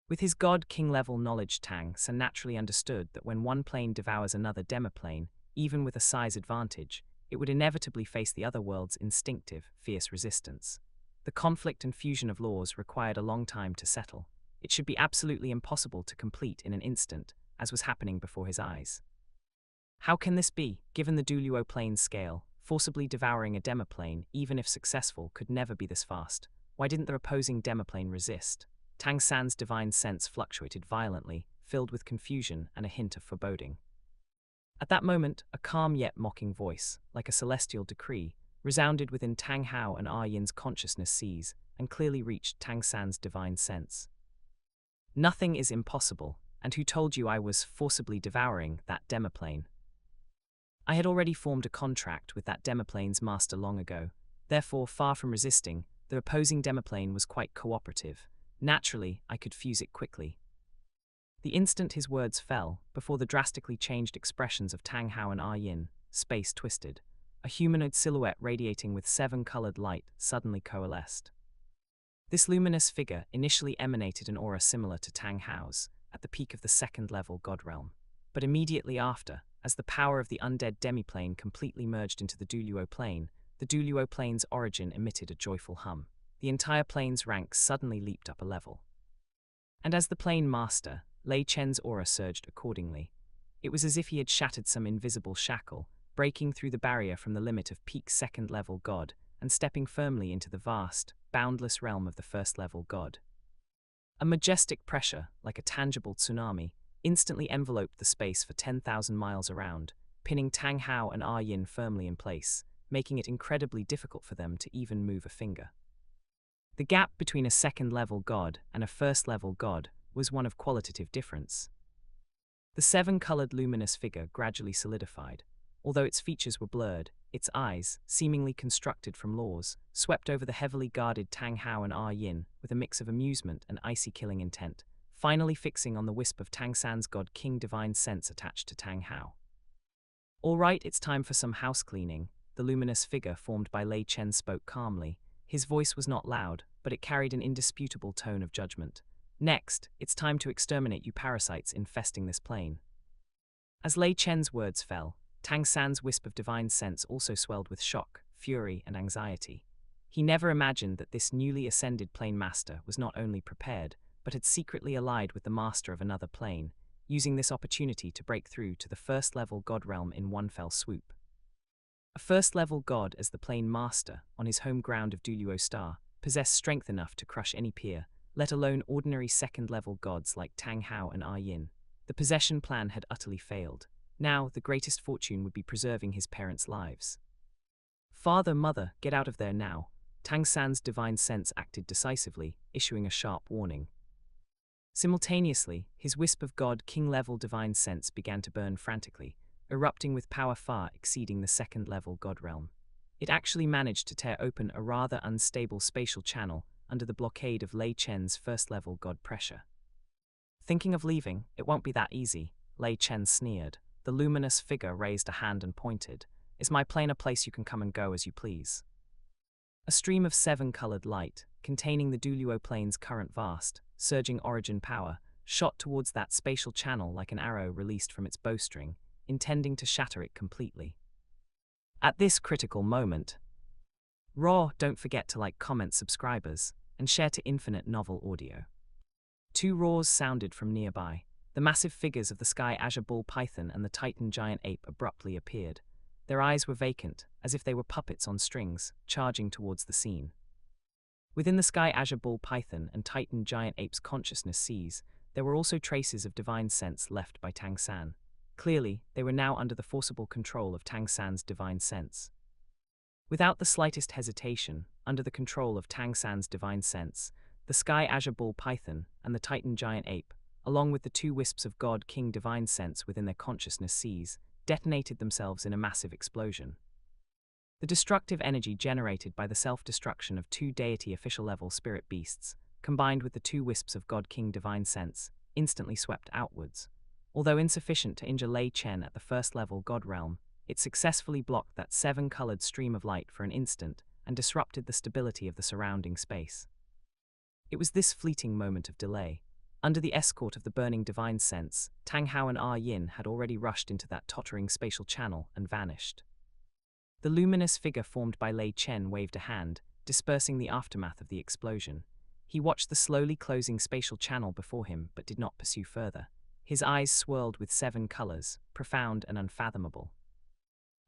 With his god-king level knowledge, Tang San naturally understood that when one plane devours another demiplane, even with a size advantage, it would inevitably face the other world's instinctive, fierce resistance. The conflict and fusion of laws required a long time to settle. It should be absolutely impossible to complete in an instant, as was happening before his eyes. How can this be, given the Douluo Plane's scale? Forcibly devouring a demiplane, even if successful, could never be this fast. Why didn't the opposing demiplane resist? Tang San's divine sense fluctuated violently, filled with confusion and a hint of foreboding. At that moment, a calm yet mocking voice, like a celestial decree, resounded within Tang Hao and Yin's consciousness seas, and clearly reached Tang San's divine sense. Nothing is impossible, and who told you I was forcibly devouring that demiplane? I had already formed a contract with that demiplane's master long ago. Therefore, far from resisting, the opposing demiplane was quite cooperative. Naturally, I could fuse it quickly. The instant his words fell, before the drastically changed expressions of Tang Hao and Yin, space twisted. A humanoid silhouette radiating with 7-colored light suddenly coalesced. This luminous figure initially emanated an aura similar to Tang Hao's, at the peak of the second-level god realm. But immediately after, as the power of the undead demiplane completely merged into the Douluo Plane, the Douluo Plane's origin emitted a joyful hum. The entire plane's ranks suddenly leaped up a level. And as the plane master, Lei Chen's aura surged accordingly. It was as if he had shattered some invisible shackle, breaking through the barrier from the limit of peak second-level god, and stepping firmly into the vast, boundless realm of the first-level god. A majestic pressure, like a tangible tsunami, instantly enveloped the space for 10,000 miles around, pinning Tang Hao and Yin firmly in place, making it incredibly difficult for them to even move a finger. The gap between a second-level god and a first-level god was one of qualitative difference. The 7-colored luminous figure gradually solidified. Although its features were blurred, its eyes, seemingly constructed from laws, swept over the heavily guarded Tang Hao and Yin with a mix of amusement and icy killing intent, finally fixing on the wisp of Tang San's god-king divine sense attached to Tang Hao. All right, it's time for some house cleaning, the luminous figure formed by Lei Chen spoke calmly. His voice was not loud, but it carried an indisputable tone of judgment. Next, it's time to exterminate you parasites infesting this plane. As Lei Chen's words fell, Tang San's wisp of divine sense also swelled with shock, fury, and anxiety. He never imagined that this newly ascended plane master was not only prepared, but had secretly allied with the master of another plane, using this opportunity to break through to the first-level god realm in one fell swoop. A first-level god as the plane master, on his home ground of Douluo Star, possessed strength enough to crush any peer, let alone ordinary second-level gods like Tang Hao and Yin. The possession plan had utterly failed. Now, the greatest fortune would be preserving his parents' lives. Father, mother, get out of there now. Tang San's divine sense acted decisively, issuing a sharp warning. Simultaneously, his wisp of god-king-level divine sense began to burn frantically, erupting with power far exceeding the second-level god realm. It actually managed to tear open a rather unstable spatial channel under the blockade of Lei Chen's first-level god pressure. Thinking of leaving, it won't be that easy, Lei Chen sneered. The luminous figure raised a hand and pointed. Is my plane a place you can come and go as you please? A stream of 7-colored light, containing the Douluo Plane's current vast, surging origin power, shot towards that spatial channel like an arrow released from its bowstring, intending to shatter it completely. At this critical moment, don't forget to like, comment, subscribers, and share to Infinite Novel Audio. 2 roars sounded from nearby. The massive figures of the Sky Azure Bull Python and the Titan Giant Ape abruptly appeared. Their eyes were vacant, as if they were puppets on strings, charging towards the scene. Within the Sky Azure Bull Python and Titan Giant Ape's consciousness seas, there were also traces of divine sense left by Tang San. Clearly, they were now under the forcible control of Tang San's divine sense. Without the slightest hesitation, under the control of Tang San's divine sense, the Sky Azure Bull Python and the Titan Giant Ape, along with the 2 wisps of God-King divine sense within their consciousness seas, detonated themselves in a massive explosion. The destructive energy generated by the self-destruction of two deity official-level spirit beasts, combined with the two wisps of God King Divine Sense, instantly swept outwards. Although insufficient to injure Lei Chen at the first-level God Realm, it successfully blocked that seven-colored stream of light for an instant and disrupted the stability of the surrounding space. It was this fleeting moment of delay. Under the escort of the burning Divine Sense, Tang Hao and Yin had already rushed into that tottering spatial channel and vanished. The luminous figure formed by Lei Chen waved a hand, dispersing the aftermath of the explosion. He watched the slowly closing spatial channel before him but did not pursue further. His eyes swirled with seven colors, profound and unfathomable.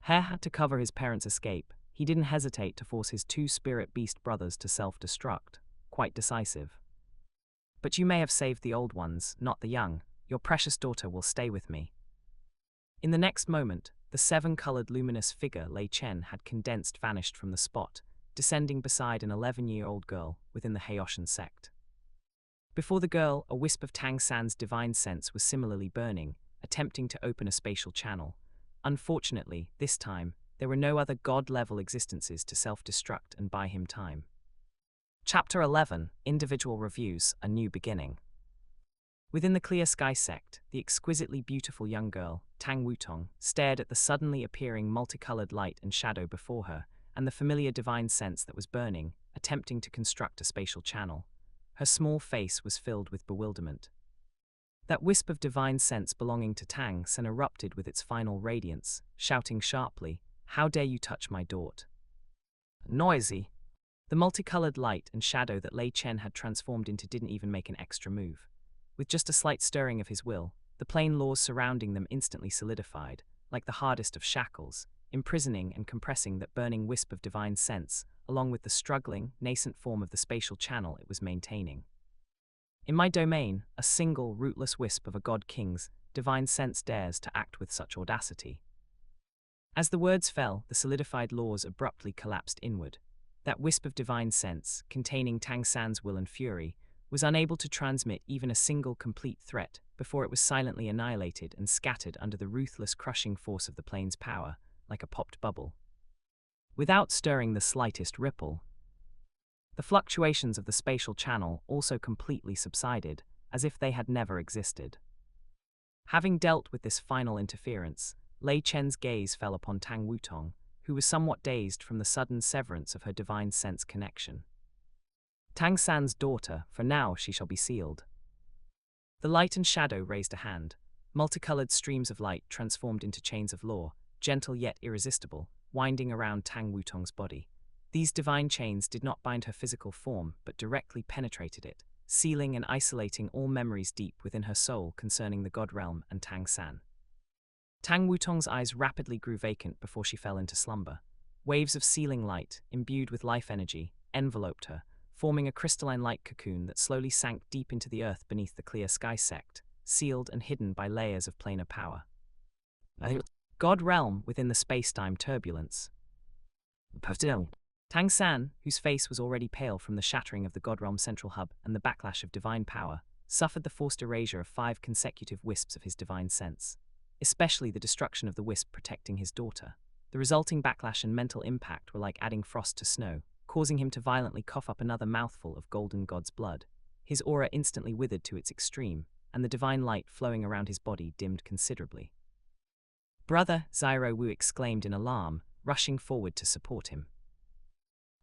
Hare had to cover his parents' escape. He didn't hesitate to force his two spirit beast brothers to self-destruct. Quite decisive. But you may have saved the old ones, not the young. Your precious daughter will stay with me. In the next moment, the seven-colored luminous figure Lei Chen had condensed vanished from the spot, descending beside an 11-year-old girl within the Haoshan sect. Before the girl, a wisp of Tang San's divine sense was similarly burning, attempting to open a spatial channel. Unfortunately, this time, there were no other god-level existences to self-destruct and buy him time. Chapter 11, Individual Reviews, A New Beginning. Within the Clear Sky sect, the exquisitely beautiful young girl, Tang Wutong, stared at the suddenly appearing multicolored light and shadow before her, and the familiar divine sense that was burning, attempting to construct a spatial channel. Her small face was filled with bewilderment. That wisp of divine sense belonging to Tang San erupted with its final radiance, shouting sharply, "How dare you touch my daughter?" Noisy. The multicolored light and shadow that Lei Chen had transformed into didn't even make an extra move. With just a slight stirring of his will, the plane laws surrounding them instantly solidified, like the hardest of shackles, imprisoning and compressing that burning wisp of divine sense, along with the struggling, nascent form of the spatial channel it was maintaining. In my domain, a single, rootless wisp of a god king's divine sense dares to act with such audacity. As the words fell, the solidified laws abruptly collapsed inward. That wisp of divine sense, containing Tang San's will and fury, was unable to transmit even a single complete threat before it was silently annihilated and scattered under the ruthless crushing force of the plane's power, like a popped bubble. Without stirring the slightest ripple, the fluctuations of the spatial channel also completely subsided, as if they had never existed. Having dealt with this final interference, Lei Chen's gaze fell upon Tang Wutong, who was somewhat dazed from the sudden severance of her divine sense connection. Tang San's daughter, for now she shall be sealed. The light and shadow raised a hand. Multicolored streams of light transformed into chains of law, gentle yet irresistible, winding around Tang Wutong's body. These divine chains did not bind her physical form, but directly penetrated it, sealing and isolating all memories deep within her soul concerning the God Realm and Tang San. Tang Wutong's eyes rapidly grew vacant before she fell into slumber. Waves of sealing light, imbued with life energy, enveloped her, forming a crystalline light cocoon that slowly sank deep into the earth beneath the Clear Sky sect, sealed and hidden by layers of planar power. God Realm within the space-time turbulence. Tang San, whose face was already pale from the shattering of the God Realm central hub and the backlash of divine power, suffered the forced erasure of 5 consecutive wisps of his divine sense, especially the destruction of the wisp protecting his daughter. The resulting backlash and mental impact were like adding frost to snow, causing him to violently cough up another mouthful of golden god's blood. His aura instantly withered to its extreme, and the divine light flowing around his body dimmed considerably. "Brother," Zyro Wu exclaimed in alarm, rushing forward to support him.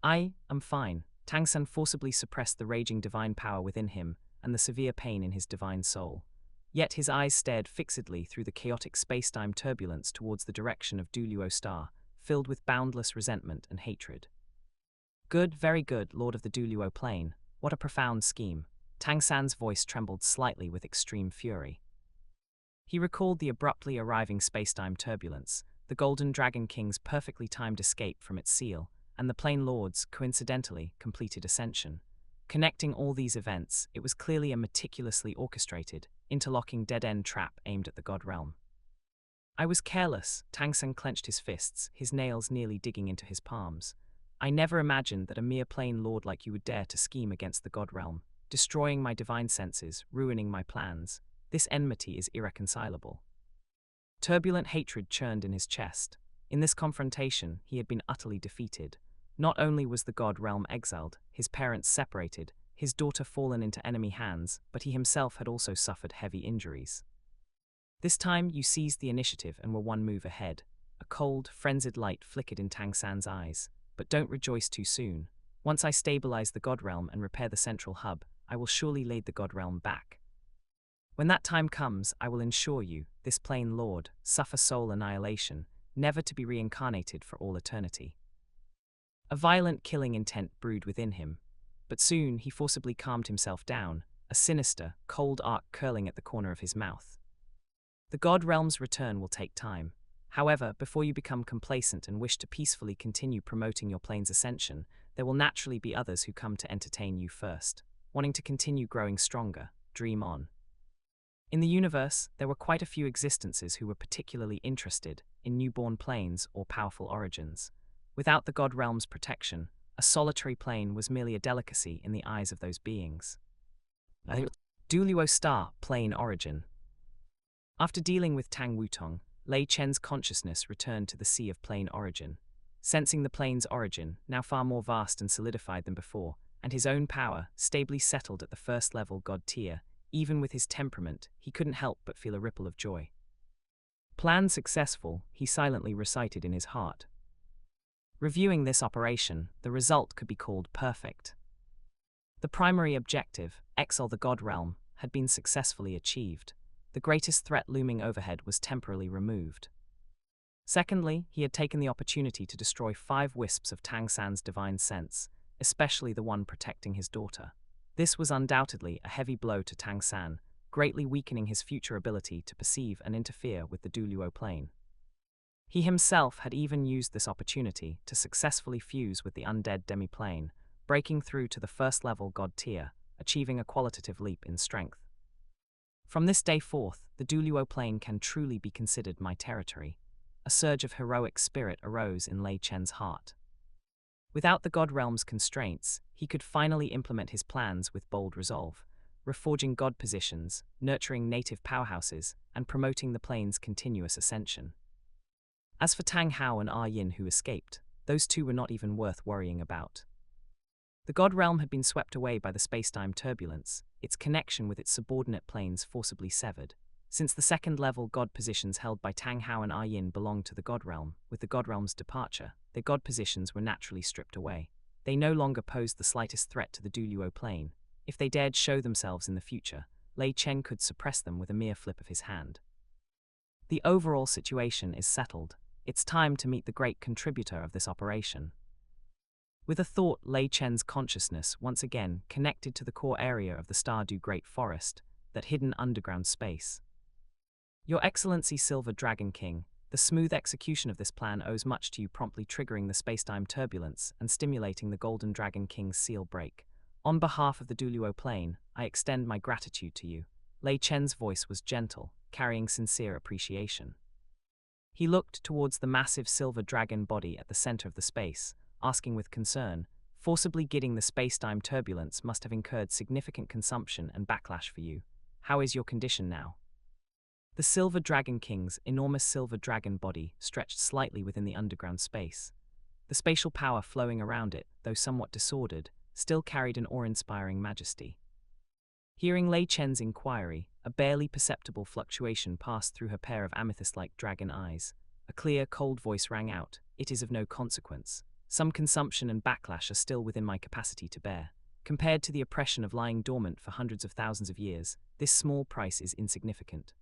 "I am fine." Tang San forcibly suppressed the raging divine power within him and the severe pain in his divine soul. Yet his eyes stared fixedly through the chaotic space-time turbulence towards the direction of Douluo Star, filled with boundless resentment and hatred. "Good, very good, Lord of the Douluo Plane. What a profound scheme." Tang San's voice trembled slightly with extreme fury. He recalled the abruptly arriving space-time turbulence, the Golden Dragon King's perfectly timed escape from its seal, and the Plane Lord's, coincidentally, completed ascension. Connecting all these events, it was clearly a meticulously orchestrated, interlocking dead-end trap aimed at the God Realm. "I was careless." Tang San clenched his fists, his nails nearly digging into his palms. "I never imagined that a mere Plane Lord like you would dare to scheme against the God Realm, destroying my divine senses, ruining my plans. This enmity is irreconcilable." Turbulent hatred churned in his chest. In this confrontation, he had been utterly defeated. Not only was the god realm exiled, his parents separated, his daughter fallen into enemy hands, but he himself had also suffered heavy injuries. This time, you seized the initiative and were one move ahead. A cold, frenzied light flickered in Tang San's eyes. But don't rejoice too soon. Once I stabilize the god realm and repair the central hub, I will surely lead the god realm back. When that time comes, I will ensure you, this plain lord, suffer soul annihilation, never to be reincarnated for all eternity. A violent killing intent brewed within him, but soon he forcibly calmed himself down, a sinister, cold arc curling at the corner of his mouth. The god realm's return will take time. However, before you become complacent and wish to peacefully continue promoting your plane's ascension, there will naturally be others who come to entertain you first. Wanting to continue growing stronger, dream on. In the universe, there were quite a few existences who were particularly interested in newborn planes or powerful origins. Without the god realm's protection, a solitary plane was merely a delicacy in the eyes of those beings. Douluo Star Plane Origin. After dealing with Tang Wutong, Lei Chen's consciousness returned to the Sea of Plane Origin. Sensing the plane's origin, now far more vast and solidified than before, and his own power, stably settled at the first-level god tier, even with his temperament, he couldn't help but feel a ripple of joy. Plan successful, he silently recited in his heart. Reviewing this operation, the result could be called perfect. The primary objective, exile the god realm, had been successfully achieved. The greatest threat looming overhead was temporarily removed. Secondly, he had taken the opportunity to destroy 5 wisps of Tang San's divine sense, especially the one protecting his daughter. This was undoubtedly a heavy blow to Tang San, greatly weakening his future ability to perceive and interfere with the Douluo Plane. He himself had even used this opportunity to successfully fuse with the undead demi-plane, breaking through to the first-level god tier, achieving a qualitative leap in strength. From this day forth, the Douluo Plane can truly be considered my territory. A surge of heroic spirit arose in Lei Chen's heart. Without the god realm's constraints, he could finally implement his plans with bold resolve, reforging god positions, nurturing native powerhouses, and promoting the plane's continuous ascension. As for Tang Hao and Yin who escaped, those two were not even worth worrying about. The god realm had been swept away by the spacetime turbulence, its connection with its subordinate planes forcibly severed. Since the second-level god positions held by Tang Hao and Yin belonged to the god realm, with the god realm's departure, their god positions were naturally stripped away. They no longer posed the slightest threat to the Douluo Plane. If they dared show themselves in the future, Lei Chen could suppress them with a mere flip of his hand. The overall situation is settled. It's time to meet the great contributor of this operation. With a thought, Lei Chen's consciousness once again connected to the core area of the Stardew Great Forest, that hidden underground space. Your Excellency Silver Dragon King, the smooth execution of this plan owes much to you promptly triggering the spacetime turbulence and stimulating the Golden Dragon King's seal break. On behalf of the Douluo Plane, I extend my gratitude to you. Lei Chen's voice was gentle, carrying sincere appreciation. He looked towards the massive silver dragon body at the center of the space, asking with concern, forcibly gidding the spacetime turbulence must have incurred significant consumption and backlash for you. How is your condition now? The Silver Dragon King's enormous silver dragon body stretched slightly within the underground space. The spatial power flowing around it, though somewhat disordered, still carried an awe-inspiring majesty. Hearing Lei Chen's inquiry, a barely perceptible fluctuation passed through her pair of amethyst-like dragon eyes. A clear, cold voice rang out, "It is of no consequence. Some consumption and backlash are still within my capacity to bear. Compared to the oppression of lying dormant for hundreds of thousands of years, this small price is insignificant."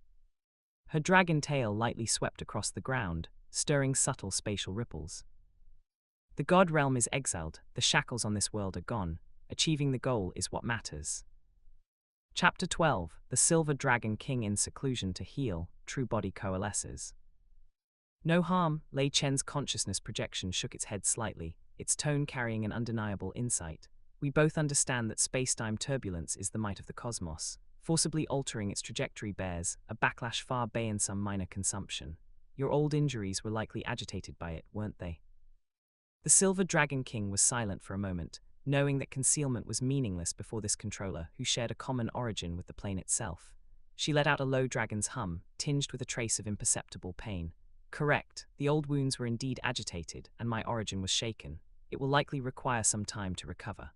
Her dragon tail lightly swept across the ground, stirring subtle spatial ripples. The god realm is exiled, the shackles on this world are gone. Achieving the goal is what matters. Chapter 12, The Silver Dragon King in Seclusion to Heal, True Body Coalesces. No harm, Lei Chen's consciousness projection shook its head slightly, its tone carrying an undeniable insight. We both understand that spacetime turbulence is the might of the cosmos. Forcibly altering its trajectory bears a backlash far beyond some minor consumption. Your old injuries were likely agitated by it, weren't they? The Silver Dragon King was silent for a moment, knowing that concealment was meaningless before this controller, who shared a common origin with the plane itself. She let out a low dragon's hum, tinged with a trace of imperceptible pain. Correct, the old wounds were indeed agitated, and my origin was shaken. It will likely require some time to recover.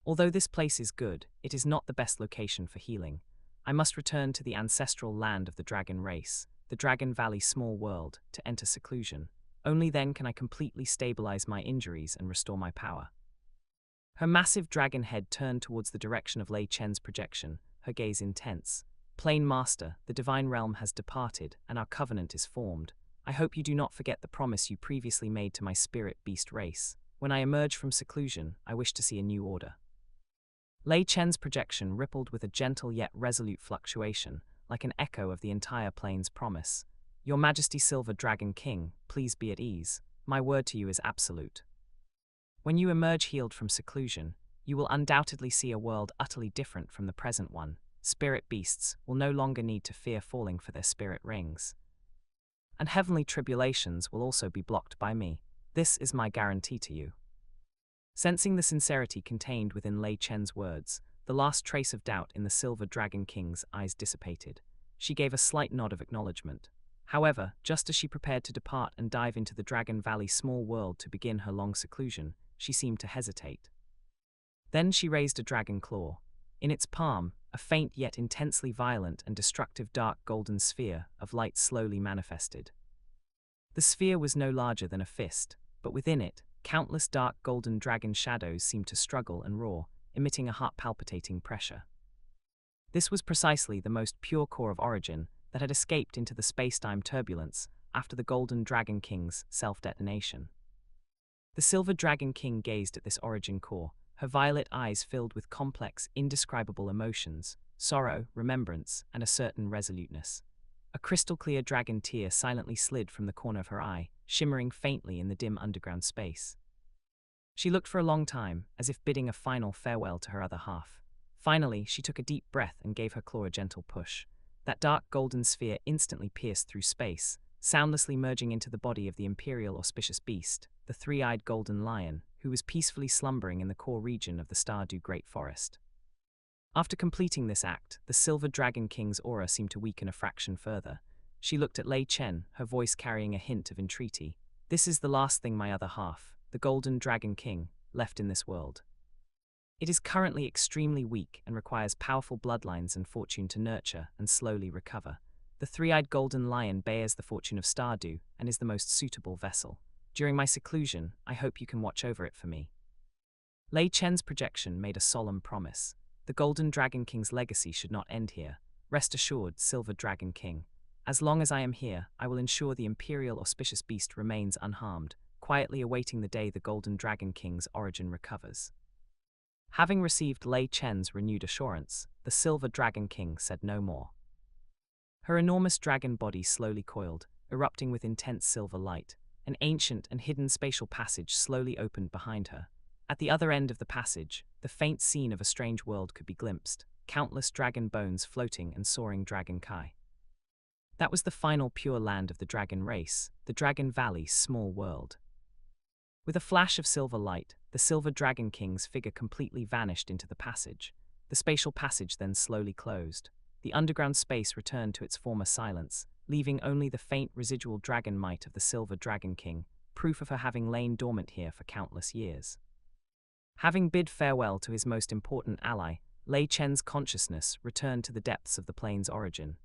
Although this place is good, it is not the best location for healing. I must return to the ancestral land of the dragon race, the Dragon Valley small world, to enter seclusion. Only then can I completely stabilize my injuries and restore my power. Her massive dragon head turned towards the direction of Lei Chen's projection, her gaze intense. Plane Master, the divine realm has departed, and our covenant is formed. I hope you do not forget the promise you previously made to my spirit beast race. When I emerge from seclusion, I wish to see a new order. Lei Chen's projection rippled with a gentle yet resolute fluctuation, like an echo of the entire plane's promise. Your Majesty Silver Dragon King, please be at ease. My word to you is absolute. When you emerge healed from seclusion, you will undoubtedly see a world utterly different from the present one. Spirit beasts will no longer need to fear falling for their spirit rings. And heavenly tribulations will also be blocked by me. This is my guarantee to you. Sensing the sincerity contained within Lei Chen's words, the last trace of doubt in the Silver Dragon King's eyes dissipated. She gave a slight nod of acknowledgement. However, just as she prepared to depart and dive into the Dragon Valley small world to begin her long seclusion, she seemed to hesitate. Then she raised a dragon claw. In its palm, a faint yet intensely violent and destructive dark golden sphere of light slowly manifested. The sphere was no larger than a fist, but within it, countless dark golden dragon shadows seemed to struggle and roar, emitting a heart-palpitating pressure. This was precisely the most pure core of origin that had escaped into the space-time turbulence after the Golden Dragon King's self-detonation. The Silver Dragon King gazed at this origin core, her violet eyes filled with complex, indescribable emotions, sorrow, remembrance, and a certain resoluteness. A crystal-clear dragon tear silently slid from the corner of her eye, shimmering faintly in the dim underground space. She looked for a long time, as if bidding a final farewell to her other half. Finally, she took a deep breath and gave her claw a gentle push. That dark golden sphere instantly pierced through space, soundlessly merging into the body of the imperial auspicious beast, the three-eyed golden lion, who was peacefully slumbering in the core region of the Stardew Great Forest. After completing this act, the Silver Dragon King's aura seemed to weaken a fraction further. She looked at Lei Chen, her voice carrying a hint of entreaty. This is the last thing my other half, the Golden Dragon King, left in this world. It is currently extremely weak and requires powerful bloodlines and fortune to nurture and slowly recover. The three-eyed golden lion bears the fortune of Stardew and is the most suitable vessel. During my seclusion, I hope you can watch over it for me. Lei Chen's projection made a solemn promise. The Golden Dragon King's legacy should not end here. Rest assured, Silver Dragon King. As long as I am here, I will ensure the imperial auspicious beast remains unharmed, quietly awaiting the day the Golden Dragon King's origin recovers. Having received Lei Chen's renewed assurance, the Silver Dragon King said no more. Her enormous dragon body slowly coiled, erupting with intense silver light. An ancient and hidden spatial passage slowly opened behind her. At the other end of the passage, the faint scene of a strange world could be glimpsed, countless dragon bones floating and soaring dragon kai. That was the final pure land of the dragon race, the Dragon Valley small world. With a flash of silver light, the Silver Dragon King's figure completely vanished into the passage. The spatial passage then slowly closed. The underground space returned to its former silence, leaving only the faint residual dragon might of the Silver Dragon King, proof of her having lain dormant here for countless years. Having bid farewell to his most important ally, Lei Chen's consciousness returned to the depths of the plane's origin.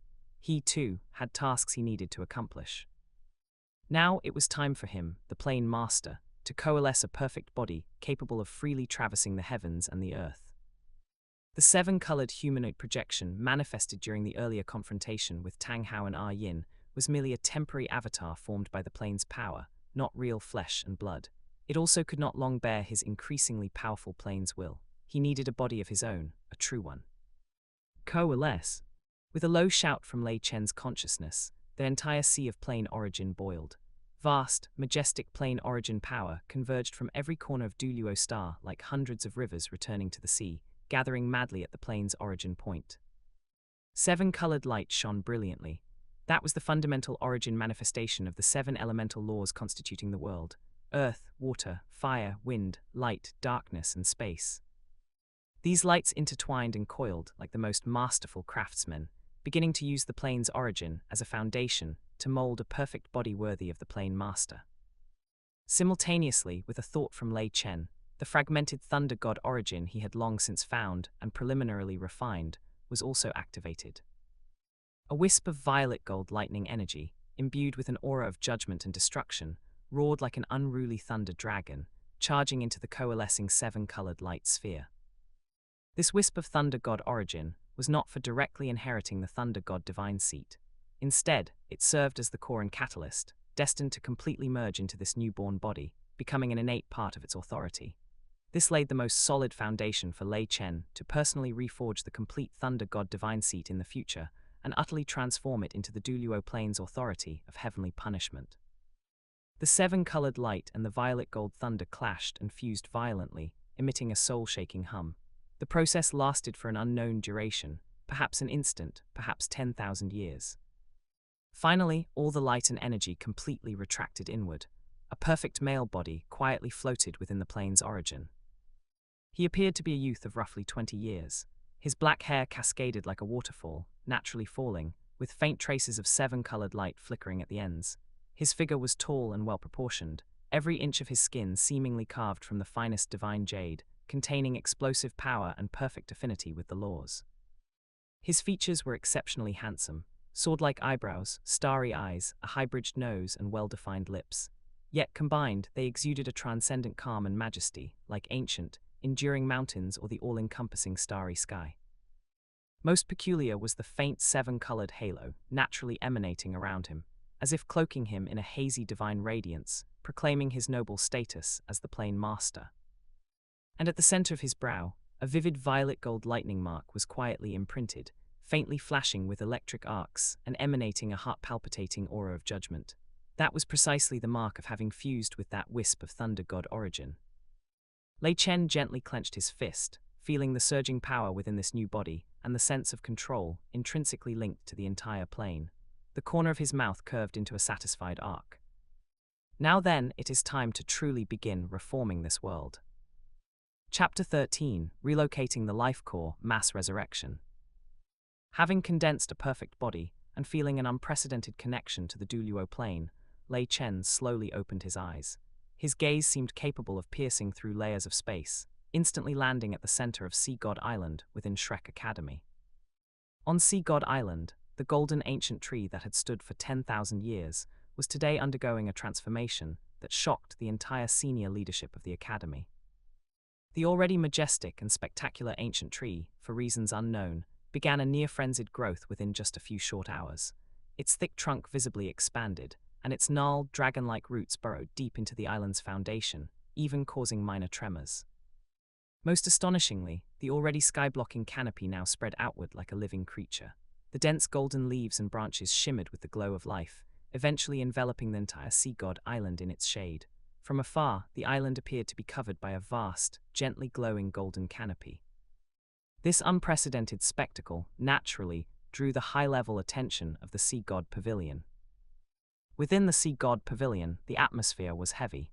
He, too, had tasks he needed to accomplish. Now it was time for him, the Plane Master, to coalesce a perfect body capable of freely traversing the heavens and the earth. The seven-colored humanoid projection manifested during the earlier confrontation with Tang Hao and Ah Yin was merely a temporary avatar formed by the plane's power, not real flesh and blood. It also could not long bear his increasingly powerful plane's will. He needed a body of his own, a true one. Coalesce. With a low shout from Lei Chen's consciousness, the entire sea of plane origin boiled. Vast, majestic plane origin power converged from every corner of Douluo Star like hundreds of rivers returning to the sea, gathering madly at the plane's origin point. Seven-colored light shone brilliantly. That was the fundamental origin manifestation of the seven elemental laws constituting the world: earth, water, fire, wind, light, darkness, and space. These lights intertwined and coiled like the most masterful craftsmen, beginning to use the plane's origin as a foundation, to mold a perfect body worthy of the plane master. Simultaneously, with a thought from Lei Chen, the fragmented thunder god origin he had long since found and preliminarily refined was also activated. A wisp of violet gold lightning energy, imbued with an aura of judgment and destruction, roared like an unruly thunder dragon, charging into the coalescing seven-colored light sphere. This wisp of thunder god origin was not for directly inheriting the thunder god divine seat. Instead, it served as the core and catalyst, destined to completely merge into this newborn body, becoming an innate part of its authority. This laid the most solid foundation for Lei Chen to personally reforge the complete thunder god divine seat in the future and utterly transform it into the Douluo Plane's authority of heavenly punishment. The seven-colored light and the violet gold thunder clashed and fused violently, emitting a soul-shaking hum. The process lasted for an unknown duration, perhaps an instant, perhaps 10,000 years. Finally, all the light and energy completely retracted inward. A perfect male body quietly floated within the plane's origin. He appeared to be a youth of roughly 20 years. His black hair cascaded like a waterfall, naturally falling, with faint traces of seven-colored light flickering at the ends. His figure was tall and well-proportioned, every inch of his skin seemingly carved from the finest divine jade, containing explosive power and perfect affinity with the laws. His features were exceptionally handsome, sword-like eyebrows, starry eyes, a high-bridged nose, and well-defined lips. Yet combined, they exuded a transcendent calm and majesty, like ancient, enduring mountains or the all-encompassing starry sky. Most peculiar was the faint seven-colored halo naturally emanating around him, as if cloaking him in a hazy divine radiance, proclaiming his noble status as the plane master. And at the center of his brow, a vivid violet gold lightning mark was quietly imprinted, faintly flashing with electric arcs and emanating a heart-palpitating aura of judgment. That was precisely the mark of having fused with that wisp of thunder god origin. Lei Chen gently clenched his fist, feeling the surging power within this new body and the sense of control intrinsically linked to the entire plane. The corner of his mouth curved into a satisfied arc. Now then, it is time to truly begin reforming this world. Chapter 13, Relocating the Life Core, Mass Resurrection. Having condensed a perfect body and feeling an unprecedented connection to the Douluo Plane, Lei Chen slowly opened his eyes. His gaze seemed capable of piercing through layers of space, instantly landing at the center of Sea God Island within Shrek Academy. On Sea God Island, the golden ancient tree that had stood for 10,000 years was today undergoing a transformation that shocked the entire senior leadership of the Academy. The already majestic and spectacular ancient tree, for reasons unknown, began a near-frenzied growth within just a few short hours. Its thick trunk visibly expanded, and its gnarled, dragon-like roots burrowed deep into the island's foundation, even causing minor tremors. Most astonishingly, the already sky-blocking canopy now spread outward like a living creature. The dense golden leaves and branches shimmered with the glow of life, eventually enveloping the entire Sea God Island in its shade. From afar, the island appeared to be covered by a vast, gently glowing golden canopy. This unprecedented spectacle, naturally, drew the high-level attention of the Sea God Pavilion. Within the Sea God Pavilion, the atmosphere was heavy.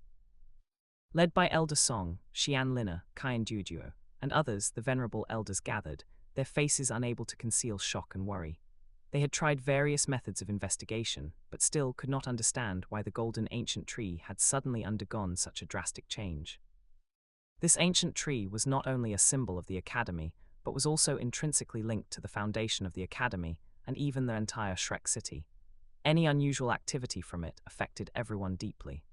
Led by Elder Song, Xian Lina, Kaian Duoduo, and others, the venerable elders gathered, their faces unable to conceal shock and worry. They had tried various methods of investigation, but still could not understand why the golden ancient tree had suddenly undergone such a drastic change. This ancient tree was not only a symbol of the Academy, but was also intrinsically linked to the foundation of the Academy and even the entire Shrek City. Any unusual activity from it affected everyone deeply.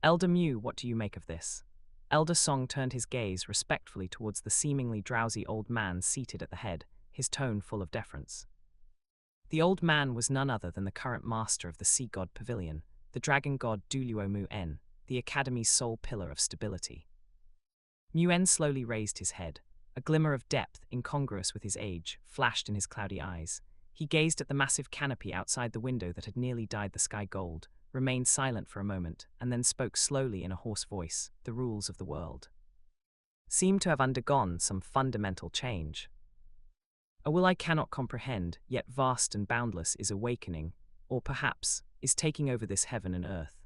Elder Mew, what do you make of this? Elder Song turned his gaze respectfully towards the seemingly drowsy old man seated at the head, his tone full of deference. The old man was none other than the current master of the Sea God Pavilion, the dragon god Douluo Mu-En, the Academy's sole pillar of stability. Mu-En slowly raised his head. A glimmer of depth, incongruous with his age, flashed in his cloudy eyes. He gazed at the massive canopy outside the window that had nearly dyed the sky gold, remained silent for a moment, and then spoke slowly in a hoarse voice. The rules of the world seem to have undergone some fundamental change. A will I cannot comprehend, yet vast and boundless, is awakening, or perhaps, is taking over this heaven and earth.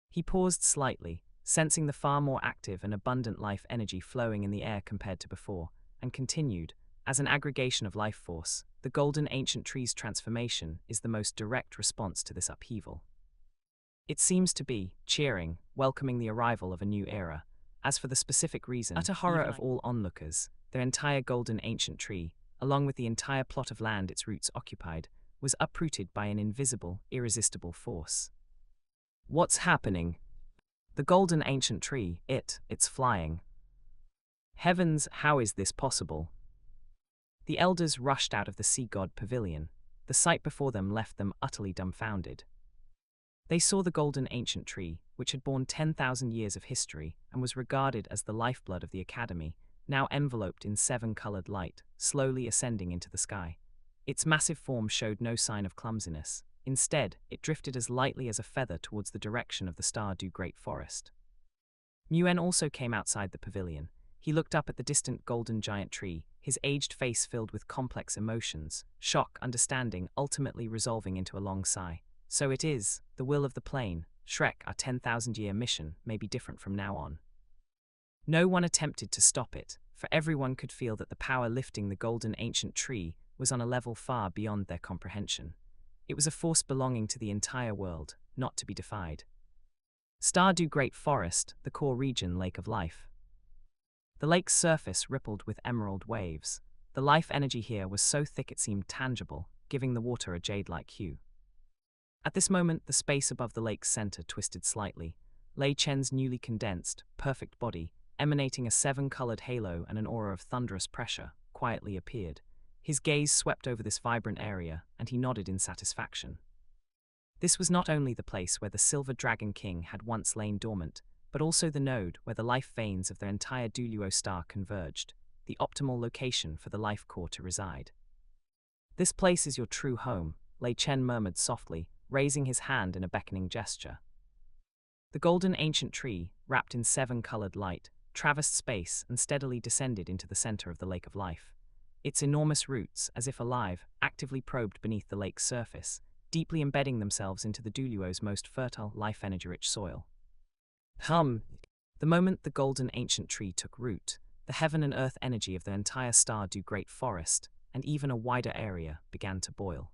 He paused slightly, sensing the far more active and abundant life energy flowing in the air compared to before, and continued, As an aggregation of life force, the golden ancient tree's transformation is the most direct response to this upheaval. It seems to be cheering, welcoming the arrival of a new era. As for the specific reason, utter horror of all onlookers, their entire golden ancient tree, along with the entire plot of land its roots occupied, was uprooted by an invisible, irresistible force. What's happening? The golden ancient tree, it's flying. Heavens, how is this possible? The elders rushed out of the sea god pavilion. The sight before them left them utterly dumbfounded. They saw the golden ancient tree, which had borne 10,000 years of history and was regarded as the lifeblood of the academy, now enveloped in seven-colored light, slowly ascending into the sky. Its massive form showed no sign of clumsiness. Instead, it drifted as lightly as a feather towards the direction of the Douluo Great Forest. Nguyen also came outside the pavilion. He looked up at the distant golden giant tree, his aged face filled with complex emotions, shock, understanding, ultimately resolving into a long sigh. So it is, the will of the plane, Shrek, our 10,000-year mission, may be different from now on. No one attempted to stop it, for everyone could feel that the power lifting the golden ancient tree was on a level far beyond their comprehension. It was a force belonging to the entire world, not to be defied. Douluo Great Forest, the core region Lake of Life. The lake's surface rippled with emerald waves. The life energy here was so thick it seemed tangible, giving the water a jade-like hue. At this moment, the space above the lake's center twisted slightly. Lei Chen's newly condensed, perfect body, emanating a seven-colored halo and an aura of thunderous pressure, quietly appeared. His gaze swept over this vibrant area, and he nodded in satisfaction. This was not only the place where the Silver Dragon King had once lain dormant, but also the node where the life veins of their entire Douluo star converged, the optimal location for the life core to reside. This place is your true home, Lei Chen murmured softly, raising his hand in a beckoning gesture. The golden ancient tree, wrapped in seven-colored light, traversed space and steadily descended into the center of the Lake of Life. Its enormous roots, as if alive, actively probed beneath the lake's surface, deeply embedding themselves into the Douluo's most fertile, life-energy-rich soil. The moment the golden ancient tree took root, the heaven and earth energy of the entire Douluo Great Forest, and even a wider area, began to boil.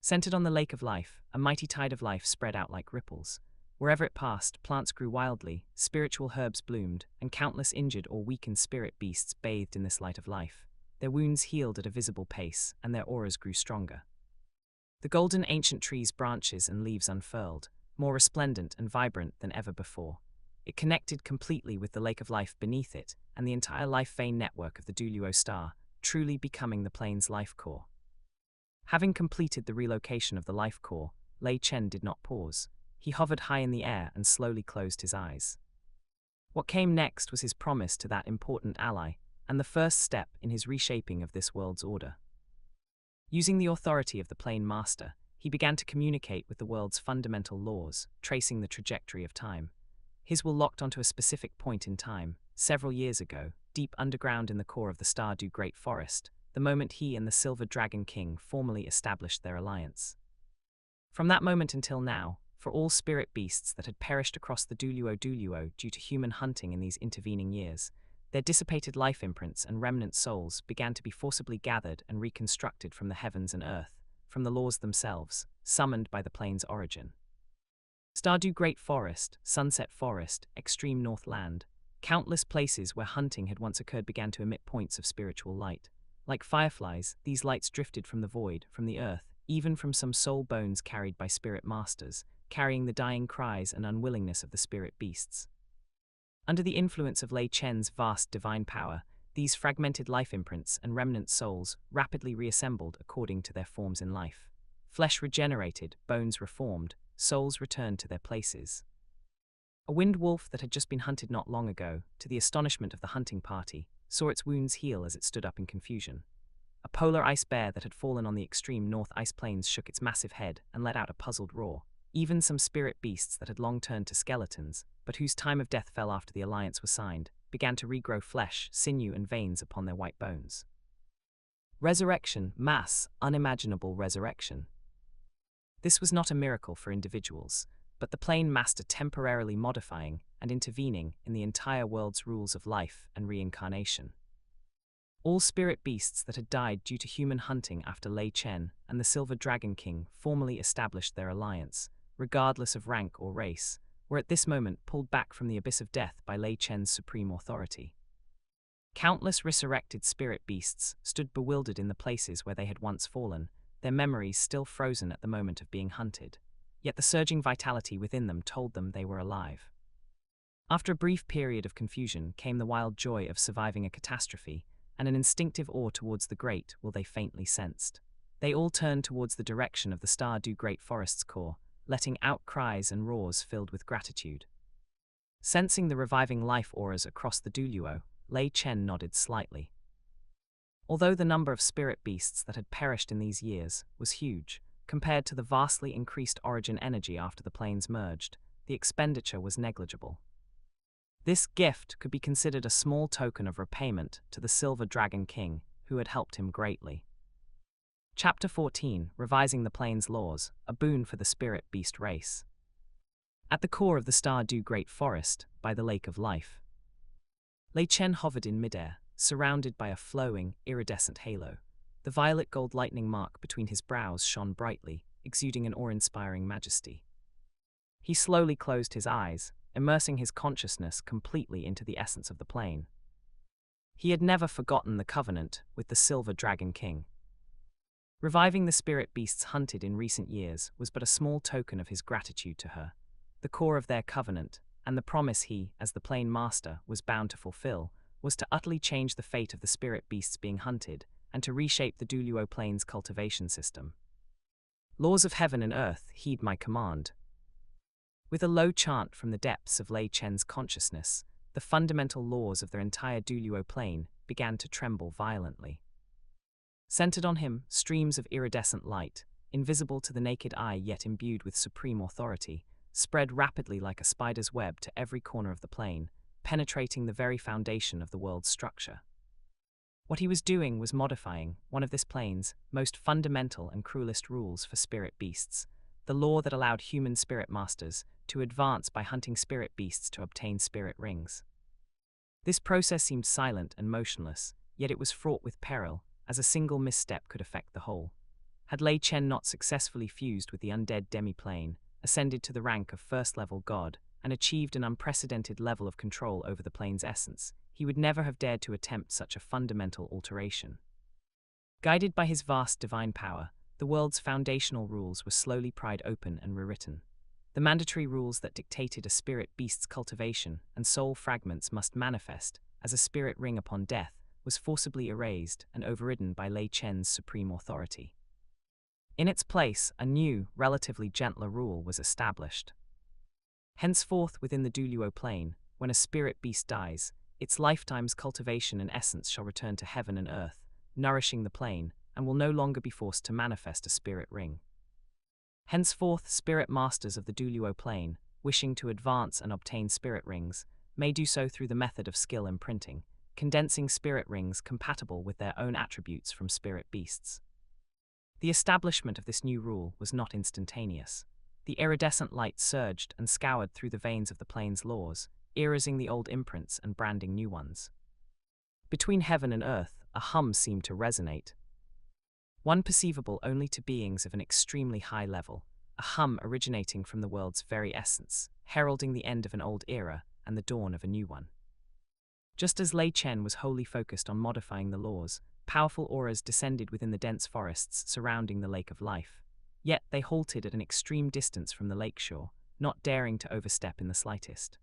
Centered on the Lake of Life, a mighty tide of life spread out like ripples. Wherever it passed, plants grew wildly, spiritual herbs bloomed, and countless injured or weakened spirit beasts bathed in this light of life. Their wounds healed at a visible pace, and their auras grew stronger. The golden ancient tree's branches and leaves unfurled, more resplendent and vibrant than ever before. It connected completely with the Lake of Life beneath it, and the entire life vein network of the Douluo star, truly becoming the plane's life core. Having completed the relocation of the life core, Lei Chen did not pause. He hovered high in the air and slowly closed his eyes. What came next was his promise to that important ally, and the first step in his reshaping of this world's order. Using the authority of the Plane Master, he began to communicate with the world's fundamental laws, tracing the trajectory of time. His will locked onto a specific point in time, several years ago, deep underground in the core of the Douluo Great Forest, the moment he and the Silver Dragon King formally established their alliance. From that moment until now, for all spirit beasts that had perished across the Douluo due to human hunting in these intervening years, their dissipated life imprints and remnant souls began to be forcibly gathered and reconstructed from the heavens and earth, from the laws themselves, summoned by the plane's origin. Douluo Great Forest, Sunset Forest, Extreme Northland, countless places where hunting had once occurred began to emit points of spiritual light. Like fireflies, these lights drifted from the void, from the earth, even from some soul bones carried by spirit masters, carrying the dying cries and unwillingness of the spirit beasts. Under the influence of Lei Chen's vast divine power, these fragmented life imprints and remnant souls rapidly reassembled according to their forms in life. Flesh regenerated, bones reformed, souls returned to their places. A wind wolf that had just been hunted not long ago, to the astonishment of the hunting party, saw its wounds heal as it stood up in confusion. A polar ice bear that had fallen on the extreme north ice plains shook its massive head and let out a puzzled roar. Even some spirit beasts that had long turned to skeletons, but whose time of death fell after the alliance was signed, began to regrow flesh, sinew, and veins upon their white bones. Resurrection, mass, unimaginable resurrection. This was not a miracle for individuals, but the Plane Master temporarily modifying and intervening in the entire world's rules of life and reincarnation. All spirit beasts that had died due to human hunting after Lei Chen and the Silver Dragon King formally established their alliance, regardless of rank or race, were at this moment pulled back from the abyss of death by Lei Chen's supreme authority. Countless resurrected spirit beasts stood bewildered in the places where they had once fallen, their memories still frozen at the moment of being hunted. Yet the surging vitality within them told them they were alive. After a brief period of confusion came the wild joy of surviving a catastrophe, and an instinctive awe towards the great will they faintly sensed. They all turned towards the direction of the Stardew Great Forest's core, letting out cries and roars filled with gratitude. Sensing the reviving life auras across the Douluo, Lei Chen nodded slightly. Although the number of spirit beasts that had perished in these years was huge, compared to the vastly increased origin energy after the planes merged, the expenditure was negligible. This gift could be considered a small token of repayment to the Silver Dragon King, who had helped him greatly. Chapter 14, Revising the Plane's Laws, a boon for the spirit beast race. At the core of the Stardew Great Forest, by the Lake of Life, Lei Chen hovered in midair, surrounded by a flowing, iridescent halo. The violet gold lightning mark between his brows shone brightly, exuding an awe-inspiring majesty. He slowly closed his eyes, immersing his consciousness completely into the essence of the plane. He had never forgotten the covenant with the Silver Dragon King. Reviving the spirit beasts hunted in recent years was but a small token of his gratitude to her. The core of their covenant, and the promise he, as the plane master, was bound to fulfill, was to utterly change the fate of the spirit beasts being hunted, and to reshape the Douluo Plane's cultivation system. Laws of heaven and earth, heed my command. With a low chant from the depths of Lei Chen's consciousness, the fundamental laws of their entire Douluo Plane began to tremble violently. Centered on him, streams of iridescent light, invisible to the naked eye yet imbued with supreme authority, spread rapidly like a spider's web to every corner of the plane, penetrating the very foundation of the world's structure. What he was doing was modifying one of this plane's most fundamental and cruelest rules for spirit beasts, the law that allowed human spirit masters to advance by hunting spirit beasts to obtain spirit rings. This process seemed silent and motionless, yet it was fraught with peril, as a single misstep could affect the whole. Had Lei Chen not successfully fused with the undead demi-plane, ascended to the rank of first-level god, and achieved an unprecedented level of control over the plane's essence, he would never have dared to attempt such a fundamental alteration. Guided by his vast divine power, the world's foundational rules were slowly pried open and rewritten. The mandatory rules that dictated a spirit beast's cultivation and soul fragments must manifest as a spirit ring upon death was forcibly erased and overridden by Lei Chen's supreme authority. In its place, a new, relatively gentler rule was established. Henceforth, within the Douluo Plane, when a spirit beast dies, its lifetime's cultivation and essence shall return to heaven and earth, nourishing the plane, and will no longer be forced to manifest a spirit ring. Henceforth, spirit masters of the Douluo Plane, wishing to advance and obtain spirit rings, may do so through the method of skill imprinting, condensing spirit rings compatible with their own attributes from spirit beasts. The establishment of this new rule was not instantaneous. The iridescent light surged and scoured through the veins of the plane's laws, erasing the old imprints and branding new ones. Between heaven and earth, a hum seemed to resonate. One perceivable only to beings of an extremely high level, a hum originating from the world's very essence, heralding the end of an old era and the dawn of a new one. Just as Lei Chen was wholly focused on modifying the laws, powerful auras descended within the dense forests surrounding the Lake of Life. Yet they halted at an extreme distance from the lakeshore, not daring to overstep in the slightest.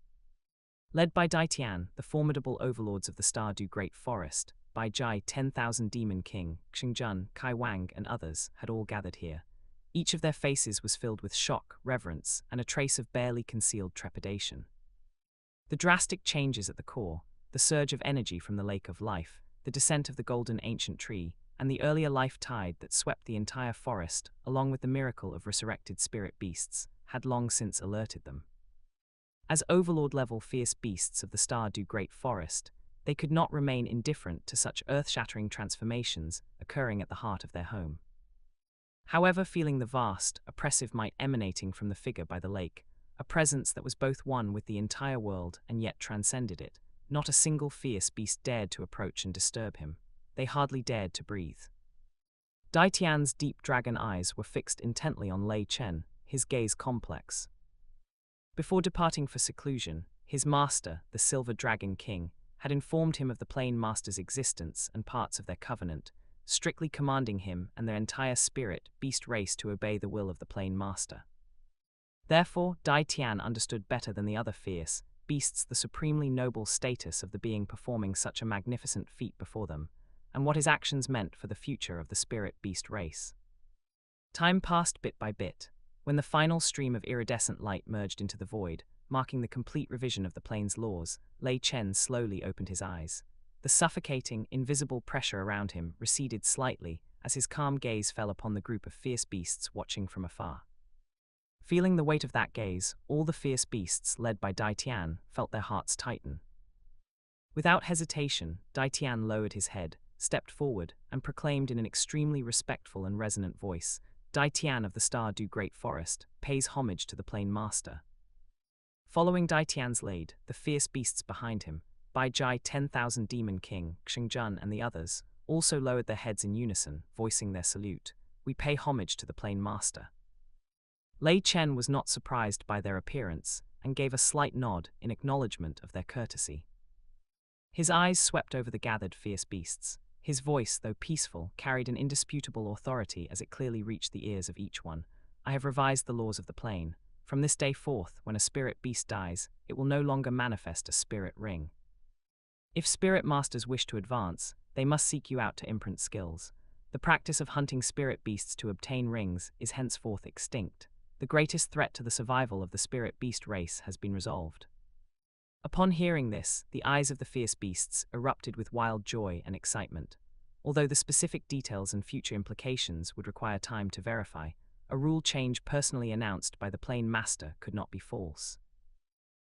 Led by Daitian, the formidable overlords of the Stardew Great Forest, Bai Jai 10,000 Demon King, Xingjun, Kai Wang and others had all gathered here. Each of their faces was filled with shock, reverence, and a trace of barely concealed trepidation. The drastic changes at the core, the surge of energy from the Lake of Life, the descent of the golden ancient tree, and the earlier life tide that swept the entire forest, along with the miracle of resurrected spirit beasts, had long since alerted them. As overlord-level fierce beasts of the Stardew Great Forest, they could not remain indifferent to such earth-shattering transformations occurring at the heart of their home. However, feeling the vast, oppressive might emanating from the figure by the lake, a presence that was both one with the entire world and yet transcended it, not a single fierce beast dared to approach and disturb him. they hardly dared to breathe. Dai Tian's deep dragon eyes were fixed intently on Lei Chen, his gaze complex. Before departing for seclusion, his master, the Silver Dragon King, had informed him of the Plane Master's existence and parts of their covenant, strictly commanding him and their entire spirit beast race to obey the will of the Plane Master. Therefore, Dai Tian understood better than the other fierce beasts the supremely noble status of the being performing such a magnificent feat before them, and what his actions meant for the future of the spirit beast race. Time passed bit by bit. When the final stream of iridescent light merged into the void, marking the complete revision of the plane's laws, Lei Chen slowly opened his eyes. The suffocating, invisible pressure around him receded slightly as his calm gaze fell upon the group of fierce beasts watching from afar. Feeling the weight of that gaze, all the fierce beasts, led by Dai Tian, felt their hearts tighten. Without hesitation, Dai Tian lowered his head, stepped forward, and proclaimed in an extremely respectful and resonant voice, "Dai Tian of the Stardew Great Forest pays homage to the Plane Master." Following Dai Tian's lead, the fierce beasts behind him, Bai Jai 10,000 Demon King, Xingjun and the others, also lowered their heads in unison, voicing their salute. "We pay homage to the Plane Master." Lei Chen was not surprised by their appearance, and gave a slight nod in acknowledgement of their courtesy. His eyes swept over the gathered fierce beasts. His voice, though peaceful, carried an indisputable authority as it clearly reached the ears of each one. "I have revised the laws of the plane. From this day forth, when a spirit beast dies, it will no longer manifest a spirit ring. If spirit masters wish to advance, they must seek you out to imprint skills. The practice of hunting spirit beasts to obtain rings is henceforth extinct. The greatest threat to the survival of the spirit beast race has been resolved." Upon hearing this, the eyes of the fierce beasts erupted with wild joy and excitement. Although the specific details and future implications would require time to verify, a rule change personally announced by the Plane Master could not be false.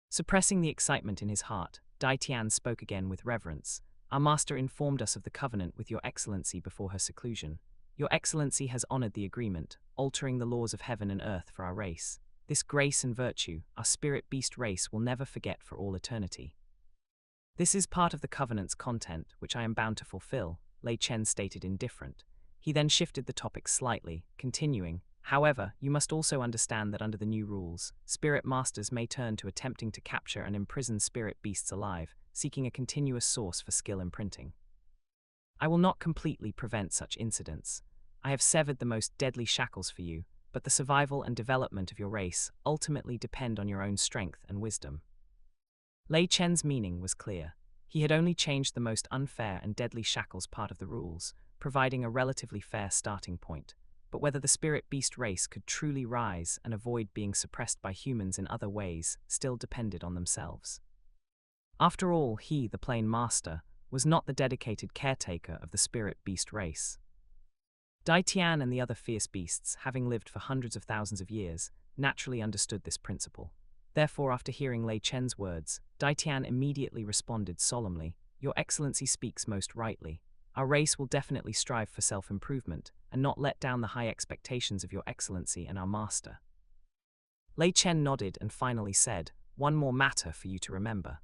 Suppressing the excitement in his heart, Dai Tian spoke again with reverence. "Our master informed us of the covenant with Your Excellency before her seclusion. Your Excellency has honored the agreement, altering the laws of heaven and earth for our race. This grace and virtue, our spirit beast race will never forget for all eternity. This is part of the covenant's content, which I am bound to fulfill," Lei Chen stated indifferent. He then shifted the topic slightly, continuing, "However, you must also understand that under the new rules, spirit masters may turn to attempting to capture and imprison spirit beasts alive, seeking a continuous source for skill imprinting. I will not completely prevent such incidents. I have severed the most deadly shackles for you, but the survival and development of your race ultimately depend on your own strength and wisdom." Lei Chen's meaning was clear. He had only changed the most unfair and deadly shackles part of the rules, providing a relatively fair starting point. But whether the spirit beast race could truly rise and avoid being suppressed by humans in other ways still depended on themselves. After all, he, the Plane Master, was not the dedicated caretaker of the spirit beast race. Dai Tian and the other fierce beasts, having lived for hundreds of thousands of years, naturally understood this principle. Therefore, after hearing Lei Chen's words, Dai Tian immediately responded solemnly, "Your Excellency speaks most rightly. Our race will definitely strive for self-improvement, and not let down the high expectations of Your Excellency and our master." Lei Chen nodded and finally said, "One more matter for you to remember.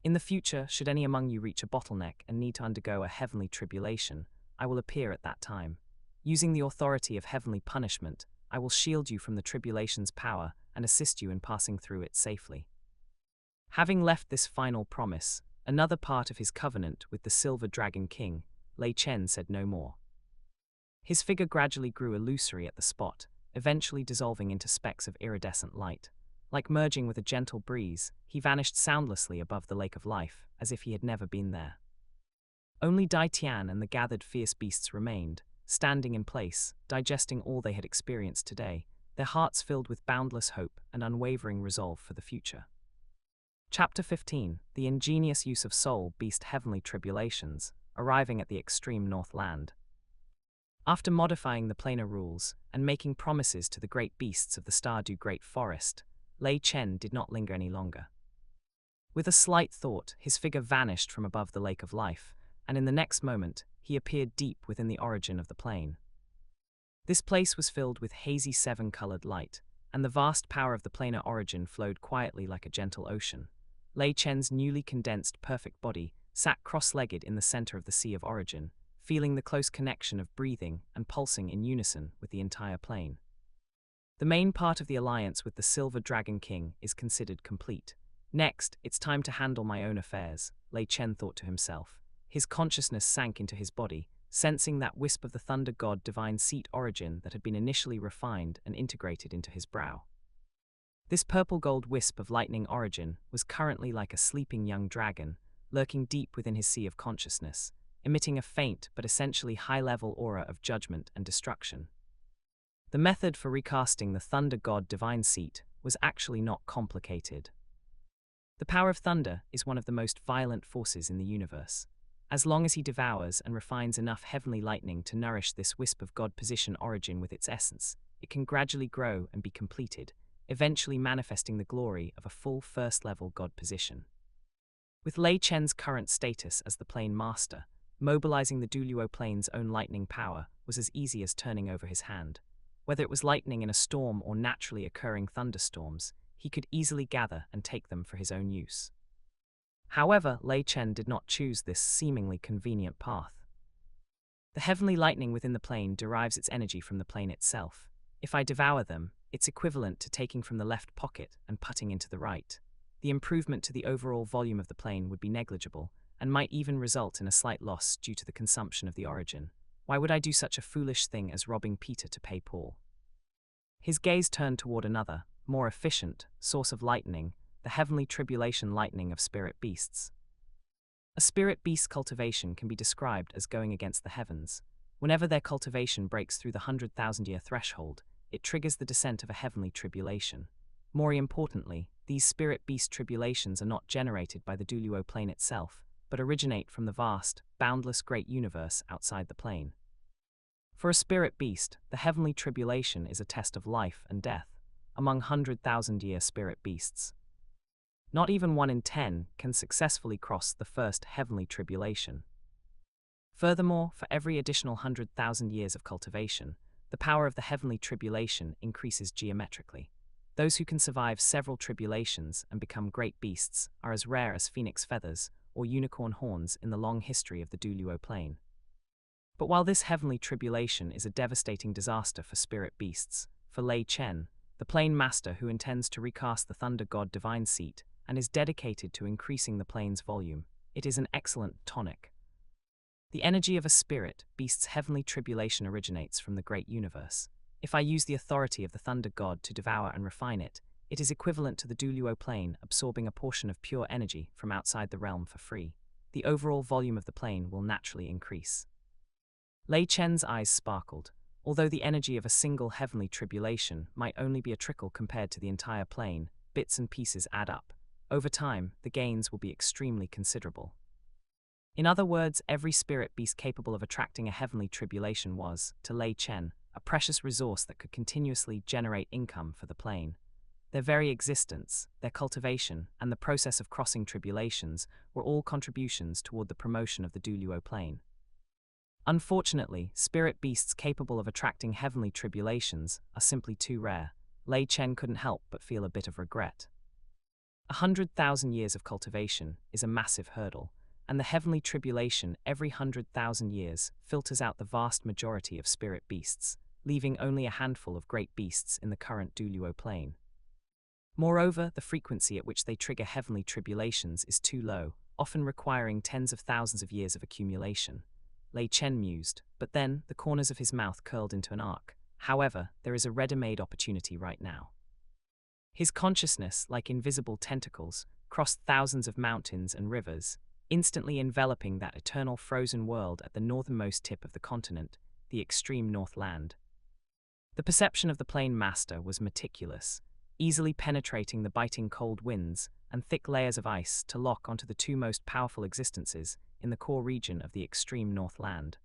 In the future, should any among you reach a bottleneck and need to undergo a heavenly tribulation, I will appear at that time. Using the authority of heavenly punishment, I will shield you from the tribulation's power and assist you in passing through it safely." Having left this final promise, another part of his covenant with the Silver Dragon King, Lei Chen said no more. His figure gradually grew illusory at the spot, eventually dissolving into specks of iridescent light. Like merging with a gentle breeze, he vanished soundlessly above the Lake of Life, as if he had never been there. Only Dai Tian and the gathered fierce beasts remained, standing in place, digesting all they had experienced today, their hearts filled with boundless hope and unwavering resolve for the future. Chapter 15: The Ingenious Use of Soul Beast Heavenly Tribulations, arriving at the extreme Northland. After modifying the planar rules and making promises to the great beasts of the Stardew Great Forest, Lei Chen did not linger any longer. With a slight thought, his figure vanished from above the Lake of Life, and in the next moment, he appeared deep within the origin of the plane. This place was filled with hazy seven-colored light, and the vast power of the planar origin flowed quietly like a gentle ocean. Lei Chen's newly condensed perfect body sat cross-legged in the center of the Sea of Origin, feeling the close connection of breathing and pulsing in unison with the entire plane. The main part of the alliance with the Silver Dragon King is considered complete. Next, it's time to handle my own affairs, Lei Chen thought to himself. His consciousness sank into his body, sensing that wisp of the thunder god divine seat origin that had been initially refined and integrated into his brow. This purple-gold wisp of lightning origin was currently like a sleeping young dragon, lurking deep within his sea of consciousness, emitting a faint but essentially high-level aura of judgment and destruction. The method for recasting the thunder god divine seat was actually not complicated. The power of thunder is one of the most violent forces in the universe. As long as he devours and refines enough heavenly lightning to nourish this wisp of god position origin with its essence, it can gradually grow and be completed, eventually manifesting the glory of a full first-level god position. With Lei Chen's current status as the plane master, mobilizing the Douluo Plane's own lightning power was as easy as turning over his hand. Whether it was lightning in a storm or naturally occurring thunderstorms, he could easily gather and take them for his own use. However, Lei Chen did not choose this seemingly convenient path. The heavenly lightning within the plane derives its energy from the plane itself. If I devour them, it's equivalent to taking from the left pocket and putting into the right. The improvement to the overall volume of the plane would be negligible, and might even result in a slight loss due to the consumption of the origin. Why would I do such a foolish thing as robbing Peter to pay Paul? His gaze turned toward another, more efficient, source of lightning, the heavenly tribulation lightning of spirit beasts. A spirit beast cultivation can be described as going against the heavens. Whenever their cultivation breaks through the 100,000-year threshold, it triggers the descent of a heavenly tribulation. More importantly, these spirit beast tribulations are not generated by the Douluo Plane itself, but originate from the vast, boundless great universe outside the plane. For a spirit beast, the heavenly tribulation is a test of life and death among 100,000-year spirit beasts. Not even 1 in 10 can successfully cross the first heavenly tribulation. Furthermore, for every additional 100,000 years of cultivation, the power of the heavenly tribulation increases geometrically. Those who can survive several tribulations and become great beasts are as rare as phoenix feathers or unicorn horns in the long history of the Douluo Plane. But while this heavenly tribulation is a devastating disaster for spirit beasts, for Lei Chen, the plane master who intends to recast the thunder god divine seat and is dedicated to increasing the plane's volume, it is an excellent tonic. The energy of a spirit beast's heavenly tribulation originates from the great universe. If I use the authority of the thunder god to devour and refine it, it is equivalent to the Douluo Plane absorbing a portion of pure energy from outside the realm for free. The overall volume of the plane will naturally increase. Lei Chen's eyes sparkled. Although the energy of a single heavenly tribulation might only be a trickle compared to the entire plane, bits and pieces add up. Over time, the gains will be extremely considerable. In other words, every spirit beast capable of attracting a heavenly tribulation was, to Lei Chen, a precious resource that could continuously generate income for the plane. Their very existence, their cultivation, and the process of crossing tribulations were all contributions toward the promotion of the Douluo Plane. Unfortunately, spirit beasts capable of attracting heavenly tribulations are simply too rare. Lei Chen couldn't help but feel a bit of regret. 100,000 years of cultivation is a massive hurdle, and the heavenly tribulation every 100,000 years filters out the vast majority of spirit beasts, leaving only a handful of great beasts in the current Douluo Plane. Moreover, the frequency at which they trigger heavenly tribulations is too low, often requiring tens of thousands of years of accumulation. Lei Chen mused, but then the corners of his mouth curled into an arc. However, there is a ready-made opportunity right now. His consciousness, like invisible tentacles, crossed thousands of mountains and rivers, instantly enveloping that eternal frozen world at the northernmost tip of the continent, the extreme Northland. The perception of the plane master was meticulous, easily penetrating the biting cold winds and thick layers of ice to lock onto the two most powerful existences in the core region of the extreme Northland.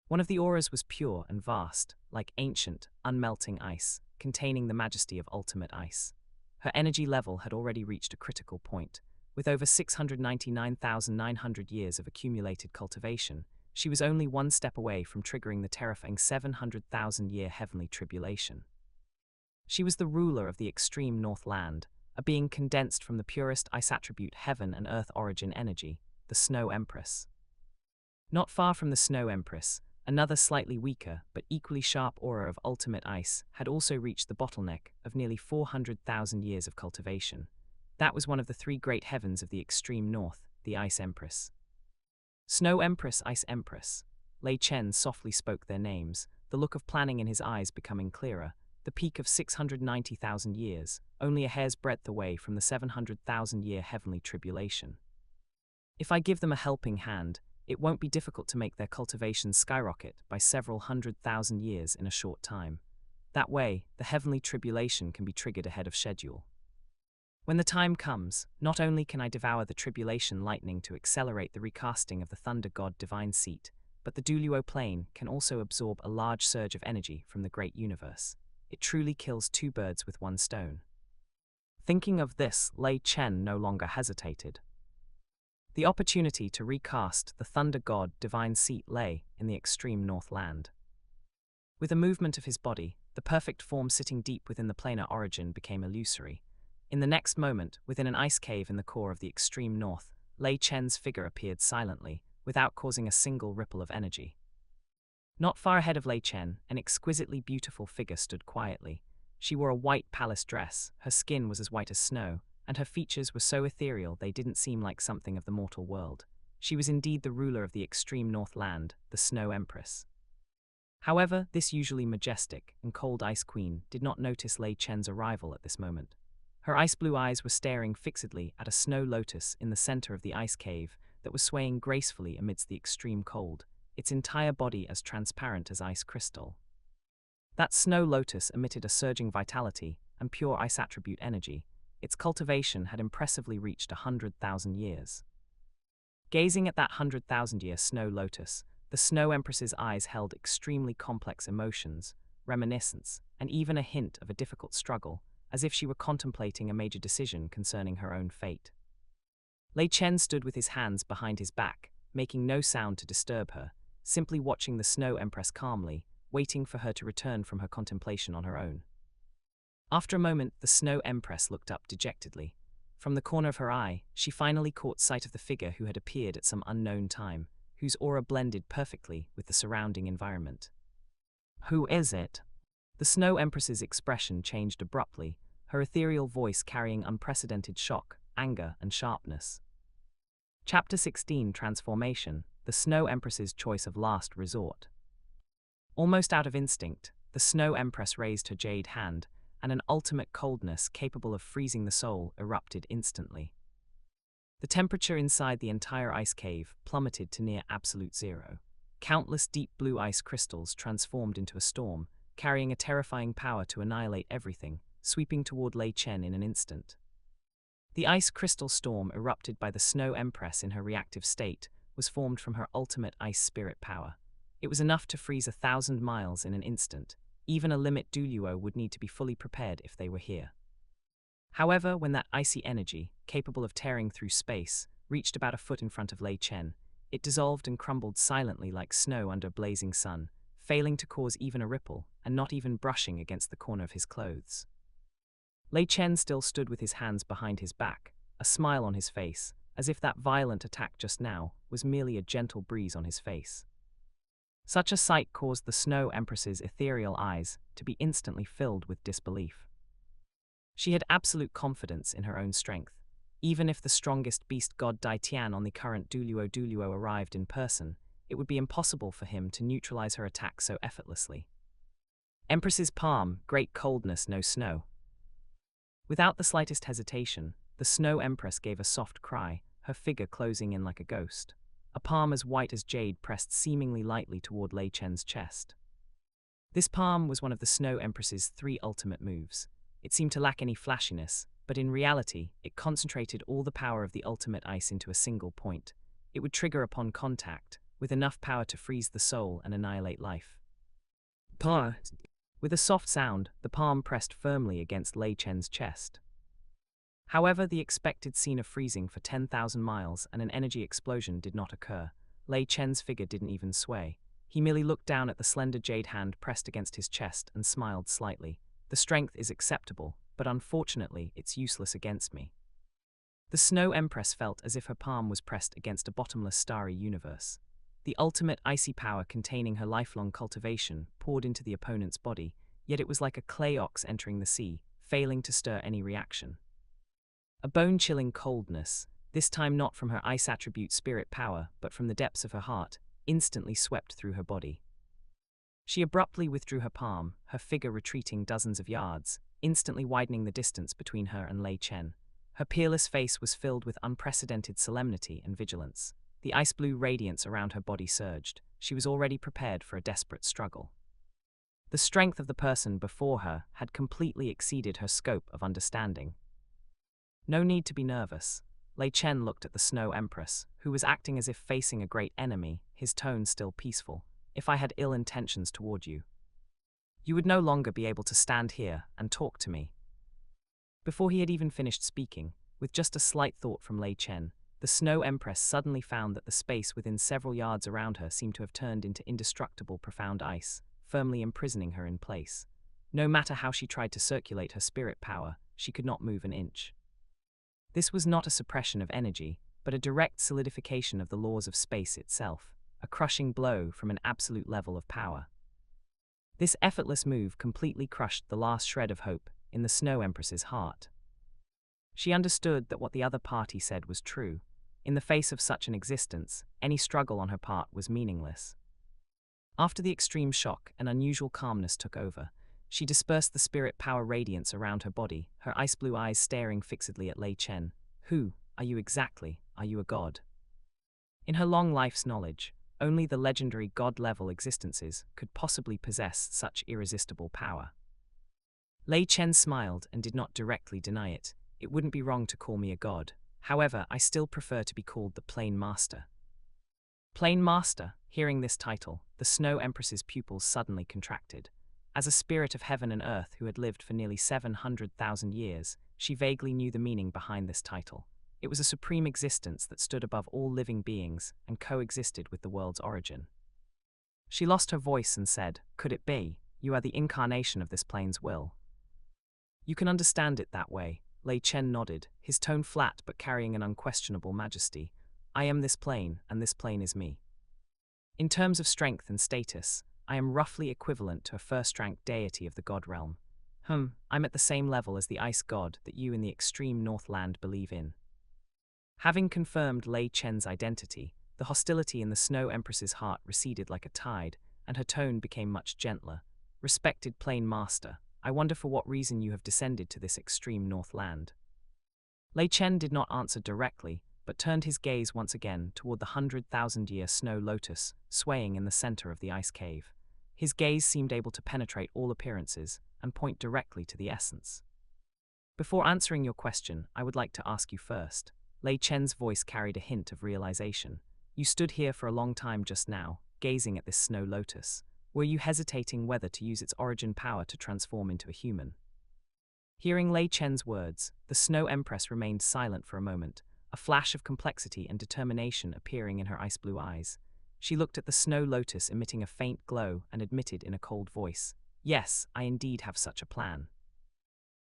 One of the auras was pure and vast, like ancient, unmelting ice, containing the majesty of ultimate ice. Her energy level had already reached a critical point. With over 699,900 years of accumulated cultivation, she was only one step away from triggering the terrifying 700,000-year heavenly tribulation. She was the ruler of the extreme Northland, a being condensed from the purest ice attribute heaven and earth origin energy, the the Snow Empress. Not far from the Snow Empress, another slightly weaker but equally sharp aura of ultimate ice had also reached the bottleneck of nearly 400,000 years of cultivation. That was one of the three great heavens of the extreme north, the Ice Empress. Snow Empress, Ice Empress. Lei Chen softly spoke their names, the look of planning in his eyes becoming clearer. The peak of 690,000 years, only a hair's breadth away from the 700,000-year heavenly tribulation. If I give them a helping hand, it won't be difficult to make their cultivation skyrocket by several 100,000 years in a short time. That way, the heavenly tribulation can be triggered ahead of schedule. When the time comes, not only can I devour the tribulation lightning to accelerate the recasting of the thunder god divine seat, but the Douluo Plane can also absorb a large surge of energy from the great universe. It truly kills two birds with one stone. Thinking of this, Lei Chen no longer hesitated. The opportunity to recast the thunder god divine seat lay in the extreme northland. With a movement of his body, the perfect form sitting deep within the planar origin became illusory. In the next moment, within an ice cave in the core of the extreme north, Lei Chen's figure appeared silently, without causing a single ripple of energy. Not far ahead of Lei Chen, an exquisitely beautiful figure stood quietly. She wore a white palace dress, her skin was as white as snow, and her features were so ethereal they didn't seem like something of the mortal world. She was indeed the ruler of the extreme northland, the Snow Empress. However, this usually majestic and cold Ice Queen did not notice Lei Chen's arrival at this moment. Her ice-blue eyes were staring fixedly at a snow lotus in the center of the ice cave that was swaying gracefully amidst the extreme cold, its entire body as transparent as ice crystal. That snow lotus emitted a surging vitality and pure ice attribute energy. Its cultivation had impressively reached 100,000 years. Gazing at that 100,000-year snow lotus, the Snow Empress's eyes held extremely complex emotions, reminiscence, and even a hint of a difficult struggle, as if she were contemplating a major decision concerning her own fate. Lei Chen stood with his hands behind his back, making no sound to disturb her, simply watching the Snow Empress calmly, waiting for her to return from her contemplation on her own. After a moment, the Snow Empress looked up dejectedly. From the corner of her eye, she finally caught sight of the figure who had appeared at some unknown time, whose aura blended perfectly with the surrounding environment. "Who is it?" The Snow Empress's expression changed abruptly, her ethereal voice carrying unprecedented shock, anger, and sharpness. Chapter 16, Transformation, the Snow Empress's choice of last resort. Almost out of instinct, the Snow Empress raised her jade hand, and an ultimate coldness capable of freezing the soul erupted instantly. The temperature inside the entire ice cave plummeted to near absolute zero. Countless deep blue ice crystals transformed into a storm, carrying a terrifying power to annihilate everything, sweeping toward Lei Chen in an instant. The ice crystal storm erupted by the Snow Empress in her reactive state was formed from her ultimate ice spirit power. It was enough to freeze 1,000 miles in an instant. Even a limit Douluo would need to be fully prepared if they were here. However, when that icy energy, capable of tearing through space, reached about a foot in front of Lei Chen, it dissolved and crumbled silently like snow under a blazing sun, failing to cause even a ripple, and not even brushing against the corner of his clothes. Lei Chen still stood with his hands behind his back, a smile on his face, as if that violent attack just now was merely a gentle breeze on his face. Such a sight caused the Snow Empress's ethereal eyes to be instantly filled with disbelief. She had absolute confidence in her own strength. Even if the strongest beast god Dai Tian on the current Douluo arrived in person, it would be impossible for him to neutralize her attack so effortlessly. Empress's palm, great coldness, no snow. Without the slightest hesitation, the Snow Empress gave a soft cry, her figure closing in like a ghost. A palm as white as jade pressed seemingly lightly toward Lei Chen's chest. This palm was one of the Snow Empress's 3 ultimate moves. It seemed to lack any flashiness, but in reality, it concentrated all the power of the ultimate ice into a single point. It would trigger upon contact, with enough power to freeze the soul and annihilate life. Paw! With a soft sound, the palm pressed firmly against Lei Chen's chest. However, the expected scene of freezing for 10,000 miles and an energy explosion did not occur. Lei Chen's figure didn't even sway. He merely looked down at the slender jade hand pressed against his chest and smiled slightly. "The strength is acceptable, but unfortunately it's useless against me." The Snow Empress felt as if her palm was pressed against a bottomless starry universe. The ultimate icy power containing her lifelong cultivation poured into the opponent's body, yet it was like a clay ox entering the sea, failing to stir any reaction. A bone-chilling coldness, this time not from her ice attribute spirit power, but from the depths of her heart, instantly swept through her body. She abruptly withdrew her palm, her figure retreating dozens of yards, instantly widening the distance between her and Lei Chen. Her peerless face was filled with unprecedented solemnity and vigilance. The ice-blue radiance around her body surged. She was already prepared for a desperate struggle. The strength of the person before her had completely exceeded her scope of understanding. No need to be nervous. Lei Chen looked at the Snow Empress, who was acting as if facing a great enemy, his tone still peaceful. If I had ill intentions toward you, you would no longer be able to stand here and talk to me. Before he had even finished speaking, with just a slight thought from Lei Chen, the Snow Empress suddenly found that the space within several yards around her seemed to have turned into indestructible profound ice, firmly imprisoning her in place. No matter how she tried to circulate her spirit power, she could not move an inch. This was not a suppression of energy, but a direct solidification of the laws of space itself, a crushing blow from an absolute level of power. This effortless move completely crushed the last shred of hope in the Snow Empress's heart. She understood that what the other party said was true. In the face of such an existence, any struggle on her part was meaningless. After the extreme shock, an unusual calmness took over. She dispersed the spirit power radiance around her body, her ice-blue eyes staring fixedly at Lei Chen. Who are you exactly? Are you a god? In her long life's knowledge, only the legendary god-level existences could possibly possess such irresistible power. Lei Chen smiled and did not directly deny it. It wouldn't be wrong to call me a god. However, I still prefer to be called the Plane Master. Plane Master, hearing this title, the Snow Empress's pupils suddenly contracted. As a spirit of heaven and earth who had lived for nearly 700,000 years, she vaguely knew the meaning behind this title. It was a supreme existence that stood above all living beings and coexisted with the world's origin. She lost her voice and said, "Could it be? You are the incarnation of this plane's will." "You can understand it that way," Lei Chen nodded, his tone flat but carrying an unquestionable majesty. "I am this plane, and this plane is me. In terms of strength and status, I am roughly equivalent to a first-rank deity of the god realm. I'm at the same level as the ice god that you in the extreme Northland believe in." Having confirmed Lei Chen's identity, the hostility in the Snow Empress's heart receded like a tide, and her tone became much gentler. "Respected Plane Master, I wonder for what reason you have descended to this extreme Northland." Lei Chen did not answer directly, but turned his gaze once again toward the 100,000-year snow lotus swaying in the center of the ice cave. His gaze seemed able to penetrate all appearances and point directly to the essence. "Before answering your question, I would like to ask you first." Lei Chen's voice carried a hint of realization. "You stood here for a long time just now, gazing at this snow lotus. Were you hesitating whether to use its origin power to transform into a human?" Hearing Lei Chen's words, the Snow Empress remained silent for a moment, a flash of complexity and determination appearing in her ice-blue eyes. She looked at the snow lotus emitting a faint glow and admitted in a cold voice, "Yes, I indeed have such a plan."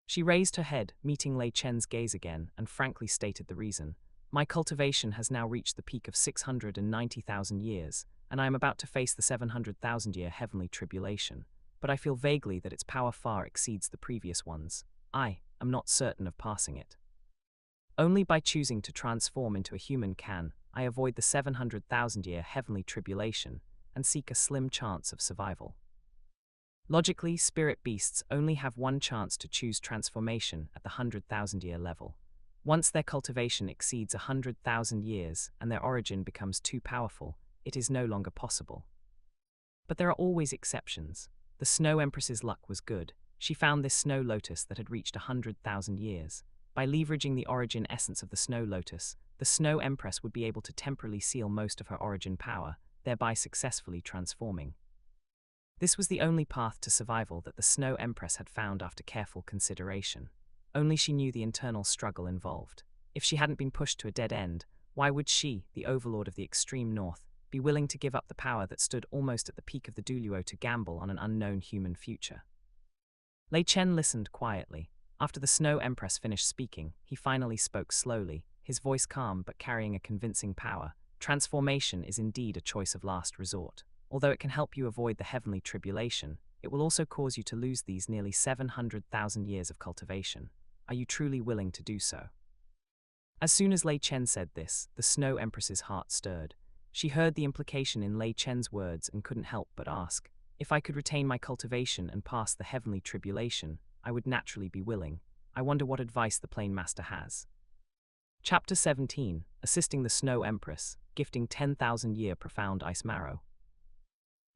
She raised her head, meeting Lei Chen's gaze again, and frankly stated the reason. "My cultivation has now reached the peak of 690,000 years, and I am about to face the 700,000-year heavenly tribulation, but I feel vaguely that its power far exceeds the previous ones. I am not certain of passing it. Only by choosing to transform into a human can I avoid the 700,000-year heavenly tribulation and seek a slim chance of survival. Logically, spirit beasts only have one chance to choose transformation at the 100,000-year level. Once their cultivation exceeds 100,000 years and their origin becomes too powerful, it is no longer possible. But there are always exceptions. The Snow Empress's luck was good. She found this snow lotus that had reached 100,000 years. By leveraging the origin essence of the snow lotus, the Snow Empress would be able to temporarily seal most of her origin power, thereby successfully transforming. This was the only path to survival that the Snow Empress had found after careful consideration. Only she knew the internal struggle involved. If she hadn't been pushed to a dead end, why would she, the overlord of the extreme north, be willing to give up the power that stood almost at the peak of the Douluo to gamble on an unknown human future? Lei Chen listened quietly. After the Snow Empress finished speaking, he finally spoke slowly. his voice calm but carrying a convincing power, transformation is indeed a choice of last resort. Although it can help you avoid the heavenly tribulation, it will also cause you to lose these nearly 700,000 years of cultivation. Are you truly willing to do so? As soon as Lei Chen said this, the Snow Empress's heart stirred. She heard the implication in Lei Chen's words and couldn't help but ask, "If I could retain my cultivation and pass the heavenly tribulation, I would naturally be willing. I wonder what advice the Plane Master has." Chapter 17, Assisting the Snow Empress, Gifting 10,000-Year Profound Ice Marrow.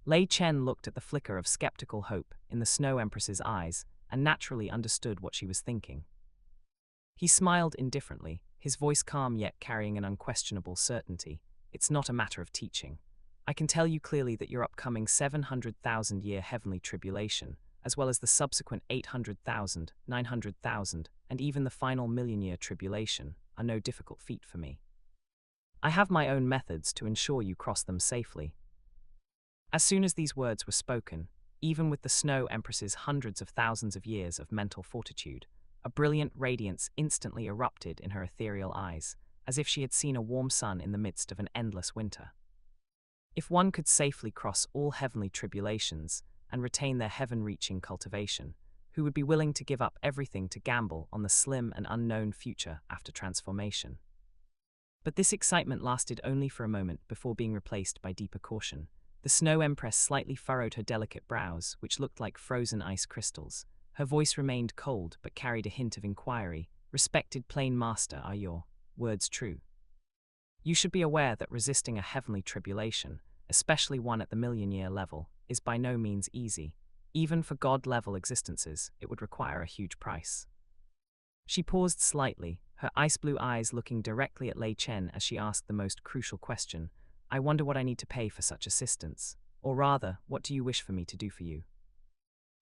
Lei Chen looked at the flicker of skeptical hope in the Snow Empress's eyes and naturally understood what she was thinking. He smiled indifferently, his voice calm yet carrying an unquestionable certainty. "It's not a matter of teaching. I can tell you clearly that your upcoming 700,000-year heavenly tribulation, as well as the subsequent 800,000, 900,000, and even the final million-year tribulation, are no difficult feat for me. I have my own methods to ensure you cross them safely." As soon as these words were spoken, even with the Snow Empress's hundreds of thousands of years of mental fortitude, a brilliant radiance instantly erupted in her ethereal eyes, as if she had seen a warm sun in the midst of an endless winter. If one could safely cross all heavenly tribulations and retain their heaven-reaching cultivation, who would be willing to give up everything to gamble on the slim and unknown future after transformation? But this excitement lasted only for a moment before being replaced by deeper caution. The Snow Empress slightly furrowed her delicate brows, which looked like frozen ice crystals. Her voice remained cold but carried a hint of inquiry. "Respected Plane Master, are your words true? You should be aware that resisting a heavenly tribulation, especially one at the million-year level, is by no means easy. Even for God-level existences, it would require a huge price." She paused slightly, her ice-blue eyes looking directly at Lei Chen as she asked the most crucial question. "I wonder what I need to pay for such assistance. Or rather, what do you wish for me to do for you?"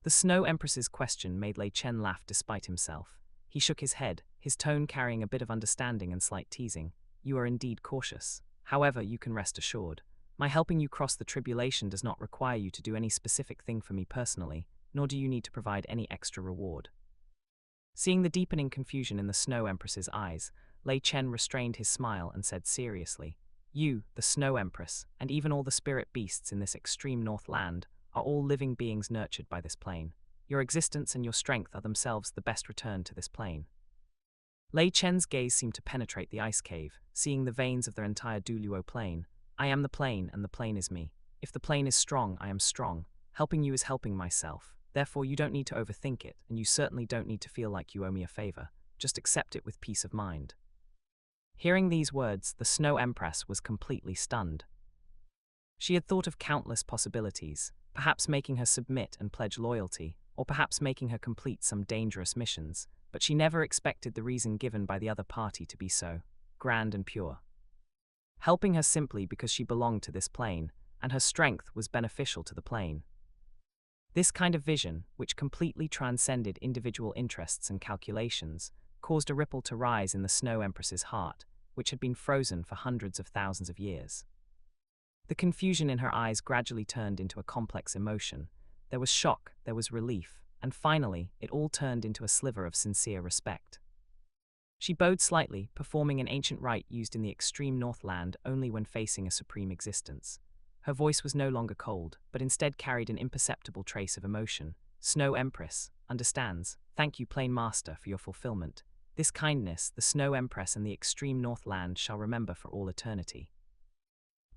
The Snow Empress's question made Lei Chen laugh despite himself. He shook his head, his tone carrying a bit of understanding and slight teasing. "You are indeed cautious. However, you can rest assured. My helping you cross the tribulation does not require you to do any specific thing for me personally, nor do you need to provide any extra reward." Seeing the deepening confusion in the Snow Empress's eyes, Lei Chen restrained his smile and said seriously, "You, the Snow Empress, and even all the spirit beasts in this extreme North Land, are all living beings nurtured by this plane. Your existence and your strength are themselves the best return to this plane." Lei Chen's gaze seemed to penetrate the ice cave, seeing the veins of their entire Douluo Plane. "I am the plane, and the plane is me. If the plane is strong, I am strong. Helping you is helping myself. Therefore, you don't need to overthink it, and you certainly don't need to feel like you owe me a favor. Just accept it with peace of mind." Hearing these words, the Snow Empress was completely stunned. She had thought of countless possibilities, perhaps making her submit and pledge loyalty, or perhaps making her complete some dangerous missions, but she never expected the reason given by the other party to be so grand and pure. Helping her simply because she belonged to this plane, and her strength was beneficial to the plane. This kind of vision, which completely transcended individual interests and calculations, caused a ripple to rise in the Snow Empress's heart, which had been frozen for hundreds of thousands of years. The confusion in her eyes gradually turned into a complex emotion. There was shock, there was relief, and finally, it all turned into a sliver of sincere respect. She bowed slightly, performing an ancient rite used in the extreme Northland only when facing a supreme existence. Her voice was no longer cold, but instead carried an imperceptible trace of emotion. "Snow Empress, understands. Thank you, Plane Master, for your fulfillment. This kindness, the Snow Empress and the extreme Northland shall remember for all eternity."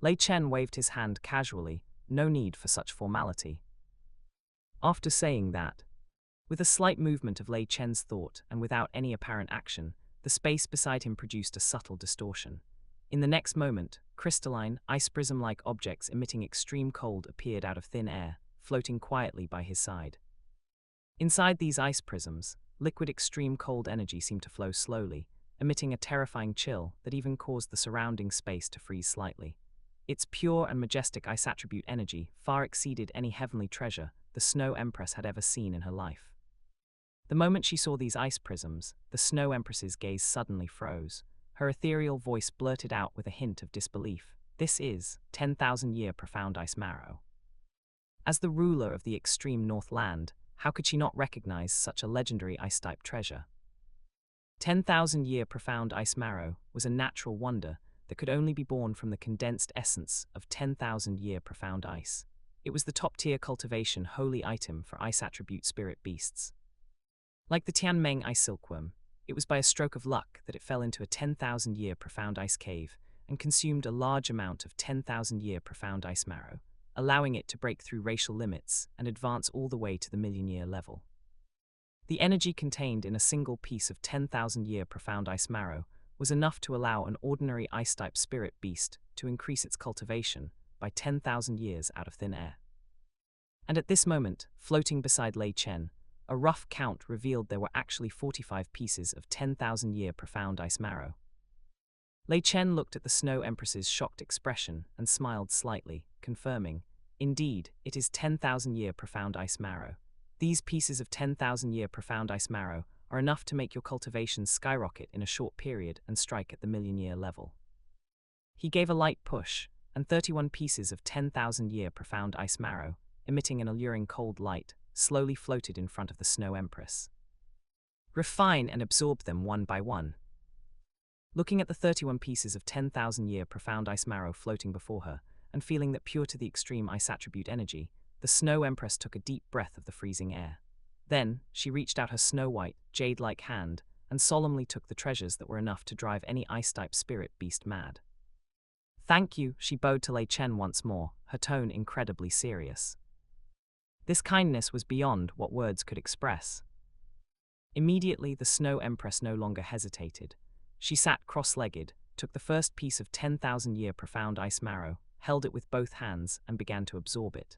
Lei Chen waved his hand casually, no need for such formality. After saying that, with a slight movement of Lei Chen's thought and without any apparent action, the space beside him produced a subtle distortion. In the next moment, crystalline, ice prism-like objects emitting extreme cold appeared out of thin air, floating quietly by his side. Inside these ice prisms, liquid extreme cold energy seemed to flow slowly, emitting a terrifying chill that even caused the surrounding space to freeze slightly. Its pure and majestic ice attribute energy far exceeded any heavenly treasure the Snow Empress had ever seen in her life. The moment she saw these ice prisms, the Snow Empress's gaze suddenly froze. Her ethereal voice blurted out with a hint of disbelief. "This is 10,000-year profound ice marrow." As the ruler of the extreme Northland, how could she not recognize such a legendary ice-type treasure? 10,000-year profound ice marrow was a natural wonder that could only be born from the condensed essence of 10,000-year profound ice. It was the top-tier cultivation holy item for ice attribute spirit beasts. Like the Tianmeng ice silkworm, it was by a stroke of luck that it fell into a 10,000-year profound ice cave and consumed a large amount of 10,000-year profound ice marrow, allowing it to break through racial limits and advance all the way to the million-year level. The energy contained in a single piece of 10,000-year profound ice marrow was enough to allow an ordinary ice-type spirit beast to increase its cultivation by 10,000 years out of thin air. And at this moment, floating beside Lei Chen, a rough count revealed there were actually 45 pieces of 10,000-year profound ice marrow. Lei Chen looked at the Snow Empress's shocked expression and smiled slightly, confirming, "Indeed, it is 10,000-year profound ice marrow. These pieces of 10,000-year profound ice marrow are enough to make your cultivation skyrocket in a short period and strike at the million-year level." He gave a light push, and 31 pieces of 10,000-year profound ice marrow, emitting an alluring cold light, slowly floated in front of the Snow Empress. "Refine and absorb them one by one." Looking at the 31 pieces of 10,000-year profound ice marrow floating before her, and feeling that pure to the extreme ice attribute energy, the Snow Empress took a deep breath of the freezing air. Then, she reached out her snow-white, jade-like hand, and solemnly took the treasures that were enough to drive any ice-type spirit beast mad. "Thank you," she bowed to Lei Chen once more, her tone incredibly serious. This kindness was beyond what words could express. Immediately, the Snow Empress no longer hesitated. She sat cross-legged, took the first piece of 10,000-year profound ice marrow, held it with both hands, and began to absorb it.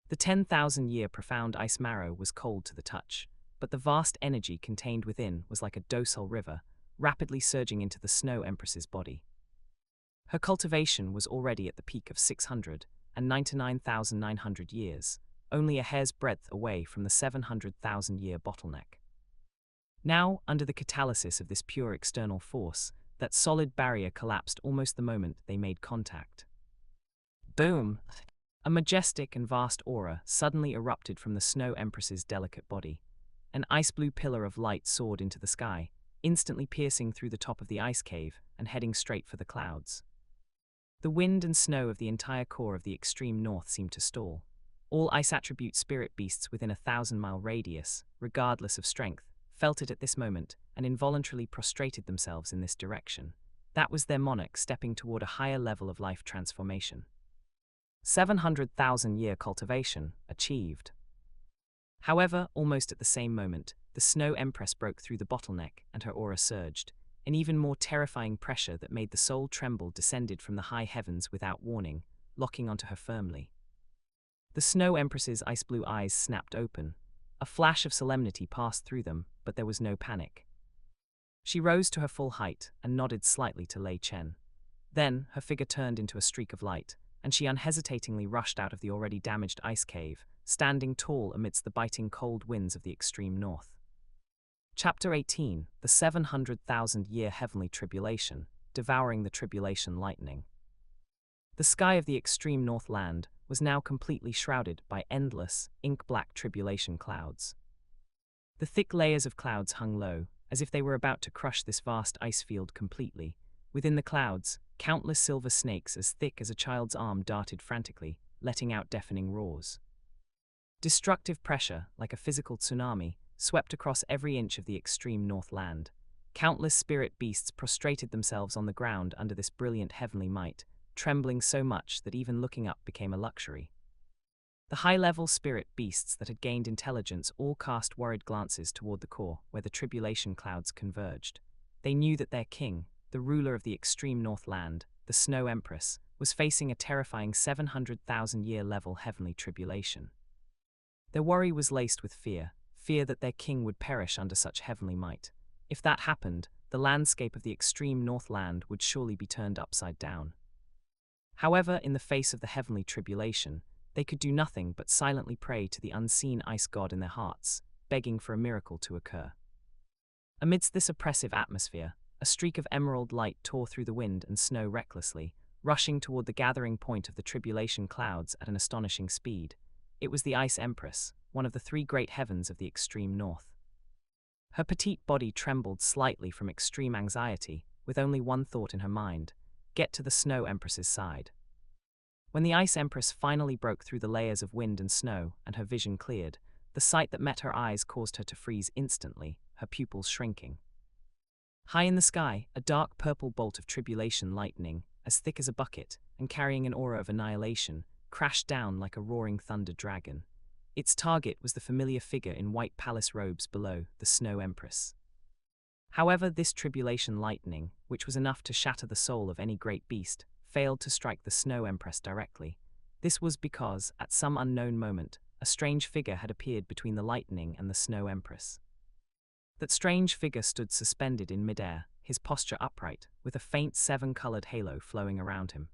The 10,000-year profound ice marrow was cold to the touch, but the vast energy contained within was like a docile river, rapidly surging into the Snow Empress's body. Her cultivation was already at the peak of 699,900 years, only a hair's breadth away from the 700,000-year bottleneck. Now, under the catalysis of this pure external force, that solid barrier collapsed almost the moment they made contact. Boom! A majestic and vast aura suddenly erupted from the Snow Empress's delicate body. An ice-blue pillar of light soared into the sky, instantly piercing through the top of the ice cave and heading straight for the clouds. The wind and snow of the entire core of the extreme north seemed to stall. All ice attribute spirit beasts within a 1,000-mile radius, regardless of strength, felt it at this moment and involuntarily prostrated themselves in this direction. That was their monarch stepping toward a higher level of life transformation. 700,000-year cultivation achieved. However, almost at the same moment, the Snow Empress broke through the bottleneck and her aura surged. An even more terrifying pressure that made the soul tremble descended from the high heavens without warning, locking onto her firmly. The Snow Empress's ice-blue eyes snapped open. A flash of solemnity passed through them, but there was no panic. She rose to her full height and nodded slightly to Lei Chen. Then, her figure turned into a streak of light, and she unhesitatingly rushed out of the already damaged ice cave, standing tall amidst the biting cold winds of the extreme north. Chapter 18, The 700,000-Year Heavenly Tribulation, Devouring the Tribulation Lightning. The sky of the extreme north land was now completely shrouded by endless, ink-black tribulation clouds. The thick layers of clouds hung low, as if they were about to crush this vast ice field completely. Within the clouds, countless silver snakes as thick as a child's arm darted frantically, letting out deafening roars. Destructive pressure, like a physical tsunami, swept across every inch of the extreme north land. Countless spirit beasts prostrated themselves on the ground under this brilliant heavenly might, trembling so much that even looking up became a luxury. The high-level spirit beasts that had gained intelligence all cast worried glances toward the core, where the tribulation clouds converged. They knew that their king, the ruler of the extreme north land, the Snow Empress, was facing a terrifying 700,000-year level heavenly tribulation. Their worry was laced with fear that their king would perish under such heavenly might. If that happened, the landscape of the extreme north land would surely be turned upside down. However, in the face of the heavenly tribulation, they could do nothing but silently pray to the unseen ice god in their hearts, begging for a miracle to occur. Amidst this oppressive atmosphere, a streak of emerald light tore through the wind and snow recklessly, rushing toward the gathering point of the tribulation clouds at an astonishing speed. It was the Ice Empress, one of the three great heavens of the extreme north. Her petite body trembled slightly from extreme anxiety, with only one thought in her mind: get to the Snow Empress's side. When the Ice Empress finally broke through the layers of wind and snow and her vision cleared, the sight that met her eyes caused her to freeze instantly, her pupils shrinking. High in the sky, a dark purple bolt of tribulation lightning, as thick as a bucket and carrying an aura of annihilation, crashed down like a roaring thunder dragon. Its target was the familiar figure in white palace robes below, the Snow Empress. However, this tribulation lightning, which was enough to shatter the soul of any great beast, failed to strike the Snow Empress directly. This was because, at some unknown moment, a strange figure had appeared between the lightning and the Snow Empress. That strange figure stood suspended in midair, his posture upright, with a faint seven-colored halo flowing around him.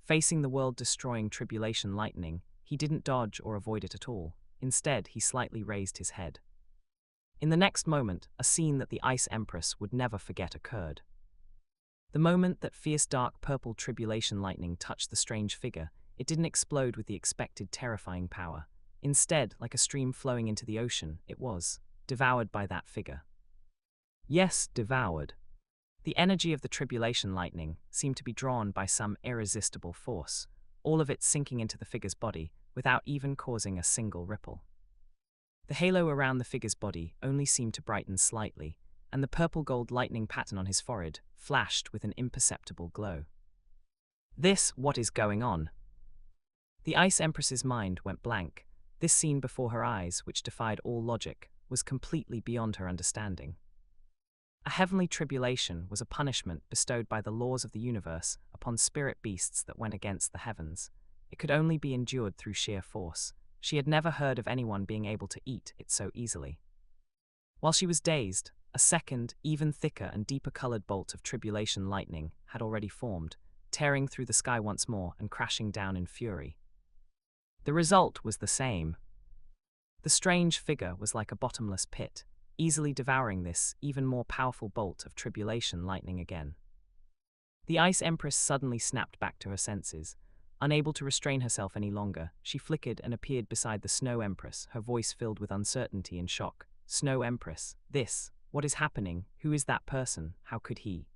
Facing the world-destroying tribulation lightning, he didn't dodge or avoid it at all. Instead, he slightly raised his head. In the next moment, a scene that the Ice Empress would never forget occurred. The moment that fierce dark purple tribulation lightning touched the strange figure, it didn't explode with the expected terrifying power. Instead, like a stream flowing into the ocean, it was devoured by that figure. Yes, devoured. The energy of the tribulation lightning seemed to be drawn by some irresistible force, all of it sinking into the figure's body without even causing a single ripple. The halo around the figure's body only seemed to brighten slightly, and the purple-gold lightning pattern on his forehead flashed with an imperceptible glow. What is going on? The Ice Empress's mind went blank. This scene before her eyes, which defied all logic, was completely beyond her understanding. A heavenly tribulation was a punishment bestowed by the laws of the universe upon spirit beasts that went against the heavens. It could only be endured through sheer force. She had never heard of anyone being able to eat it so easily. While she was dazed, a second, even thicker and deeper-colored bolt of tribulation lightning had already formed, tearing through the sky once more and crashing down in fury. The result was the same. The strange figure was like a bottomless pit, easily devouring this even more powerful bolt of tribulation lightning again. The Ice Empress suddenly snapped back to her senses. Unable to restrain herself any longer, she flickered and appeared beside the Snow Empress, her voice filled with uncertainty and shock. Snow Empress, what is happening? Who is that person? How could he?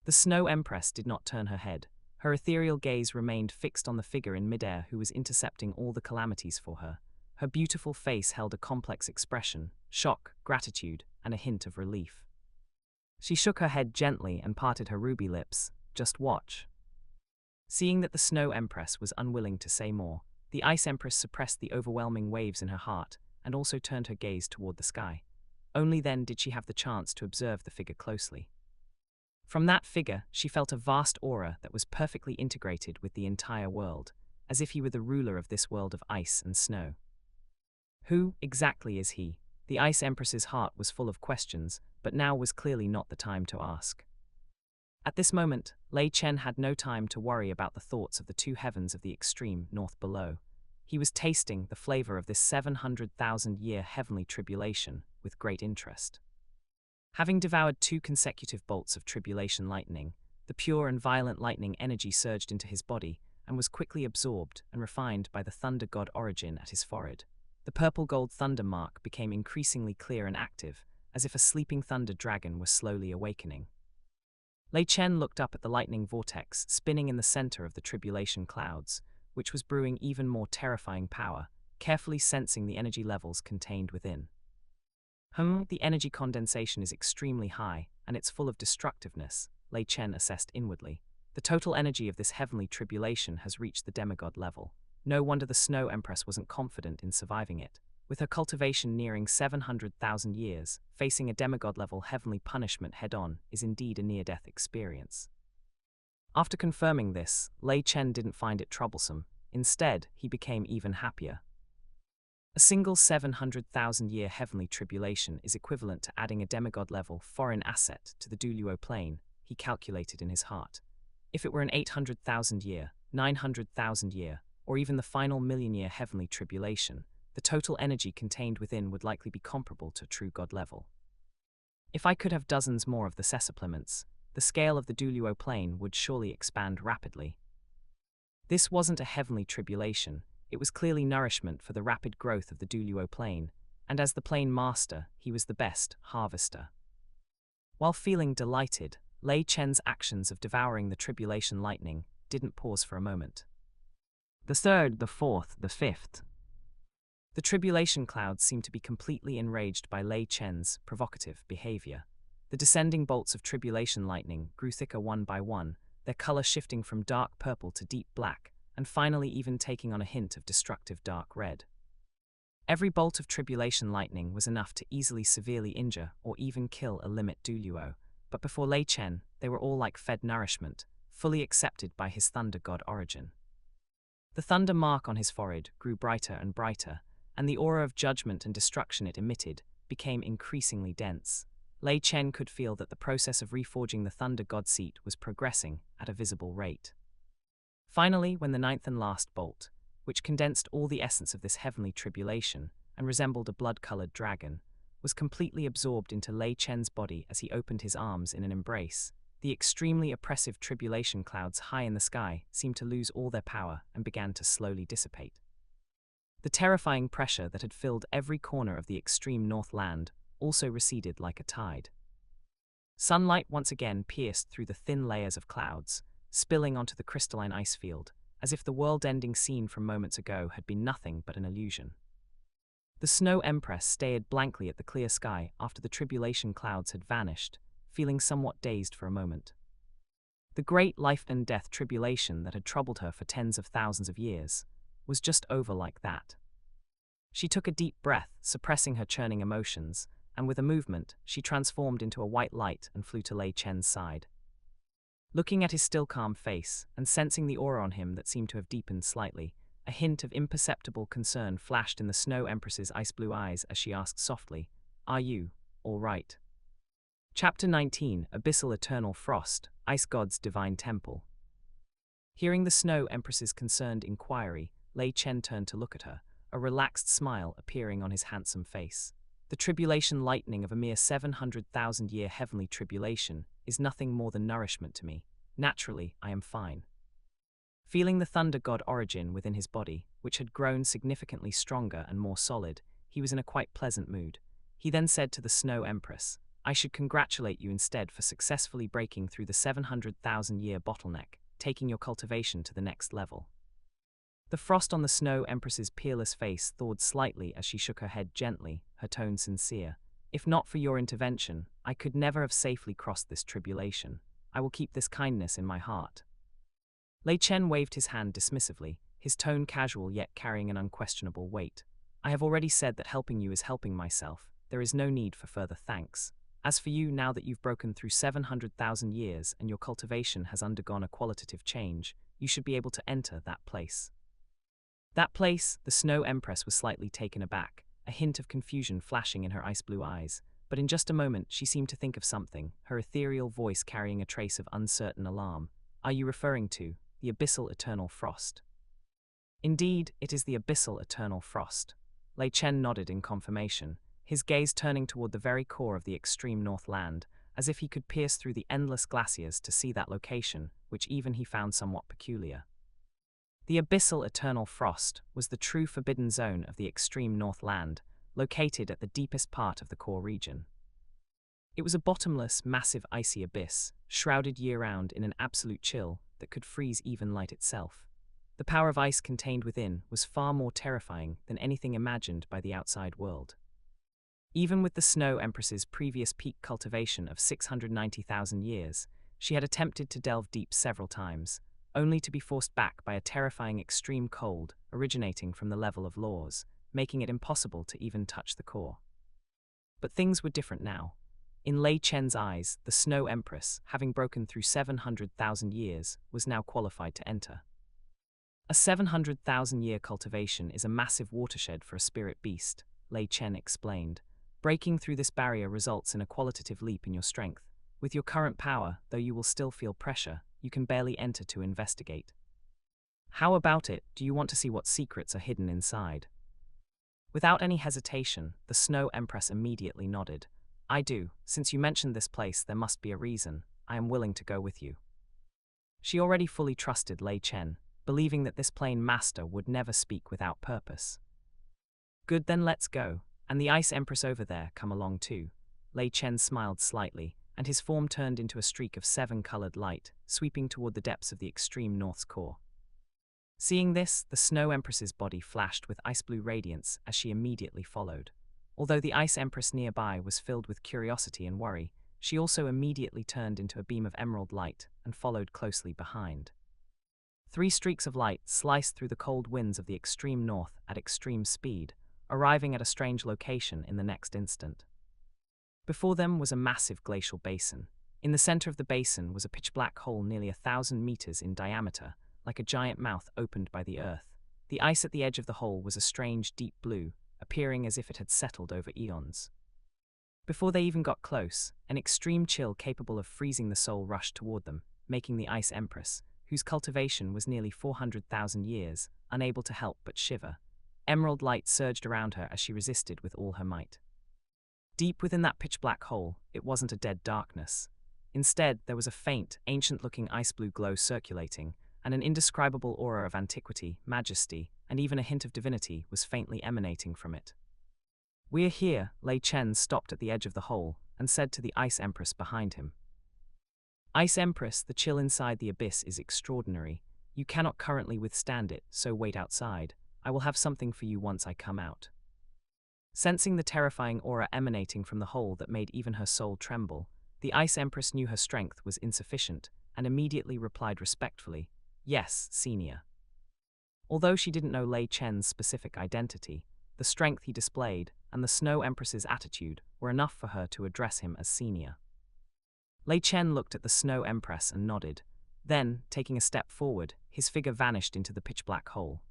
The Snow Empress did not turn her head. Her ethereal gaze remained fixed on the figure in midair who was intercepting all the calamities for her. Her beautiful face held a complex expression: shock, gratitude, and a hint of relief. She shook her head gently and parted her ruby lips. Just watch. Seeing that the Snow Empress was unwilling to say more, the Ice Empress suppressed the overwhelming waves in her heart and also turned her gaze toward the sky. Only then did she have the chance to observe the figure closely. From that figure, she felt a vast aura that was perfectly integrated with the entire world, as if he were the ruler of this world of ice and snow. Who exactly is he? The Ice Empress's heart was full of questions, but now was clearly not the time to ask. At this moment, Lei Chen had no time to worry about the thoughts of the two heavens of the extreme north below. He was tasting the flavor of this 700,000-year heavenly tribulation with great interest. Having devoured 2 consecutive bolts of tribulation lightning, the pure and violent lightning energy surged into his body and was quickly absorbed and refined by the thunder god origin at his forehead. The purple-gold thunder mark became increasingly clear and active, as if a sleeping thunder dragon was slowly awakening. Lei Chen looked up at the lightning vortex spinning in the center of the tribulation clouds, which was brewing even more terrifying power, carefully sensing the energy levels contained within. The energy condensation is extremely high, and it's full of destructiveness, Lei Chen assessed inwardly. The total energy of this heavenly tribulation has reached the demigod level. No wonder the Snow Empress wasn't confident in surviving it. With her cultivation nearing 700,000 years, facing a demigod-level heavenly punishment head-on is indeed a near-death experience. After confirming this, Lei Chen didn't find it troublesome. Instead, he became even happier. A single 700,000-year heavenly tribulation is equivalent to adding a demigod-level foreign asset to the Douluo Plane, he calculated in his heart. If it were an 800,000-year, 900,000-year, or even the final million-year heavenly tribulation, the total energy contained within would likely be comparable to true god level. If I could have dozens more of the supplements, the scale of the Douluo Plane would surely expand rapidly. This wasn't a heavenly tribulation, it was clearly nourishment for the rapid growth of the Douluo Plane, and as the plane master, he was the best harvester. While feeling delighted, Lei Chen's actions of devouring the tribulation lightning didn't pause for a moment. The third, the fourth, the fifth. The tribulation clouds seemed to be completely enraged by Lei Chen's provocative behavior. The descending bolts of tribulation lightning grew thicker one by one, their color shifting from dark purple to deep black, and finally even taking on a hint of destructive dark red. Every bolt of tribulation lightning was enough to easily severely injure or even kill a limit Douluo, but before Lei Chen, they were all like fed nourishment, fully accepted by his thunder god origin. The thunder mark on his forehead grew brighter and brighter, and the aura of judgment and destruction it emitted became increasingly dense. Lei Chen could feel that the process of reforging the thunder god seat was progressing at a visible rate. Finally, when the ninth and last bolt, which condensed all the essence of this heavenly tribulation and resembled a blood-colored dragon, was completely absorbed into Lei Chen's body as he opened his arms in an embrace, the extremely oppressive tribulation clouds high in the sky seemed to lose all their power and began to slowly dissipate. The terrifying pressure that had filled every corner of the extreme north land also receded like a tide. Sunlight once again pierced through the thin layers of clouds, spilling onto the crystalline ice field, as if the world-ending scene from moments ago had been nothing but an illusion. The Snow Empress stared blankly at the clear sky after the tribulation clouds had vanished, feeling somewhat dazed for a moment. The great life and death tribulation that had troubled her for tens of thousands of years was just over like that. She took a deep breath, suppressing her churning emotions, and with a movement, she transformed into a white light and flew to Lei Chen's side. Looking at his still calm face, and sensing the aura on him that seemed to have deepened slightly, a hint of imperceptible concern flashed in the Snow Empress's ice-blue eyes as she asked softly, "Are you all right?" Chapter 19, Abyssal Eternal Frost, Ice God's Divine Temple. Hearing the Snow Empress's concerned inquiry, Lei Chen turned to look at her, a relaxed smile appearing on his handsome face. The tribulation lightning of a mere 700,000-year heavenly tribulation is nothing more than nourishment to me. Naturally, I am fine. Feeling the thunder god origin within his body, which had grown significantly stronger and more solid, he was in a quite pleasant mood. He then said to the Snow Empress, "I should congratulate you instead for successfully breaking through the 700,000-year bottleneck, taking your cultivation to the next level." The frost on the Snow Empress's peerless face thawed slightly as she shook her head gently, her tone sincere. "If not for your intervention, I could never have safely crossed this tribulation. I will keep this kindness in my heart." Lei Chen waved his hand dismissively, his tone casual yet carrying an unquestionable weight. "I have already said that helping you is helping myself. There is no need for further thanks. As for you, now that you've broken through 700,000 years and your cultivation has undergone a qualitative change, you should be able to enter that place." That place, the Snow Empress was slightly taken aback, a hint of confusion flashing in her ice-blue eyes, but in just a moment she seemed to think of something, her ethereal voice carrying a trace of uncertain alarm. "Are you referring to the Abyssal Eternal Frost?" "Indeed, it is the Abyssal Eternal Frost." Lei Chen nodded in confirmation, his gaze turning toward the very core of the extreme north land, as if he could pierce through the endless glaciers to see that location, which even he found somewhat peculiar. The Abyssal Eternal Frost was the true forbidden zone of the extreme north land, located at the deepest part of the core region. It was a bottomless, massive icy abyss, shrouded year-round in an absolute chill that could freeze even light itself. The power of ice contained within was far more terrifying than anything imagined by the outside world. Even with the Snow Empress's previous peak cultivation of 690,000 years, she had attempted to delve deep several times, only to be forced back by a terrifying extreme cold originating from the level of laws, making it impossible to even touch the core. But things were different now. In Lei Chen's eyes, the Snow Empress, having broken through 700,000 years, was now qualified to enter. A 700,000-year cultivation is a massive watershed for a spirit beast, Lei Chen explained. Breaking through this barrier results in a qualitative leap in your strength. With your current power, though you will still feel pressure, you can barely enter to investigate. How about it, do you want to see what secrets are hidden inside? Without any hesitation, the Snow Empress immediately nodded. "I do. Since you mentioned this place, there must be a reason. I am willing to go with you." She already fully trusted Lei Chen, believing that this plain master would never speak without purpose. "Good, then let's go." And the Ice Empress over there come along too. Lei Chen smiled slightly, and his form turned into a streak of 7-colored light, sweeping toward the depths of the extreme north's core. Seeing this, the Snow Empress's body flashed with ice-blue radiance as she immediately followed. Although the Ice Empress nearby was filled with curiosity and worry, she also immediately turned into a beam of emerald light and followed closely behind. 3 streaks of light sliced through the cold winds of the extreme north at extreme speed, arriving at a strange location in the next instant. Before them was a massive glacial basin. In the center of the basin was a pitch-black hole nearly 1,000 meters in diameter, like a giant mouth opened by the earth. The ice at the edge of the hole was a strange deep blue, appearing as if it had settled over eons. Before they even got close, an extreme chill capable of freezing the soul rushed toward them, making the Ice Empress, whose cultivation was nearly 400,000 years, unable to help but shiver. Emerald light surged around her as she resisted with all her might. Deep within that pitch-black hole, it wasn't a dead darkness. Instead, there was a faint, ancient-looking ice-blue glow circulating, and an indescribable aura of antiquity, majesty, and even a hint of divinity was faintly emanating from it. "We're here," Lei Chen stopped at the edge of the hole and said to the Ice Empress behind him. "Ice Empress, the chill inside the abyss is extraordinary. You cannot currently withstand it, so wait outside. I will have something for you once I come out." Sensing the terrifying aura emanating from the hole that made even her soul tremble, the Ice Empress knew her strength was insufficient and immediately replied respectfully, "Yes, senior." Although she didn't know Lei Chen's specific identity, the strength he displayed and the Snow Empress's attitude were enough for her to address him as senior. Lei Chen looked at the Snow Empress and nodded. Then, taking a step forward, his figure vanished into the pitch-black hole.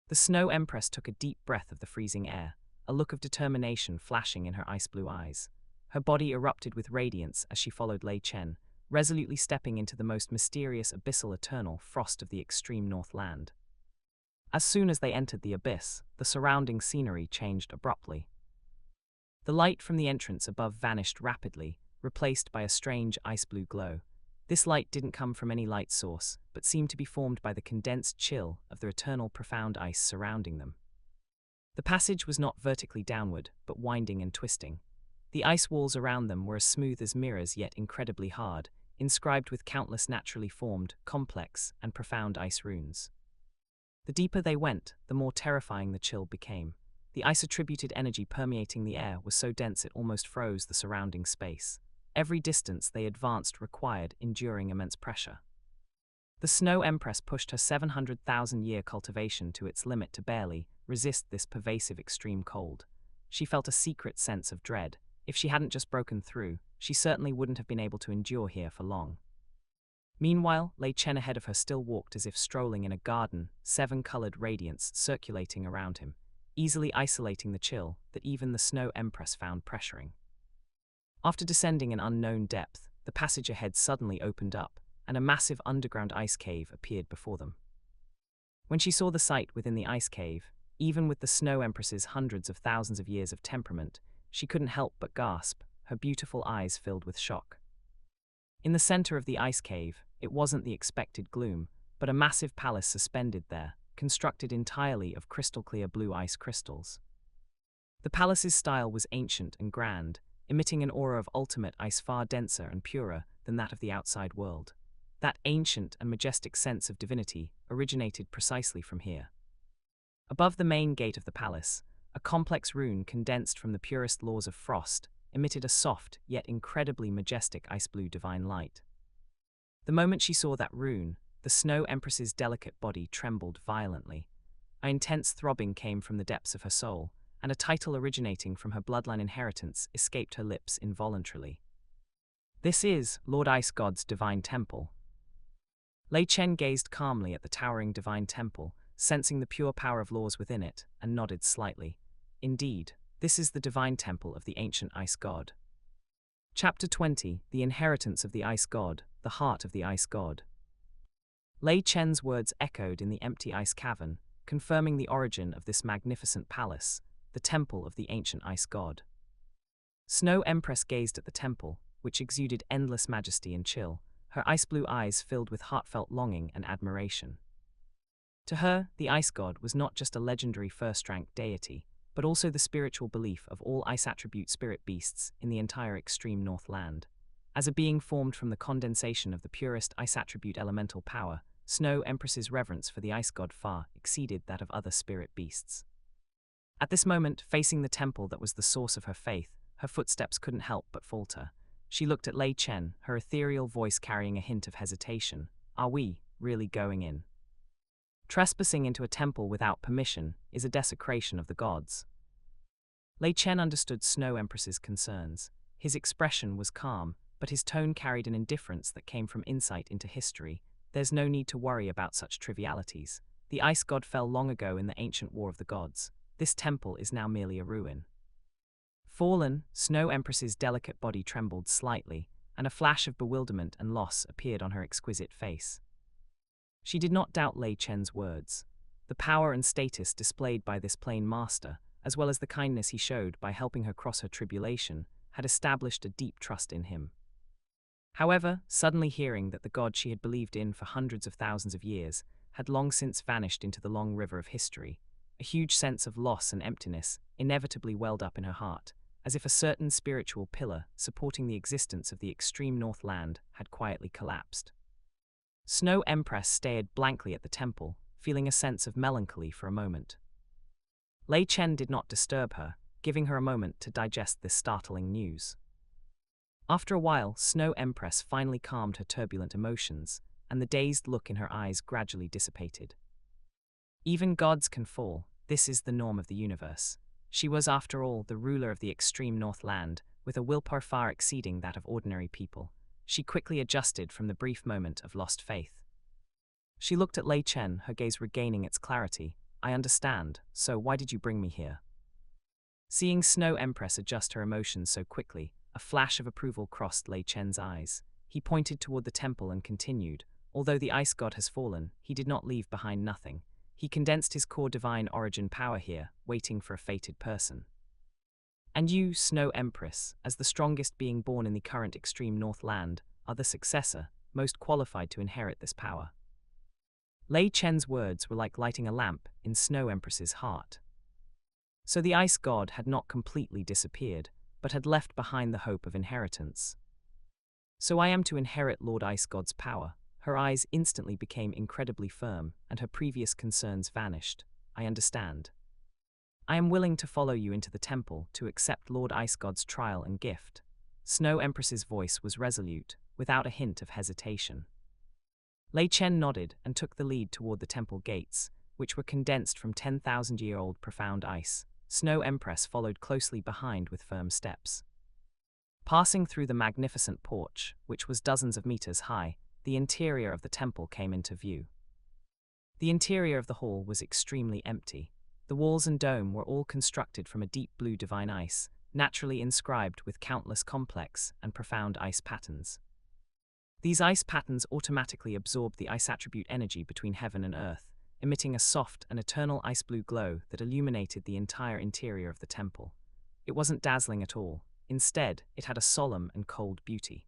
The Snow Empress took a deep breath of the freezing air, a look of determination flashing in her ice-blue eyes. Her body erupted with radiance as she followed Lei Chen, resolutely stepping into the most mysterious abyssal eternal frost of the extreme Northland. As soon as they entered the abyss, the surrounding scenery changed abruptly. The light from the entrance above vanished rapidly, replaced by a strange ice-blue glow. This light didn't come from any light source, but seemed to be formed by the condensed chill of the eternal profound ice surrounding them. The passage was not vertically downward, but winding and twisting. The ice walls around them were as smooth as mirrors yet incredibly hard, inscribed with countless naturally formed, complex, and profound ice runes. The deeper they went, the more terrifying the chill became. The ice-attributed energy permeating the air was so dense it almost froze the surrounding space. Every distance they advanced required enduring immense pressure. The Snow Empress pushed her 700,000-year cultivation to its limit to barely resist this pervasive extreme cold. She felt a secret sense of dread. If she hadn't just broken through, she certainly wouldn't have been able to endure here for long. Meanwhile, Lei Chen ahead of her still walked as if strolling in a garden, 7-colored radiance circulating around him, easily isolating the chill that even the Snow Empress found pressuring. After descending an unknown depth, the passage ahead suddenly opened up, and a massive underground ice cave appeared before them. When she saw the sight within the ice cave, even with the Snow Empress's hundreds of thousands of years of temperament, she couldn't help but gasp, her beautiful eyes filled with shock. In the center of the ice cave, it wasn't the expected gloom, but a massive palace suspended there, constructed entirely of crystal-clear blue ice crystals. The palace's style was ancient and grand, emitting an aura of ultimate ice far denser and purer than that of the outside world. That ancient and majestic sense of divinity originated precisely from here. Above the main gate of the palace, a complex rune condensed from the purest laws of frost emitted a soft yet incredibly majestic ice-blue divine light. The moment she saw that rune, the Snow Empress's delicate body trembled violently. An intense throbbing came from the depths of her soul, and a title originating from her bloodline inheritance escaped her lips involuntarily. "This is Lord Ice God's divine temple." Lei Chen gazed calmly at the towering divine temple, sensing the pure power of laws within it, and nodded slightly. Indeed, this is the divine temple of the ancient ice god. Chapter 20, The Inheritance of the Ice God, the Heart of the Ice God. Lei Chen's words echoed in the empty ice cavern, confirming the origin of this magnificent palace, the temple of the ancient ice god. Snow Empress gazed at the temple, which exuded endless majesty and chill, her ice-blue eyes filled with heartfelt longing and admiration. To her, the ice god was not just a legendary first-rank deity, but also the spiritual belief of all ice attribute spirit beasts in the entire extreme Northland. As a being formed from the condensation of the purest ice attribute elemental power, Snow Empress's reverence for the ice god far exceeded that of other spirit beasts. At this moment, facing the temple that was the source of her faith, her footsteps couldn't help but falter. She looked at Lei Chen, her ethereal voice carrying a hint of hesitation. Are we really going in? Trespassing into a temple without permission is a desecration of the gods. Lei Chen understood Snow Empress's concerns. His expression was calm, but his tone carried an indifference that came from insight into history. There's no need to worry about such trivialities. The ice god fell long ago in the ancient war of the gods. This temple is now merely a ruin. Fallen, Snow Empress's delicate body trembled slightly, and a flash of bewilderment and loss appeared on her exquisite face. She did not doubt Lei Chen's words. The power and status displayed by this plain master, as well as the kindness he showed by helping her cross her tribulation, had established a deep trust in him. However, suddenly hearing that the god she had believed in for hundreds of thousands of years had long since vanished into the long river of history, a huge sense of loss and emptiness inevitably welled up in her heart, as if a certain spiritual pillar supporting the existence of the extreme Northland had quietly collapsed. Snow Empress stared blankly at the temple, feeling a sense of melancholy for a moment. Lei Chen did not disturb her, giving her a moment to digest this startling news. After a while, Snow Empress finally calmed her turbulent emotions, and the dazed look in her eyes gradually dissipated. Even gods can fall. This is the norm of the universe. She was, after all, the ruler of the extreme Northland, with a willpower far exceeding that of ordinary people. She quickly adjusted from the brief moment of lost faith. She looked at Lei Chen, her gaze regaining its clarity. I understand, so why did you bring me here? Seeing Snow Empress adjust her emotions so quickly, a flash of approval crossed Lei Chen's eyes. He pointed toward the temple and continued, although the ice god has fallen, he did not leave behind nothing. He condensed his core divine origin power here, waiting for a fated person. And you, Snow Empress, as the strongest being born in the current extreme Northland, are the successor, most qualified to inherit this power. Lei Chen's words were like lighting a lamp in Snow Empress's heart. So the ice god had not completely disappeared, but had left behind the hope of inheritance. So I am to inherit Lord Ice God's power. Her eyes instantly became incredibly firm, and her previous concerns vanished. I understand. I am willing to follow you into the temple to accept Lord Ice God's trial and gift. Snow Empress's voice was resolute, without a hint of hesitation. Lei Chen nodded and took the lead toward the temple gates, which were condensed from 10,000-year-old profound ice. Snow Empress followed closely behind with firm steps. Passing through the magnificent porch, which was dozens of meters high, the interior of the temple came into view. The interior of the hall was extremely empty. The walls and dome were all constructed from a deep blue divine ice, naturally inscribed with countless complex and profound ice patterns. These ice patterns automatically absorbed the ice attribute energy between heaven and earth, emitting a soft and eternal ice blue glow that illuminated the entire interior of the temple. It wasn't dazzling at all. Instead, it had a solemn and cold beauty.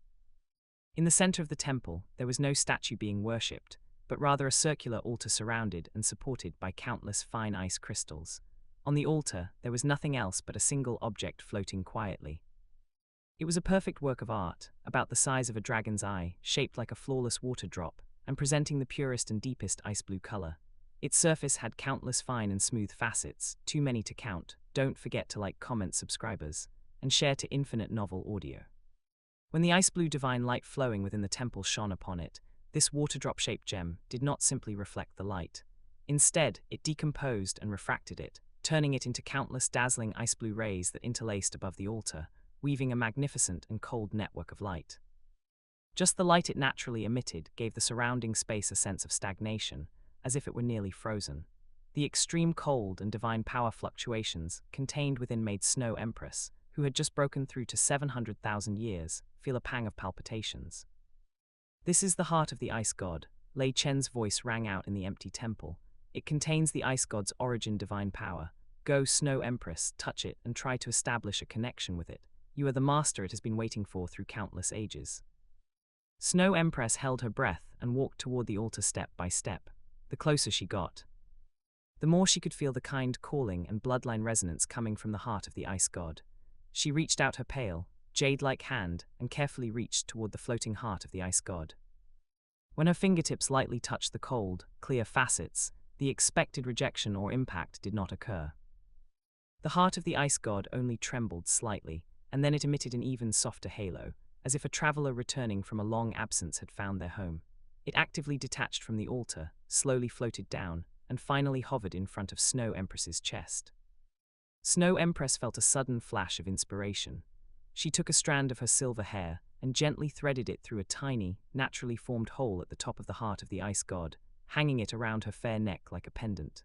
In the center of the temple, there was no statue being worshipped, but rather a circular altar surrounded and supported by countless fine ice crystals. On the altar, there was nothing else but a single object floating quietly. It was a perfect work of art, about the size of a dragon's eye, shaped like a flawless water drop, and presenting the purest and deepest ice blue color. Its surface had countless fine and smooth facets, too many to count. Don't forget to like, comment, subscribers, and share to Infinite Novel Audio. When the ice blue divine light flowing within the temple shone upon it, this water-drop-shaped gem did not simply reflect the light. Instead, it decomposed and refracted it, turning it into countless dazzling ice blue rays that interlaced above the altar, weaving a magnificent and cold network of light. Just the light it naturally emitted gave the surrounding space a sense of stagnation, as if it were nearly frozen. The extreme cold and divine power fluctuations contained within made Snow Empress, who had just broken through to 700,000 years, feel a pang of palpitations. This is the heart of the ice god. Lei Chen's voice rang out in the empty temple. It contains the ice god's origin divine power. Go, Snow Empress, touch it and try to establish a connection with it. You are the master it has been waiting for through countless ages. Snow Empress held her breath and walked toward the altar step by step. The closer she got, the more she could feel the kind calling and bloodline resonance coming from the heart of the ice god. She reached out her pale, jade-like hand and carefully reached toward the floating heart of the ice god. When her fingertips lightly touched the cold, clear facets, the expected rejection or impact did not occur. The heart of the ice god only trembled slightly, and then it emitted an even softer halo, as if a traveler returning from a long absence had found their home. It actively detached from the altar, slowly floated down, and finally hovered in front of Snow Empress's chest. Snow Empress felt a sudden flash of inspiration. She took a strand of her silver hair and gently threaded it through a tiny, naturally formed hole at the top of the heart of the ice god, hanging it around her fair neck like a pendant.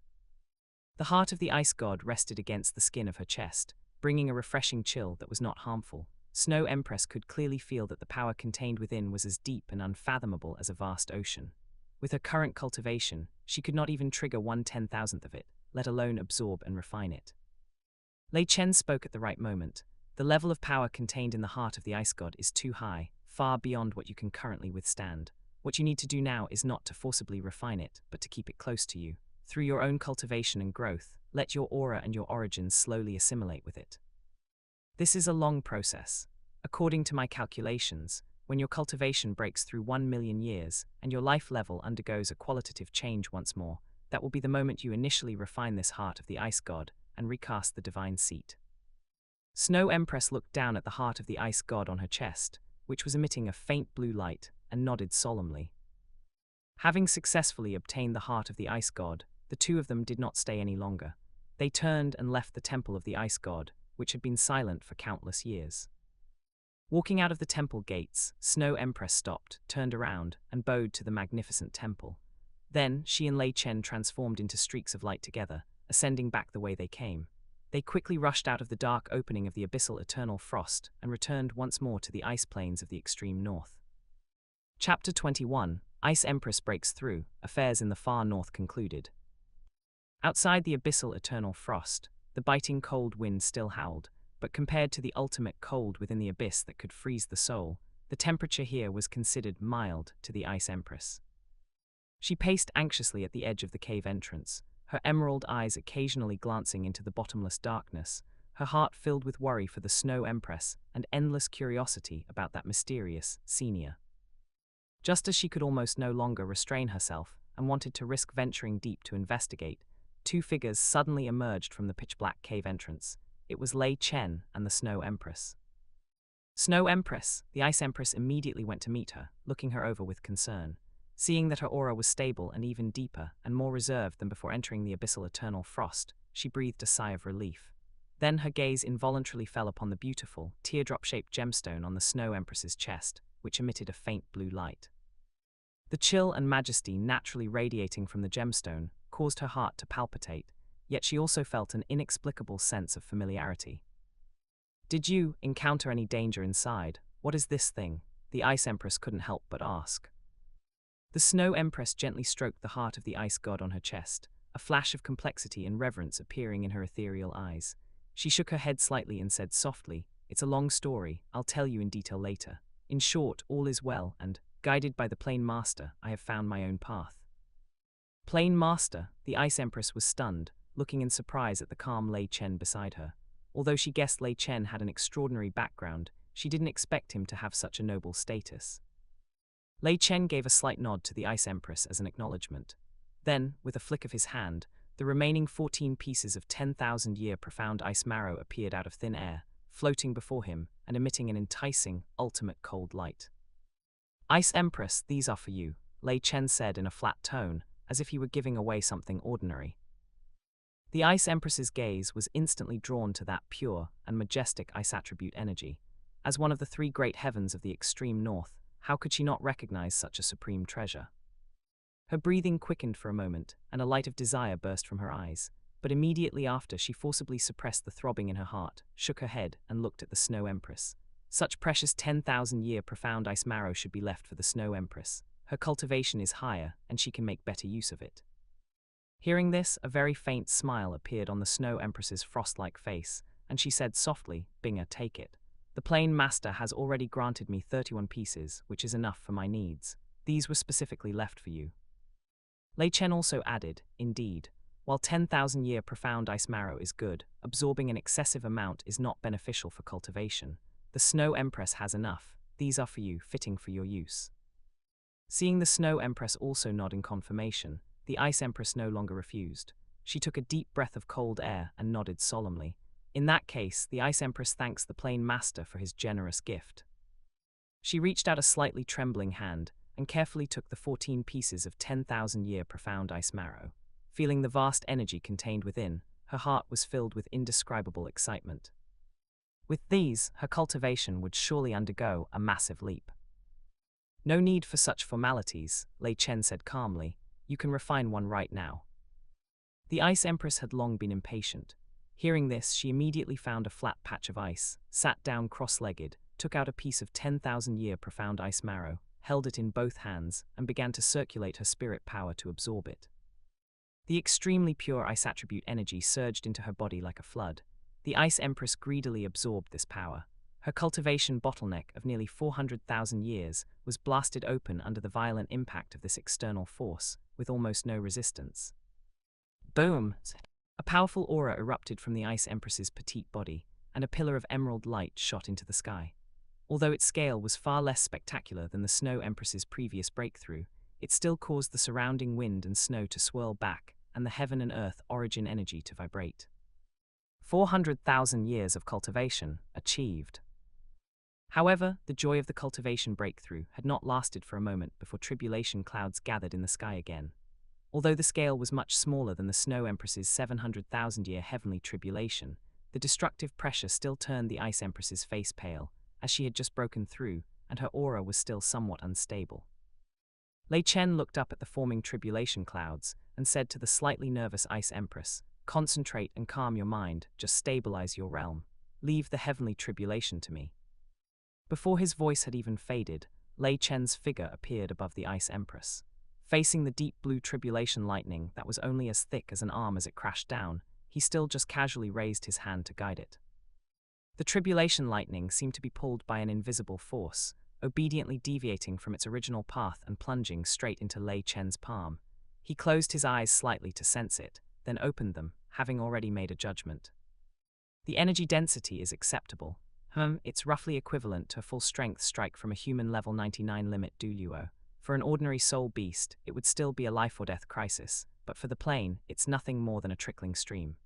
The heart of the ice god rested against the skin of her chest, bringing a refreshing chill that was not harmful. Snow Empress could clearly feel that the power contained within was as deep and unfathomable as a vast ocean. With her current cultivation, she could not even trigger 1/10,000th of it, let alone absorb and refine it. Lei Chen spoke at the right moment. The level of power contained in the heart of the ice god is too high, far beyond what you can currently withstand. What you need to do now is not to forcibly refine it, but to keep it close to you. Through your own cultivation and growth, let your aura and your origins slowly assimilate with it. This is a long process. According to my calculations, when your cultivation breaks through 1 million years and your life level undergoes a qualitative change once more, that will be the moment you initially refine this heart of the ice god and recast the divine seat. Snow Empress looked down at the heart of the ice god on her chest, which was emitting a faint blue light, and nodded solemnly. Having successfully obtained the heart of the ice god, the two of them did not stay any longer. They turned and left the temple of the ice god, which had been silent for countless years. Walking out of the temple gates, Snow Empress stopped, turned around, and bowed to the magnificent temple. Then, she and Lei Chen transformed into streaks of light together, ascending back the way they came. They quickly rushed out of the dark opening of the abyssal eternal frost and returned once more to the ice plains of the extreme north. Chapter 21, Ice Empress Breaks Through, Affairs in the Far North concluded. Outside the abyssal eternal frost, the biting cold wind still howled, but compared to the ultimate cold within the abyss that could freeze the soul, the temperature here was considered mild to the Ice Empress. She paced anxiously at the edge of the cave entrance, her emerald eyes occasionally glancing into the bottomless darkness, her heart filled with worry for the Snow Empress and endless curiosity about that mysterious senior. Just as she could almost no longer restrain herself and wanted to risk venturing deep to investigate, two figures suddenly emerged from the pitch-black cave entrance. It was Lei Chen and the Snow Empress. Snow Empress, the Ice Empress immediately went to meet her, looking her over with concern. Seeing that her aura was stable and even deeper and more reserved than before entering the abyssal eternal frost, she breathed a sigh of relief. Then her gaze involuntarily fell upon the beautiful, teardrop-shaped gemstone on the Snow Empress's chest, which emitted a faint blue light. The chill and majesty naturally radiating from the gemstone caused her heart to palpitate, yet she also felt an inexplicable sense of familiarity. "Did you encounter any danger inside? What is this thing?" the Ice Empress couldn't help but ask. The Snow Empress gently stroked the heart of the ice god on her chest, a flash of complexity and reverence appearing in her ethereal eyes. She shook her head slightly and said softly, "It's a long story, I'll tell you in detail later. In short, all is well, and, guided by the Plane Master, I have found my own path." Plane Master, the Ice Empress was stunned, looking in surprise at the calm Lei Chen beside her. Although she guessed Lei Chen had an extraordinary background, she didn't expect him to have such a noble status. Lei Chen gave a slight nod to the Ice Empress as an acknowledgement. Then, with a flick of his hand, the remaining 14 pieces of 10,000-year profound ice marrow appeared out of thin air, floating before him and emitting an enticing, ultimate cold light. "Ice Empress, these are for you," Lei Chen said in a flat tone, as if he were giving away something ordinary. The Ice Empress's gaze was instantly drawn to that pure and majestic ice attribute energy. As one of the three great heavens of the extreme north, how could she not recognize such a supreme treasure? Her breathing quickened for a moment, and a light of desire burst from her eyes, but immediately after she forcibly suppressed the throbbing in her heart, shook her head, and looked at the Snow Empress. Such precious 10,000-year profound ice marrow should be left for the Snow Empress. Her cultivation is higher, and she can make better use of it. Hearing this, a very faint smile appeared on the Snow Empress's frost-like face, and she said softly, "Binga, take it. The Plane Master has already granted me 31 pieces, which is enough for my needs. These were specifically left for you." Lei Chen also added, "Indeed. While 10,000-year profound ice marrow is good, absorbing an excessive amount is not beneficial for cultivation. The Snow Empress has enough. These are for you, fitting for your use. Seeing the Snow Empress also nod in confirmation, the Ice Empress no longer refused. She took a deep breath of cold air and nodded solemnly. In that case, the Ice Empress thanks the Plane Master for his generous gift. She reached out a slightly trembling hand and carefully took the 14 pieces of 10,000-year profound ice marrow. Feeling the vast energy contained within, her heart was filled with indescribable excitement. With these, her cultivation would surely undergo a massive leap. No need for such formalities, Lei Chen said calmly. You can refine one right now. The Ice Empress had long been impatient. Hearing this, she immediately found a flat patch of ice, sat down cross-legged, took out a piece of 10,000-year profound ice marrow, held it in both hands, and began to circulate her spirit power to absorb it. The extremely pure ice attribute energy surged into her body like a flood. The Ice Empress greedily absorbed this power. Her cultivation bottleneck of nearly 400,000 years was blasted open under the violent impact of this external force, with almost no resistance. Boom! A powerful aura erupted from the Ice Empress's petite body, and a pillar of emerald light shot into the sky. Although its scale was far less spectacular than the Snow Empress's previous breakthrough, it still caused the surrounding wind and snow to swirl back, and the heaven and earth origin energy to vibrate. 400,000 years of cultivation achieved. However, the joy of the cultivation breakthrough had not lasted for a moment before tribulation clouds gathered in the sky again. Although the scale was much smaller than the Snow Empress's 700,000-year heavenly tribulation, the destructive pressure still turned the Ice Empress's face pale, as she had just broken through, and her aura was still somewhat unstable. Lei Chen looked up at the forming tribulation clouds and said to the slightly nervous Ice Empress, "Concentrate and calm your mind, just stabilize your realm. Leave the heavenly tribulation to me." Before his voice had even faded, Lei Chen's figure appeared above the Ice Empress. Facing the deep blue tribulation lightning that was only as thick as an arm as it crashed down, he still just casually raised his hand to guide it. The tribulation lightning seemed to be pulled by an invisible force, obediently deviating from its original path and plunging straight into Lei Chen's palm. He closed his eyes slightly to sense it, then opened them, having already made a judgment. The energy density is acceptable. It's roughly equivalent to a full-strength strike from a human level 99 limit Douluo. For an ordinary soul beast, it would still be a life-or-death crisis, but for the plane, it's nothing more than a trickling stream.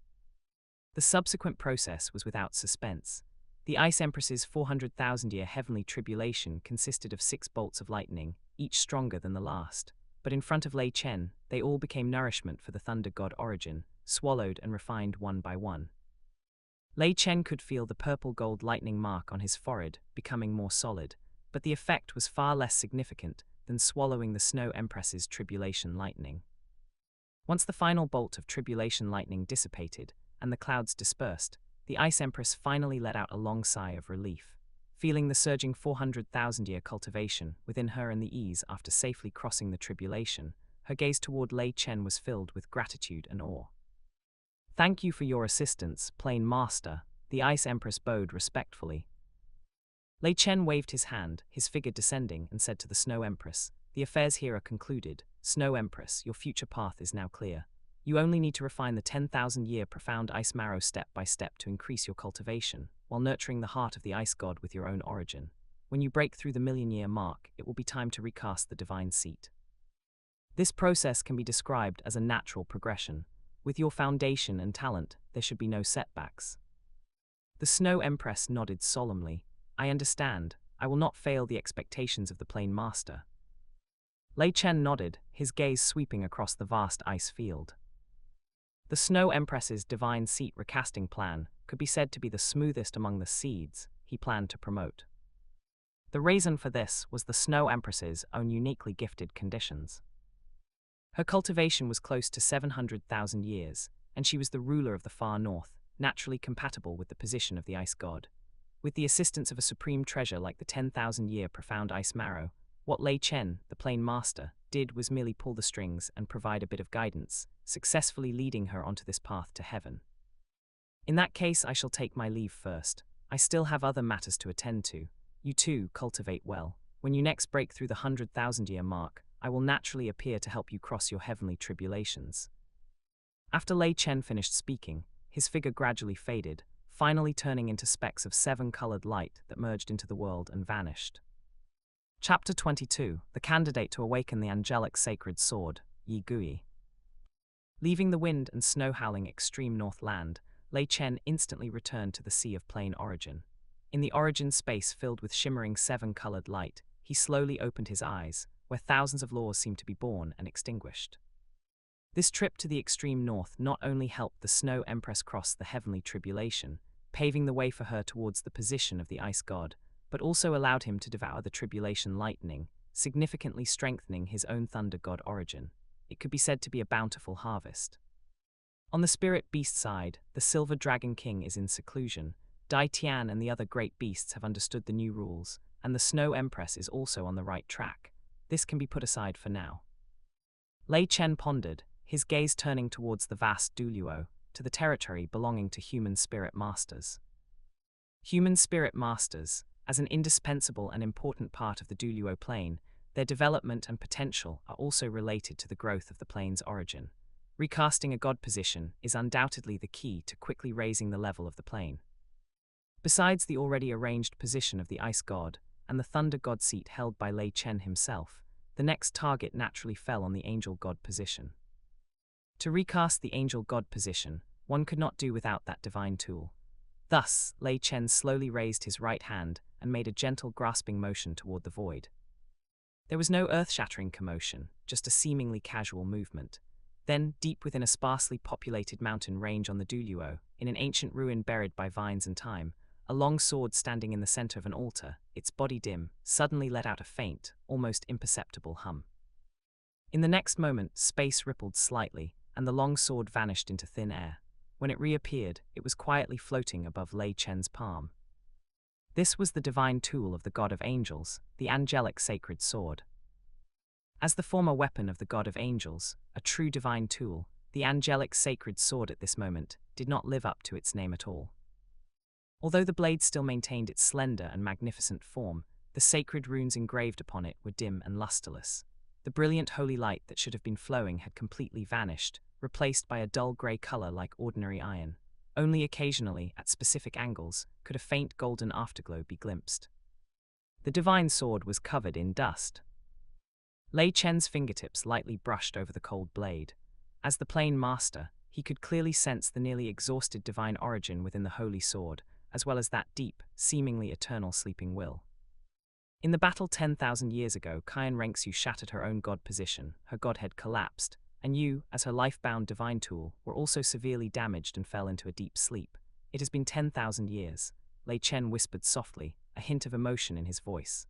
The subsequent process was without suspense. The Ice Empress's 400,000-year heavenly tribulation consisted of 6 bolts of lightning, each stronger than the last. But in front of Lei Chen, they all became nourishment for the thunder god Origin, swallowed and refined one by one. Lei Chen could feel the purple-gold lightning mark on his forehead becoming more solid, but the effect was far less significant than swallowing the Snow Empress's tribulation lightning. Once the final bolt of tribulation lightning dissipated and the clouds dispersed, the Ice Empress finally let out a long sigh of relief. Feeling the surging 400,000-year cultivation within her and the ease after safely crossing the tribulation, her gaze toward Lei Chen was filled with gratitude and awe. "Thank you for your assistance, Plane Master," the Ice Empress bowed respectfully. Lei Chen waved his hand, his figure descending, and said to the Snow Empress, "The affairs here are concluded. Snow Empress, your future path is now clear. You only need to refine the 10,000-year profound ice marrow step by step to increase your cultivation, while nurturing the heart of the ice god with your own origin. When you break through the million-year mark, it will be time to recast the divine seat. This process can be described as a natural progression. With your foundation and talent, there should be no setbacks." The Snow Empress nodded solemnly. "I understand. I will not fail the expectations of the Plane Master." Lei Chen nodded, his gaze sweeping across the vast ice field. The Snow Empress's divine seat recasting plan could be said to be the smoothest among the seeds he planned to promote. The reason for this was the Snow Empress's own uniquely gifted conditions. Her cultivation was close to 700,000 years, and she was the ruler of the far north, naturally compatible with the position of the ice god. With the assistance of a supreme treasure like the 10,000-year profound ice marrow, what Lei Chen, the Plane Master, did was merely pull the strings and provide a bit of guidance, successfully leading her onto this path to heaven. "In that case, I shall take my leave first. I still have other matters to attend to. You too cultivate well. When you next break through the 100,000-year mark, I will naturally appear to help you cross your heavenly tribulations." After Lei Chen finished speaking, his figure gradually faded, finally turning into specks of seven-colored light that merged into the world and vanished. Chapter 22: The Candidate to Awaken the Angelic Sacred Sword, Yi Gui. Leaving the wind and snow-howling extreme north land, Lei Chen instantly returned to the Sea of Plane Origin. In the origin space filled with shimmering seven-colored light, he slowly opened his eyes, where thousands of laws seemed to be born and extinguished. This trip to the extreme north not only helped the Snow Empress cross the heavenly tribulation, paving the way for her towards the position of the ice god, but also allowed him to devour the tribulation lightning, significantly strengthening his own thunder god origin. It could be said to be a bountiful harvest. On the spirit beast side, the Silver Dragon King is in seclusion. Dai Tian and the other great beasts have understood the new rules, and the Snow Empress is also on the right track. This can be put aside for now. Lei Chen pondered, his gaze turning towards the vast Douluo, to the territory belonging to human spirit masters. Human spirit masters, as an indispensable and important part of the Douluo Plane, their development and potential are also related to the growth of the plane's origin. Recasting a god position is undoubtedly the key to quickly raising the level of the plane. Besides the already arranged position of the ice god and the thunder god seat held by Lei Chen himself, the next target naturally fell on the angel god position. To recast the angel god position, one could not do without that divine tool. Thus, Lei Chen slowly raised his right hand and made a gentle grasping motion toward the void. There was no earth-shattering commotion, just a seemingly casual movement. Then, deep within a sparsely populated mountain range on the Douluo, in an ancient ruin buried by vines and time, a long sword standing in the center of an altar, its body dim, suddenly let out a faint, almost imperceptible hum. In the next moment, space rippled slightly, and the long sword vanished into thin air. When it reappeared, it was quietly floating above Lei Chen's palm. This was the divine tool of the god of angels, the angelic sacred sword. As the former weapon of the god of angels, a true divine tool, the angelic sacred sword at this moment did not live up to its name at all. Although the blade still maintained its slender and magnificent form, the sacred runes engraved upon it were dim and lusterless. The brilliant holy light that should have been flowing had completely vanished, replaced by a dull grey color like ordinary iron. Only occasionally, at specific angles, could a faint golden afterglow be glimpsed. The divine sword was covered in dust. Lei Chen's fingertips lightly brushed over the cold blade. As the plane master, he could clearly sense the nearly exhausted divine origin within the holy sword, as well as that deep, seemingly eternal sleeping will. In the battle 10,000 years ago, Qian Renxu shattered her own god position, her godhead collapsed, and you, as her life-bound divine tool, were also severely damaged and fell into a deep sleep. It has been 10,000 years, Lei Chen whispered softly, a hint of emotion in his voice.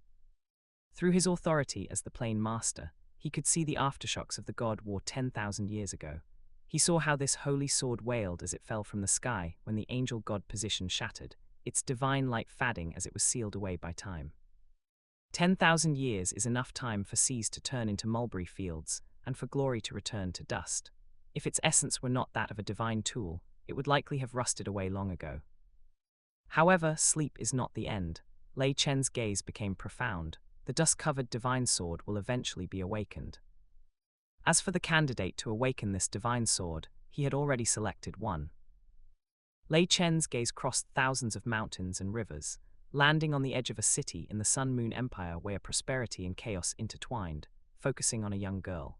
Through his authority as the plane master, he could see the aftershocks of the god war 10,000 years ago. He saw how this holy sword wailed as it fell from the sky when the angel god position shattered, its divine light fading as it was sealed away by time. 10,000 years is enough time for seas to turn into mulberry fields, and for glory to return to dust. If its essence were not that of a divine tool, it would likely have rusted away long ago. However, sleep is not the end. Lei Chen's gaze became profound. The dust-covered divine sword will eventually be awakened. As for the candidate to awaken this divine sword, he had already selected one. Lei Chen's gaze crossed thousands of mountains and rivers, landing on the edge of a city in the Sun-Moon Empire where prosperity and chaos intertwined, focusing on a young girl.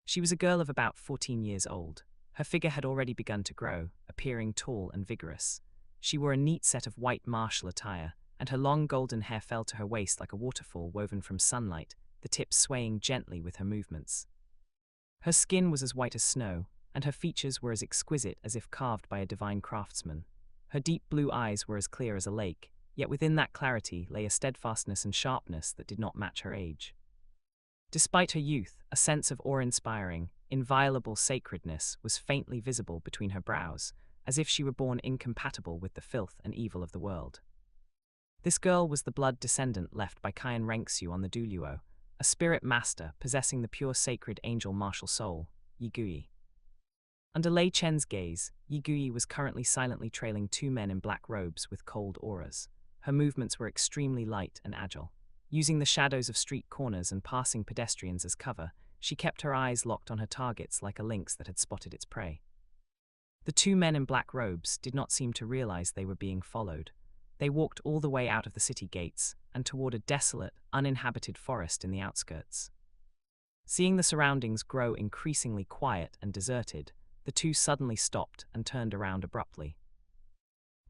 She was a girl of about 14 years old. Her figure had already begun to grow, appearing tall and vigorous. She wore a neat set of white martial attire, and her long golden hair fell to her waist like a waterfall woven from sunlight, the tips swaying gently with her movements. Her skin was as white as snow, and her features were as exquisite as if carved by a divine craftsman. Her deep blue eyes were as clear as a lake, yet within that clarity lay a steadfastness and sharpness that did not match her age. Despite her youth, a sense of awe-inspiring, inviolable sacredness was faintly visible between her brows, as if she were born incompatible with the filth and evil of the world. This girl was the blood descendant left by Qian Renxu on the Douluo, a spirit master possessing the pure sacred angel martial soul, Yi Gui. Under Lei Chen's gaze, Yi Gui was currently silently trailing two men in black robes with cold auras. Her movements were extremely light and agile. Using the shadows of street corners and passing pedestrians as cover, she kept her eyes locked on her targets like a lynx that had spotted its prey. The two men in black robes did not seem to realize they were being followed. They walked all the way out of the city gates and toward a desolate, uninhabited forest in the outskirts. Seeing the surroundings grow increasingly quiet and deserted, the two suddenly stopped and turned around abruptly.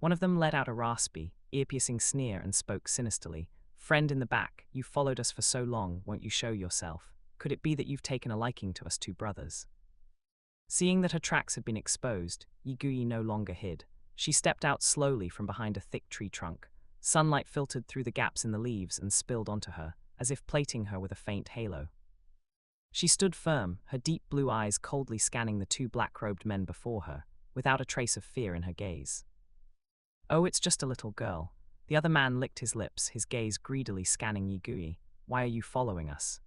One of them let out a raspy, ear-piercing sneer and spoke sinisterly. "Friend in the back, you followed us for so long, won't you show yourself? Could it be that you've taken a liking to us two brothers?" Seeing that her tracks had been exposed, Yiguyi no longer hid. She stepped out slowly from behind a thick tree trunk. Sunlight filtered through the gaps in the leaves and spilled onto her, as if plating her with a faint halo. She stood firm, her deep blue eyes coldly scanning the two black-robed men before her, without a trace of fear in her gaze. "Oh, it's just a little girl." The other man licked his lips, his gaze greedily scanning Yiguyi. "Why are you following us?"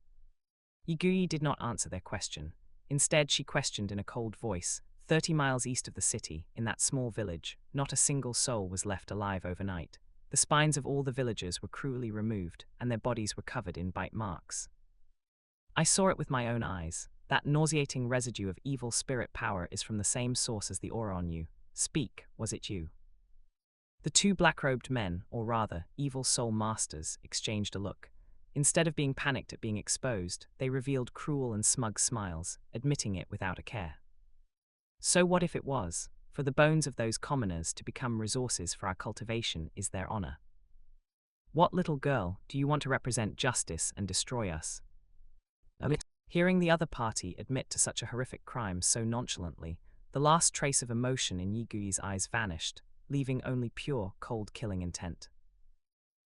Yiguyi did not answer their question. Instead, she questioned in a cold voice. 30 miles east of the city, in that small village, not a single soul was left alive overnight. The spines of all the villagers were cruelly removed, and their bodies were covered in bite marks. "I saw it with my own eyes. That nauseating residue of evil spirit power is from the same source as the aura on you. Speak, was it you?" The two black-robed men, or rather, evil soul masters, exchanged a look. Instead of being panicked at being exposed, they revealed cruel and smug smiles, admitting it without a care. "So what if it was? For the bones of those commoners to become resources for our cultivation is their honor. What little girl, do you want to represent justice and destroy us?" Hearing the other party admit to such a horrific crime so nonchalantly, the last trace of emotion in Yiguyi's eyes vanished, leaving only pure, cold killing intent.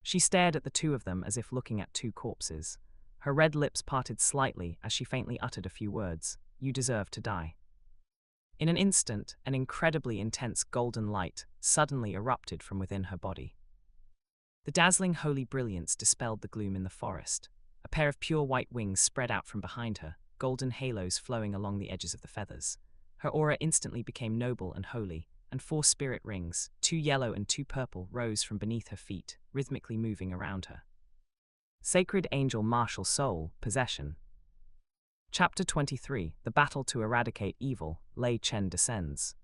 She stared at the two of them as if looking at two corpses. Her red lips parted slightly as she faintly uttered a few words. "You deserve to die." In an instant, an incredibly intense golden light suddenly erupted from within her body. The dazzling holy brilliance dispelled the gloom in the forest. A pair of pure white wings spread out from behind her, golden halos flowing along the edges of the feathers. Her aura instantly became noble and holy, and 4 spirit rings, 2 yellow and 2 purple, rose from beneath her feet, rhythmically moving around her. Sacred Angel Martial Soul, Possession. Chapter 23, The Battle to Eradicate Evil, Lei Chen descends.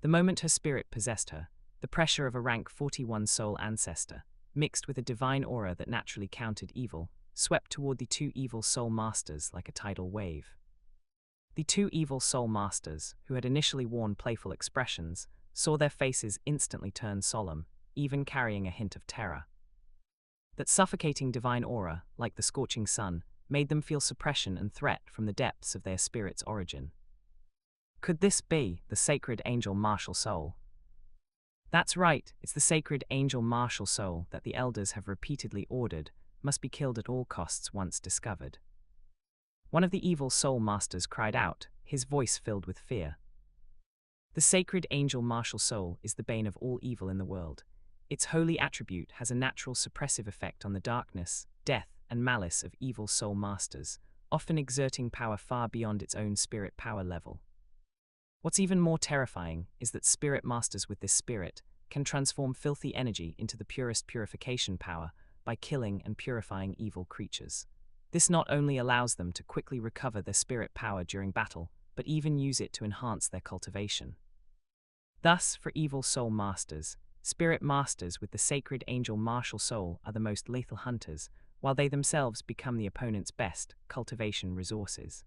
The moment her spirit possessed her, the pressure of a rank 41 soul ancestor, mixed with a divine aura that naturally countered evil, swept toward the 2 evil soul masters like a tidal wave. The 2 evil soul masters, who had initially worn playful expressions, saw their faces instantly turn solemn, even carrying a hint of terror. That suffocating divine aura, like the scorching sun, made them feel suppression and threat from the depths of their spirit's origin. Could this be the sacred angel martial soul? That's right, it's the sacred angel martial soul that the elders have repeatedly ordered must be killed at all costs once discovered. One of the evil soul masters cried out, his voice filled with fear. The sacred angel martial soul is the bane of all evil in the world. Its holy attribute has a natural suppressive effect on the darkness, death, and malice of evil soul masters, often exerting power far beyond its own spirit power level. What's even more terrifying is that spirit masters with this spirit can transform filthy energy into the purest purification power by killing and purifying evil creatures. This not only allows them to quickly recover their spirit power during battle, but even use it to enhance their cultivation. Thus, for evil soul masters, spirit masters with the sacred angel martial soul are the most lethal hunters, while they themselves become the opponent's best cultivation resources.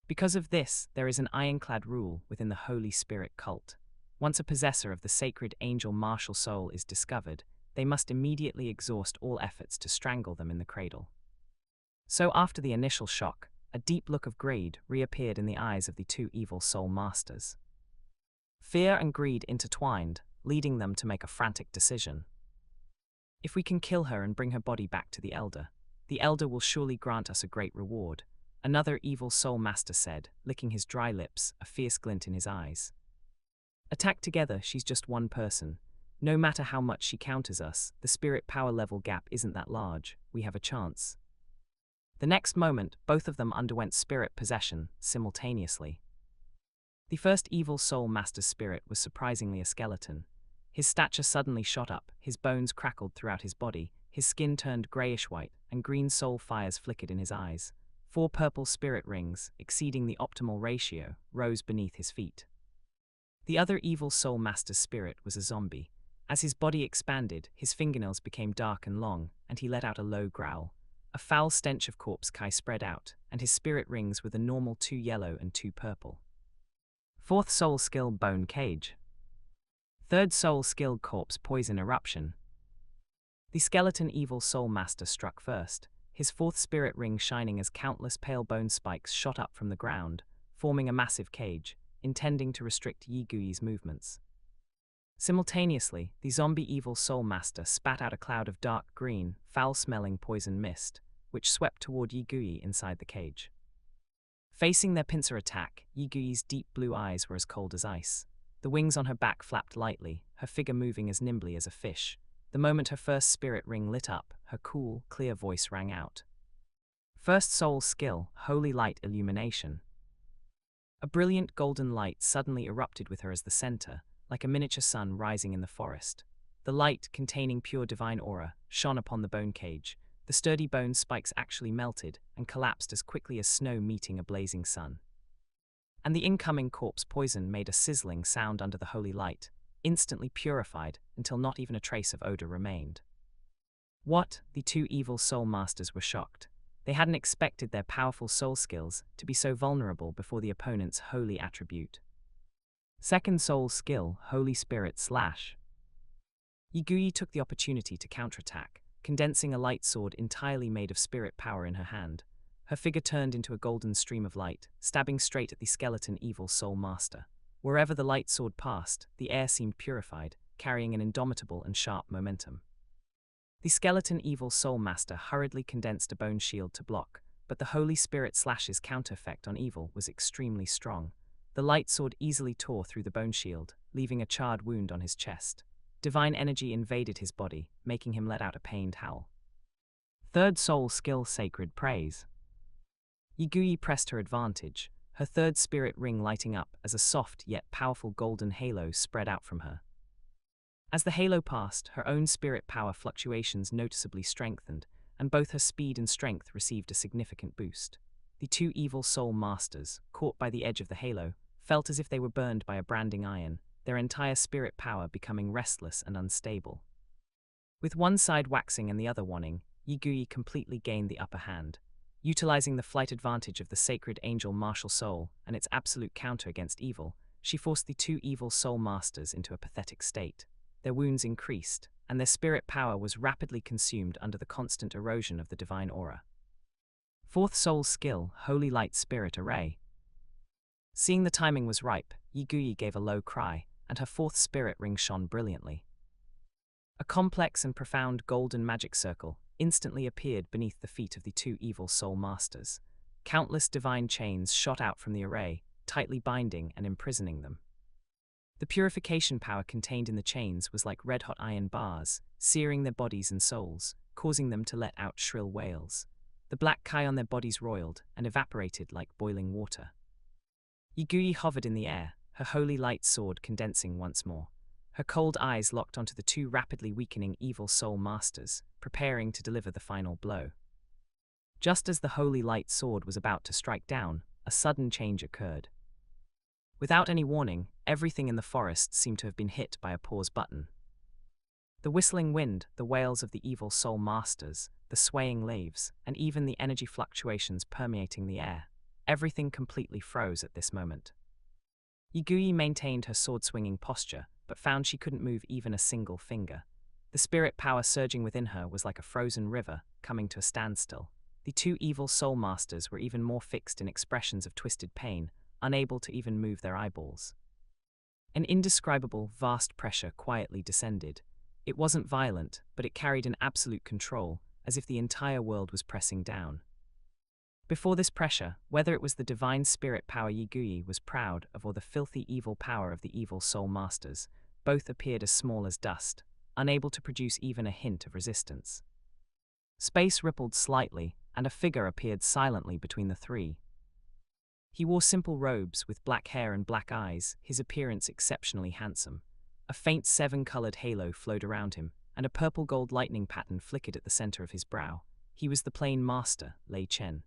Because of this, there is an ironclad rule within the Holy Spirit cult. Once a possessor of the sacred angel martial soul is discovered, they must immediately exhaust all efforts to strangle them in the cradle. So after the initial shock, a deep look of greed reappeared in the eyes of the 2 evil soul masters. Fear and greed intertwined, leading them to make a frantic decision. If we can kill her and bring her body back to the elder will surely grant us a great reward, another evil soul master said, licking his dry lips, a fierce glint in his eyes. Attacked together, she's just one person. No matter how much she counters us, the spirit power level gap isn't that large. We have a chance. The next moment, both of them underwent spirit possession simultaneously. The first evil soul master's spirit was surprisingly a skeleton. His stature suddenly shot up, his bones crackled throughout his body, his skin turned grayish-white, and green soul fires flickered in his eyes. 4 purple spirit rings, exceeding the optimal ratio, rose beneath his feet. The other evil soul master's spirit was a zombie. As his body expanded, his fingernails became dark and long, and he let out a low growl. A foul stench of corpse kai spread out, and his spirit rings were the normal 2 yellow and 2 purple. 4th soul skill bone cage. 3rd soul skill corpse poison eruption. The skeleton evil soul master struck first, his 4th spirit ring shining as countless pale bone spikes shot up from the ground, forming a massive cage, intending to restrict Yi Gui's movements. Simultaneously, the zombie evil soul master spat out a cloud of dark green, foul-smelling poison mist, which swept toward Yi Gui inside the cage. Facing their pincer attack, Yi Gui's deep blue eyes were as cold as ice. The wings on her back flapped lightly, her figure moving as nimbly as a fish. The moment her first spirit ring lit up, her cool, clear voice rang out. 1st soul skill, holy light illumination. A brilliant golden light suddenly erupted with her as the center, like a miniature sun rising in the forest. The light, containing pure divine aura, shone upon the bone cage. The sturdy bone spikes actually melted and collapsed as quickly as snow meeting a blazing sun. And the incoming corpse poison made a sizzling sound under the holy light, instantly purified until not even a trace of odor remained. What? The 2 evil soul masters were shocked. They hadn't expected their powerful soul skills to be so vulnerable before the opponent's holy attribute. 2nd soul skill, Holy Spirit Slash. Yi Gui took the opportunity to counterattack, condensing a light sword entirely made of spirit power in her hand. Her figure turned into a golden stream of light, stabbing straight at the skeleton evil soul master. Wherever the light sword passed, the air seemed purified, carrying an indomitable and sharp momentum. The skeleton evil soul master hurriedly condensed a bone shield to block, but the Holy Spirit Slash's counter-effect on evil was extremely strong. The light sword easily tore through the bone shield, leaving a charred wound on his chest. Divine energy invaded his body, making him let out a pained howl. 3rd soul skill sacred praise. Yi Gui pressed her advantage, her 3rd spirit ring lighting up as a soft yet powerful golden halo spread out from her. As the halo passed, her own spirit power fluctuations noticeably strengthened, and both her speed and strength received a significant boost. The 2 evil soul masters, caught by the edge of the halo, felt as if they were burned by a branding iron, their entire spirit power becoming restless and unstable. With one side waxing and the other waning, Yi Gui completely gained the upper hand. Utilizing the flight advantage of the sacred angel martial soul and its absolute counter against evil, she forced the 2 evil soul masters into a pathetic state. Their wounds increased, and their spirit power was rapidly consumed under the constant erosion of the divine aura. 4th soul skill, Holy Light Spirit Array. Seeing the timing was ripe, Yi Gui gave a low cry, and her 4th spirit ring shone brilliantly. A complex and profound golden magic circle instantly appeared beneath the feet of the 2 evil soul masters. Countless divine chains shot out from the array, tightly binding and imprisoning them. The purification power contained in the chains was like red-hot iron bars, searing their bodies and souls, causing them to let out shrill wails. The black kai on their bodies roiled and evaporated like boiling water. Yi Gui hovered in the air, her holy light sword condensing once more. Her cold eyes locked onto the 2 rapidly weakening evil soul masters, preparing to deliver the final blow. Just as the holy light sword was about to strike down, a sudden change occurred. Without any warning, everything in the forest seemed to have been hit by a pause button. The whistling wind, the wails of the evil soul masters, the swaying leaves, and even the energy fluctuations permeating the air, everything completely froze at this moment. Yi Gui maintained her sword-swinging posture, but found she couldn't move even a single finger. The spirit power surging within her was like a frozen river, coming to a standstill. The 2 evil soul masters were even more fixed in expressions of twisted pain, unable to even move their eyeballs. An indescribable, vast pressure quietly descended. It wasn't violent, but it carried an absolute control, as if the entire world was pressing down. Before this pressure, whether it was the divine spirit power Yi Gui was proud of or the filthy evil power of the evil soul masters, both appeared as small as dust, unable to produce even a hint of resistance. Space rippled slightly, and a figure appeared silently between the 3. He wore simple robes with black hair and black eyes, his appearance exceptionally handsome. A faint 7-colored halo flowed around him, and a purple-gold lightning pattern flickered at the center of his brow. He was the Plane Master, Lei Chen.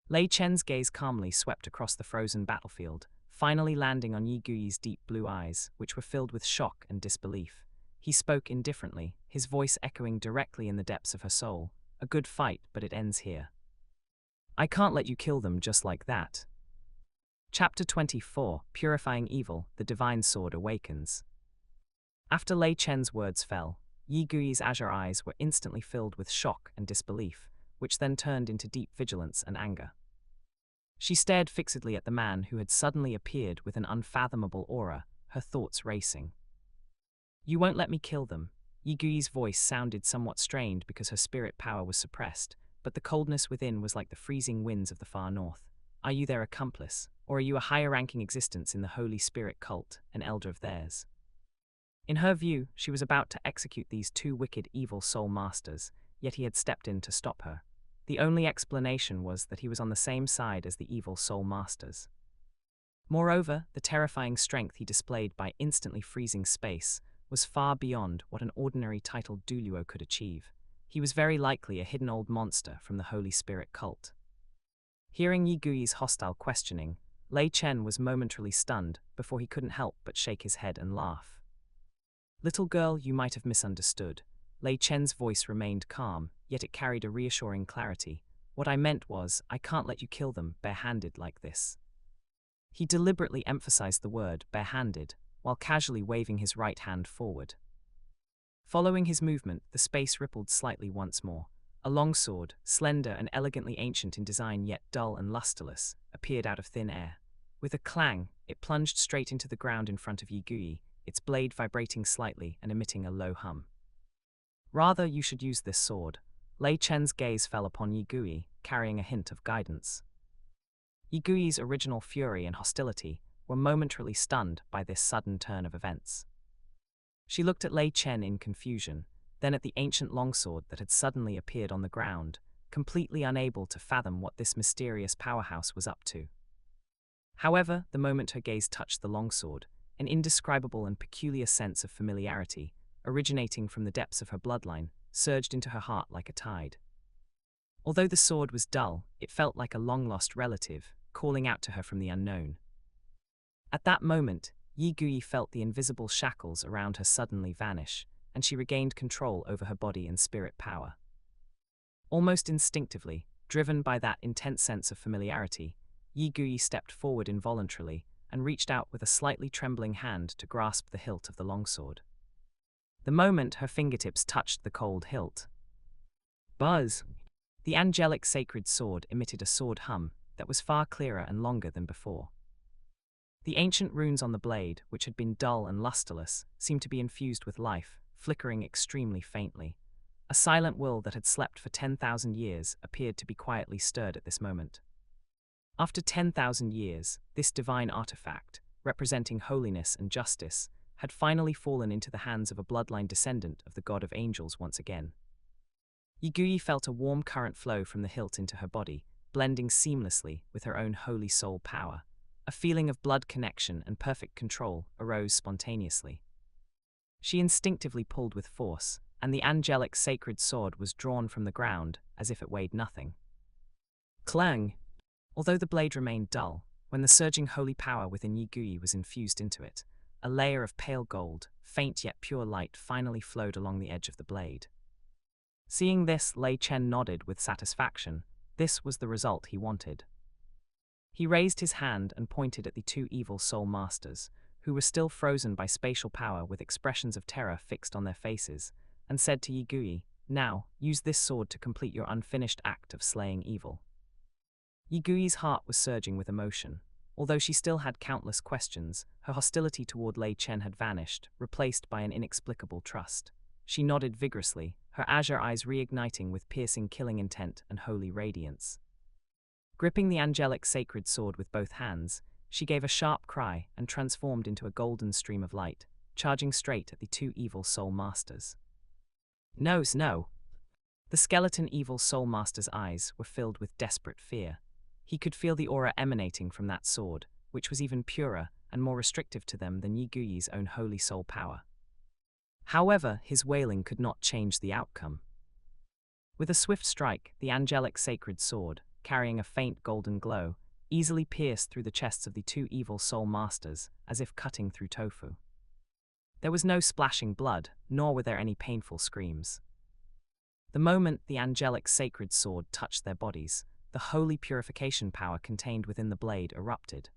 Lei Chen's gaze calmly swept across the frozen battlefield, finally landing on Yi Gui's deep blue eyes, which were filled with shock and disbelief. He spoke indifferently, his voice echoing directly in the depths of her soul. "A good fight, but it ends here. I can't let you kill them just like that." Chapter 24, Purifying Evil, the Divine Sword Awakens. After Lei Chen's words fell, Yi Gui's azure eyes were instantly filled with shock and disbelief, which then turned into deep vigilance and anger. She stared fixedly at the man who had suddenly appeared with an unfathomable aura, her thoughts racing. "You won't let me kill them." Yi Gui's voice sounded somewhat strained because her spirit power was suppressed, but the coldness within was like the freezing winds of the far north. "Are you their accomplice, or are you a higher-ranking existence in the Holy Spirit cult, an elder of theirs?" In her view, she was about to execute these two wicked evil soul masters, yet he had stepped in to stop her. The only explanation was that he was on the same side as the evil soul masters. Moreover, the terrifying strength he displayed by instantly freezing space was far beyond what an ordinary titled Douluo could achieve. He was very likely a hidden old monster from the Holy Spirit cult. Hearing Yi Gui's hostile questioning, Lei Chen was momentarily stunned before he couldn't help but shake his head and laugh. "Little girl, you might have misunderstood." Lei Chen's voice remained calm, yet it carried a reassuring clarity. "What I meant was, I can't let you kill them bare-handed like this." He deliberately emphasized the word bare-handed, while casually waving his right hand forward. Following his movement, the space rippled slightly once more. A longsword, slender and elegantly ancient in design yet dull and lusterless, appeared out of thin air. With a clang, it plunged straight into the ground in front of Yi Gui, its blade vibrating slightly and emitting a low hum. "Rather, you should use this sword." Lei Chen's gaze fell upon Yi Gui, carrying a hint of guidance. Yi Gui's original fury and hostility were momentarily stunned by this sudden turn of events. She looked at Lei Chen in confusion, then at the ancient longsword that had suddenly appeared on the ground, completely unable to fathom what this mysterious powerhouse was up to. However, the moment her gaze touched the longsword, an indescribable and peculiar sense of familiarity, originating from the depths of her bloodline, surged into her heart like a tide. Although the sword was dull, it felt like a long-lost relative, calling out to her from the unknown. At that moment, Yi Gui felt the invisible shackles around her suddenly vanish, and she regained control over her body and spirit power. Almost instinctively, driven by that intense sense of familiarity, Yi Gui stepped forward involuntarily and reached out with a slightly trembling hand to grasp the hilt of the longsword. The moment her fingertips touched the cold hilt, buzz! The angelic sacred sword emitted a sword hum that was far clearer and longer than before. The ancient runes on the blade, which had been dull and lusterless, seemed to be infused with life, flickering extremely faintly. A silent will that had slept for 10,000 years appeared to be quietly stirred at this moment. After 10,000 years, this divine artifact, representing holiness and justice, had finally fallen into the hands of a bloodline descendant of the god of angels once again. Yi Gui felt a warm current flow from the hilt into her body, blending seamlessly with her own holy soul power. A feeling of blood connection and perfect control arose spontaneously. She instinctively pulled with force, and the angelic sacred sword was drawn from the ground as if it weighed nothing. Clang! Although the blade remained dull, when the surging holy power within Yi Gui was infused into it, a layer of pale gold, faint yet pure light finally flowed along the edge of the blade. Seeing this, Lei Chen nodded with satisfaction. This was the result he wanted. He raised his hand and pointed at the two evil soul masters, who were still frozen by spatial power with expressions of terror fixed on their faces, and said to Yi Gui, "Now, use this sword to complete your unfinished act of slaying evil." Yi Gui's heart was surging with emotion. Although she still had countless questions, her hostility toward Lei Chen had vanished, replaced by an inexplicable trust. She nodded vigorously, her azure eyes reigniting with piercing killing intent and holy radiance. Gripping the angelic sacred sword with both hands, she gave a sharp cry and transformed into a golden stream of light, charging straight at the two evil soul masters. No. The skeleton evil soul master's eyes were filled with desperate fear. He could feel the aura emanating from that sword, which was even purer and more restrictive to them than Yi Gui's own holy soul power. However, his wailing could not change the outcome. With a swift strike, the angelic sacred sword, carrying a faint golden glow, easily pierced through the chests of the two evil soul masters, as if cutting through tofu. There was no splashing blood, nor were there any painful screams. The moment the angelic sacred sword touched their bodies, the holy purification power contained within the blade erupted.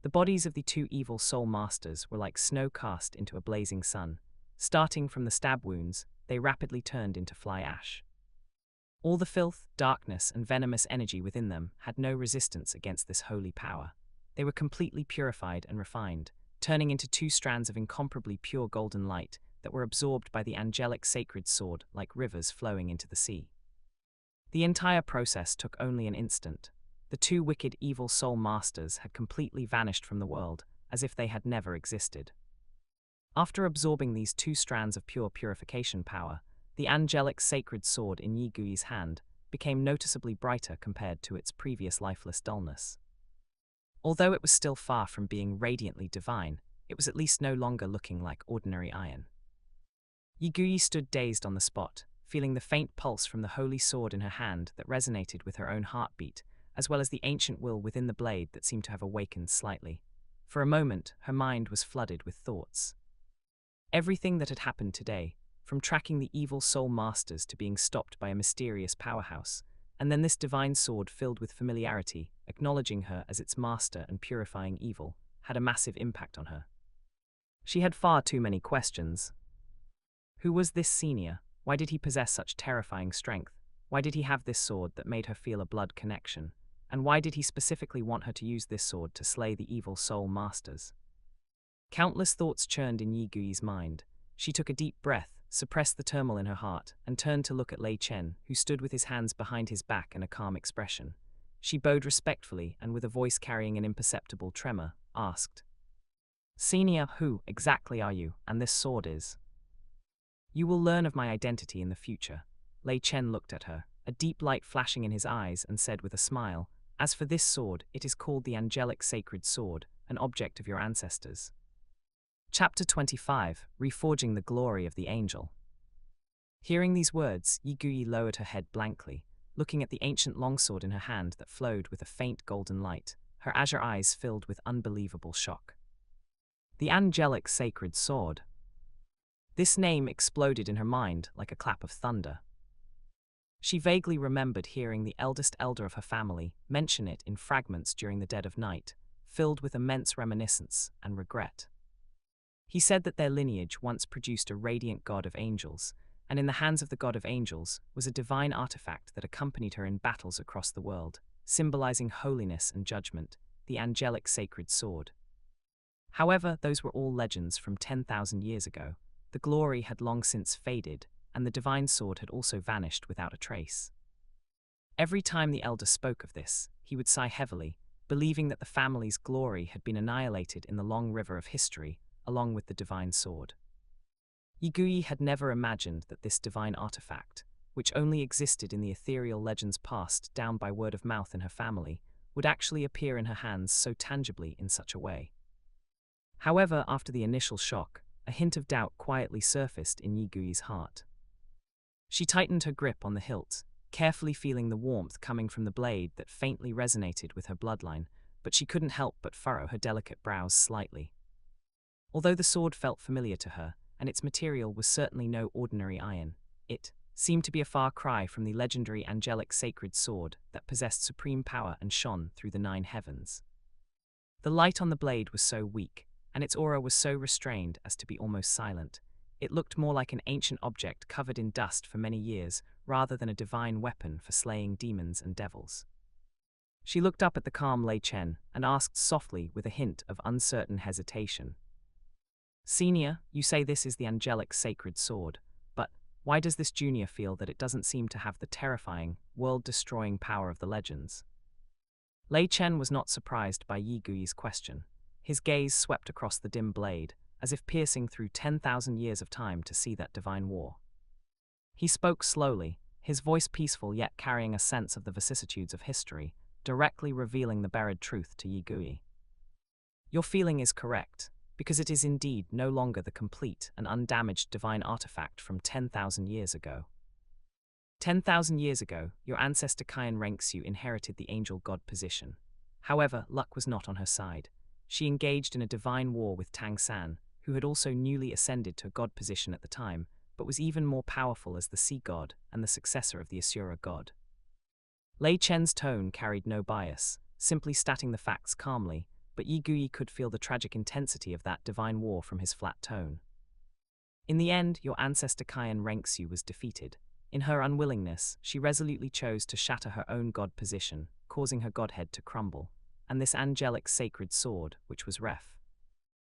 The bodies of the two evil soul masters were like snow cast into a blazing sun. Starting from the stab wounds, they rapidly turned into fly ash. All the filth, darkness, and venomous energy within them had no resistance against this holy power. They were completely purified and refined, turning into two strands of incomparably pure golden light that were absorbed by the angelic sacred sword like rivers flowing into the sea. The entire process took only an instant. The two wicked evil soul masters had completely vanished from the world, as if they had never existed. After absorbing these two strands of pure purification power, the angelic sacred sword in Yi Gui's hand became noticeably brighter compared to its previous lifeless dullness. Although it was still far from being radiantly divine, it was at least no longer looking like ordinary iron. Yi Gui stood dazed on the spot, feeling the faint pulse from the holy sword in her hand that resonated with her own heartbeat, as well as the ancient will within the blade that seemed to have awakened slightly. For a moment, her mind was flooded with thoughts. Everything that had happened today, from tracking the evil soul masters to being stopped by a mysterious powerhouse, and then this divine sword filled with familiarity, acknowledging her as its master and purifying evil, had a massive impact on her. She had far too many questions. Who was this senior? Why did he possess such terrifying strength? Why did he have this sword that made her feel a blood connection? And why did he specifically want her to use this sword to slay the evil soul masters? Countless thoughts churned in Yi Gui's mind. She took a deep breath, suppressed the turmoil in her heart, and turned to look at Lei Chen, who stood with his hands behind his back and a calm expression. She bowed respectfully and, with a voice carrying an imperceptible tremor, asked, "Senior, who exactly are you, and this sword is?" "You will learn of my identity in the future." Lei Chen looked at her, a deep light flashing in his eyes, and said with a smile, "As for this sword, it is called the angelic sacred sword, an object of your ancestors." Chapter 25, Reforging the Glory of the Angel. Hearing these words, Yi Gui lowered her head blankly, looking at the ancient longsword in her hand that flowed with a faint golden light, her azure eyes filled with unbelievable shock. The angelic sacred sword. This name exploded in her mind like a clap of thunder. She vaguely remembered hearing the eldest elder of her family mention it in fragments during the dead of night, filled with immense reminiscence and regret. He said that their lineage once produced a radiant god of angels, and in the hands of the god of angels was a divine artifact that accompanied her in battles across the world, symbolizing holiness and judgment, the angelic sacred sword. However, those were all legends from 10,000 years ago. The glory had long since faded, and the divine sword had also vanished without a trace. Every time the elder spoke of this, he would sigh heavily, believing that the family's glory had been annihilated in the long river of history, along with the divine sword. Yi Gui had never imagined that this divine artifact, which only existed in the ethereal legends passed down by word of mouth in her family, would actually appear in her hands so tangibly in such a way. However, after the initial shock, a hint of doubt quietly surfaced in Yi Gui's heart. She tightened her grip on the hilt, carefully feeling the warmth coming from the blade that faintly resonated with her bloodline, but she couldn't help but furrow her delicate brows slightly. Although the sword felt familiar to her, and its material was certainly no ordinary iron, it seemed to be a far cry from the legendary angelic sacred sword that possessed supreme power and shone through the 9 heavens. The light on the blade was so weak, and its aura was so restrained as to be almost silent. It looked more like an ancient object covered in dust for many years, rather than a divine weapon for slaying demons and devils. She looked up at the calm Lei Chen and asked softly with a hint of uncertain hesitation, "Senior, you say this is the angelic sacred sword, but why does this junior feel that it doesn't seem to have the terrifying, world-destroying power of the legends?" Lei Chen was not surprised by Yi Gui's question. His gaze swept across the dim blade, as if piercing through 10,000 years of time to see that divine war. He spoke slowly, his voice peaceful yet carrying a sense of the vicissitudes of history, directly revealing the buried truth to Yi Gui. "Your feeling is correct, because it is indeed no longer the complete and undamaged divine artifact from 10,000 years ago. 10,000 years ago, your ancestor Qian Renxiu inherited the angel-god position. However, luck was not on her side. She engaged in a divine war with Tang San, who had also newly ascended to a god position at the time, but was even more powerful as the sea god and the successor of the Asura god. Lei Chen's tone carried no bias, simply stating the facts calmly, but Yi Guyi could feel the tragic intensity of that divine war from his flat tone. In the end, your ancestor Qian Renxiu was defeated. In her unwillingness, she resolutely chose to shatter her own god position, causing her godhead to crumble, and this angelic sacred sword, which was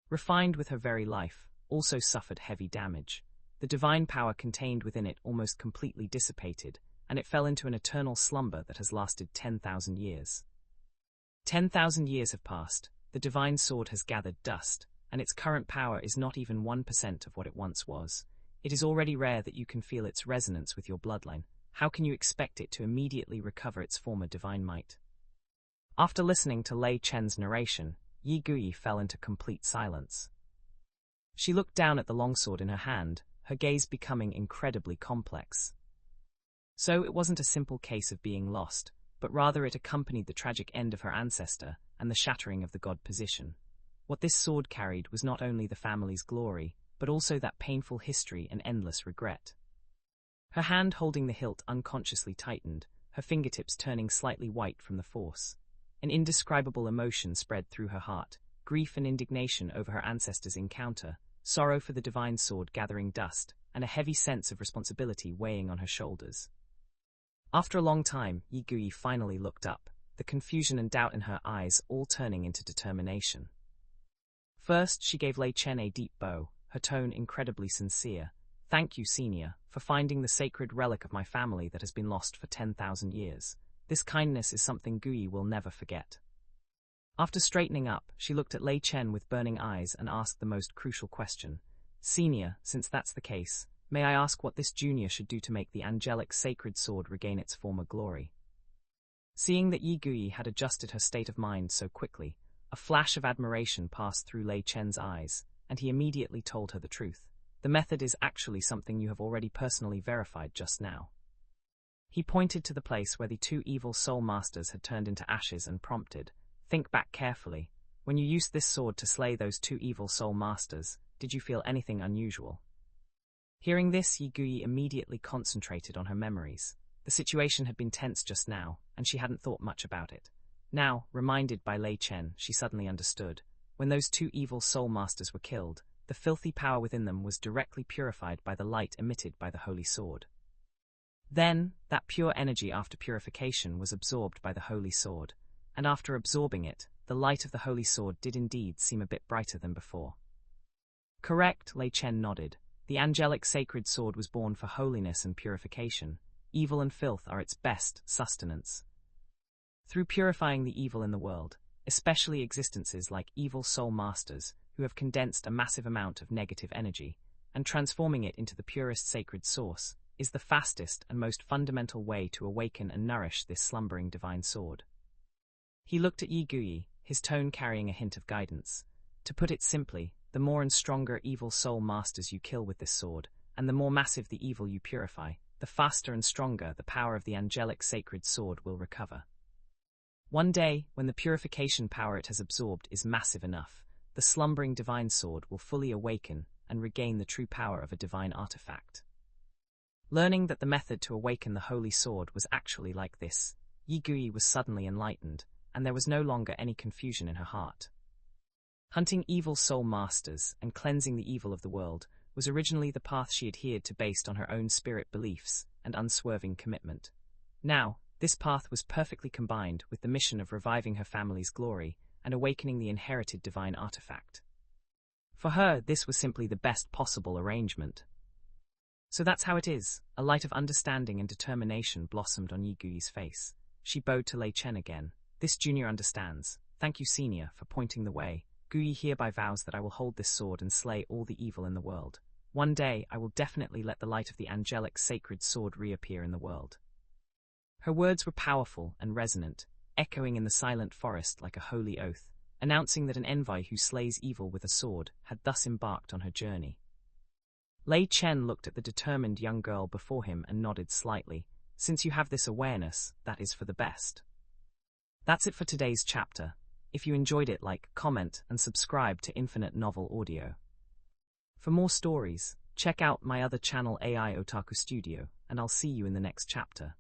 refined with her very life, also suffered heavy damage. The divine power contained within it almost completely dissipated, and it fell into an eternal slumber that has lasted 10,000 years. 10,000 years have passed, the divine sword has gathered dust, and its current power is not even 1% of what it once was. It is already rare that you can feel its resonance with your bloodline. How can you expect it to immediately recover its former divine might? After listening to Lei Chen's narration, Yi Guyi fell into complete silence. She looked down at the longsword in her hand, her gaze becoming incredibly complex. So it wasn't a simple case of being lost, but rather it accompanied the tragic end of her ancestor and the shattering of the god position. What this sword carried was not only the family's glory, but also that painful history and endless regret. Her hand holding the hilt unconsciously tightened, her fingertips turning slightly white from the force. An indescribable emotion spread through her heart, grief and indignation over her ancestor's encounter, sorrow for the divine sword gathering dust, and a heavy sense of responsibility weighing on her shoulders. After a long time, Yi Guyi finally looked up, the confusion and doubt in her eyes all turning into determination. First, she gave Lei Chen a deep bow, her tone incredibly sincere. "Thank you, Senior, for finding the sacred relic of my family that has been lost for 10,000 years. This kindness is something Guyi will never forget." After straightening up, she looked at Lei Chen with burning eyes and asked the most crucial question. "Senior, since that's the case, may I ask what this junior should do to make the angelic sacred sword regain its former glory?" Seeing that Yi Guyi had adjusted her state of mind so quickly, a flash of admiration passed through Lei Chen's eyes, and he immediately told her the truth. "The method is actually something you have already personally verified just now." He pointed to the place where the two evil soul masters had turned into ashes and prompted, "Think back carefully. When you used this sword to slay those two evil soul masters, did you feel anything unusual?" Hearing this, Yi Guyi immediately concentrated on her memories. The situation had been tense just now, and she hadn't thought much about it. Now, reminded by Lei Chen, she suddenly understood. When those two evil soul masters were killed, the filthy power within them was directly purified by the light emitted by the holy sword. Then, that pure energy after purification was absorbed by the holy sword, and after absorbing it, the light of the holy sword did indeed seem a bit brighter than before. "Correct," Lei Chen nodded. "The angelic sacred sword was born for holiness and purification. Evil and filth are its best sustenance. Through purifying the evil in the world, especially existences like evil soul masters, who have condensed a massive amount of negative energy, and transforming it into the purest sacred source, is the fastest and most fundamental way to awaken and nourish this slumbering divine sword." He looked at Yi Guyi, his tone carrying a hint of guidance. "To put it simply, the more and stronger evil soul masters you kill with this sword, and the more massive the evil you purify, the faster and stronger the power of the angelic sacred sword will recover. One day, when the purification power it has absorbed is massive enough, the slumbering divine sword will fully awaken and regain the true power of a divine artifact." Learning that the method to awaken the holy sword was actually like this, Yi Guyi was suddenly enlightened, and there was no longer any confusion in her heart. Hunting evil soul masters and cleansing the evil of the world was originally the path she adhered to based on her own spirit beliefs and unswerving commitment. Now, this path was perfectly combined with the mission of reviving her family's glory and awakening the inherited divine artifact. For her, this was simply the best possible arrangement. "So that's how it is." A light of understanding and determination blossomed on Yi Guyi's face. She bowed to Lei Chen again. "This junior understands. Thank you, Senior, for pointing the way. Guyi hereby vows that I will hold this sword and slay all the evil in the world. One day, I will definitely let the light of the angelic sacred sword reappear in the world." Her words were powerful and resonant, echoing in the silent forest like a holy oath, announcing that an envoy who slays evil with a sword had thus embarked on her journey. Lei Chen looked at the determined young girl before him and nodded slightly. Since you have this awareness, that is for the best. That's it for today's chapter. If you enjoyed it, like, comment, and subscribe to Infinite Novel Audio. For more stories, check out my other channel AI Otaku Studio, and I'll see you in the next chapter.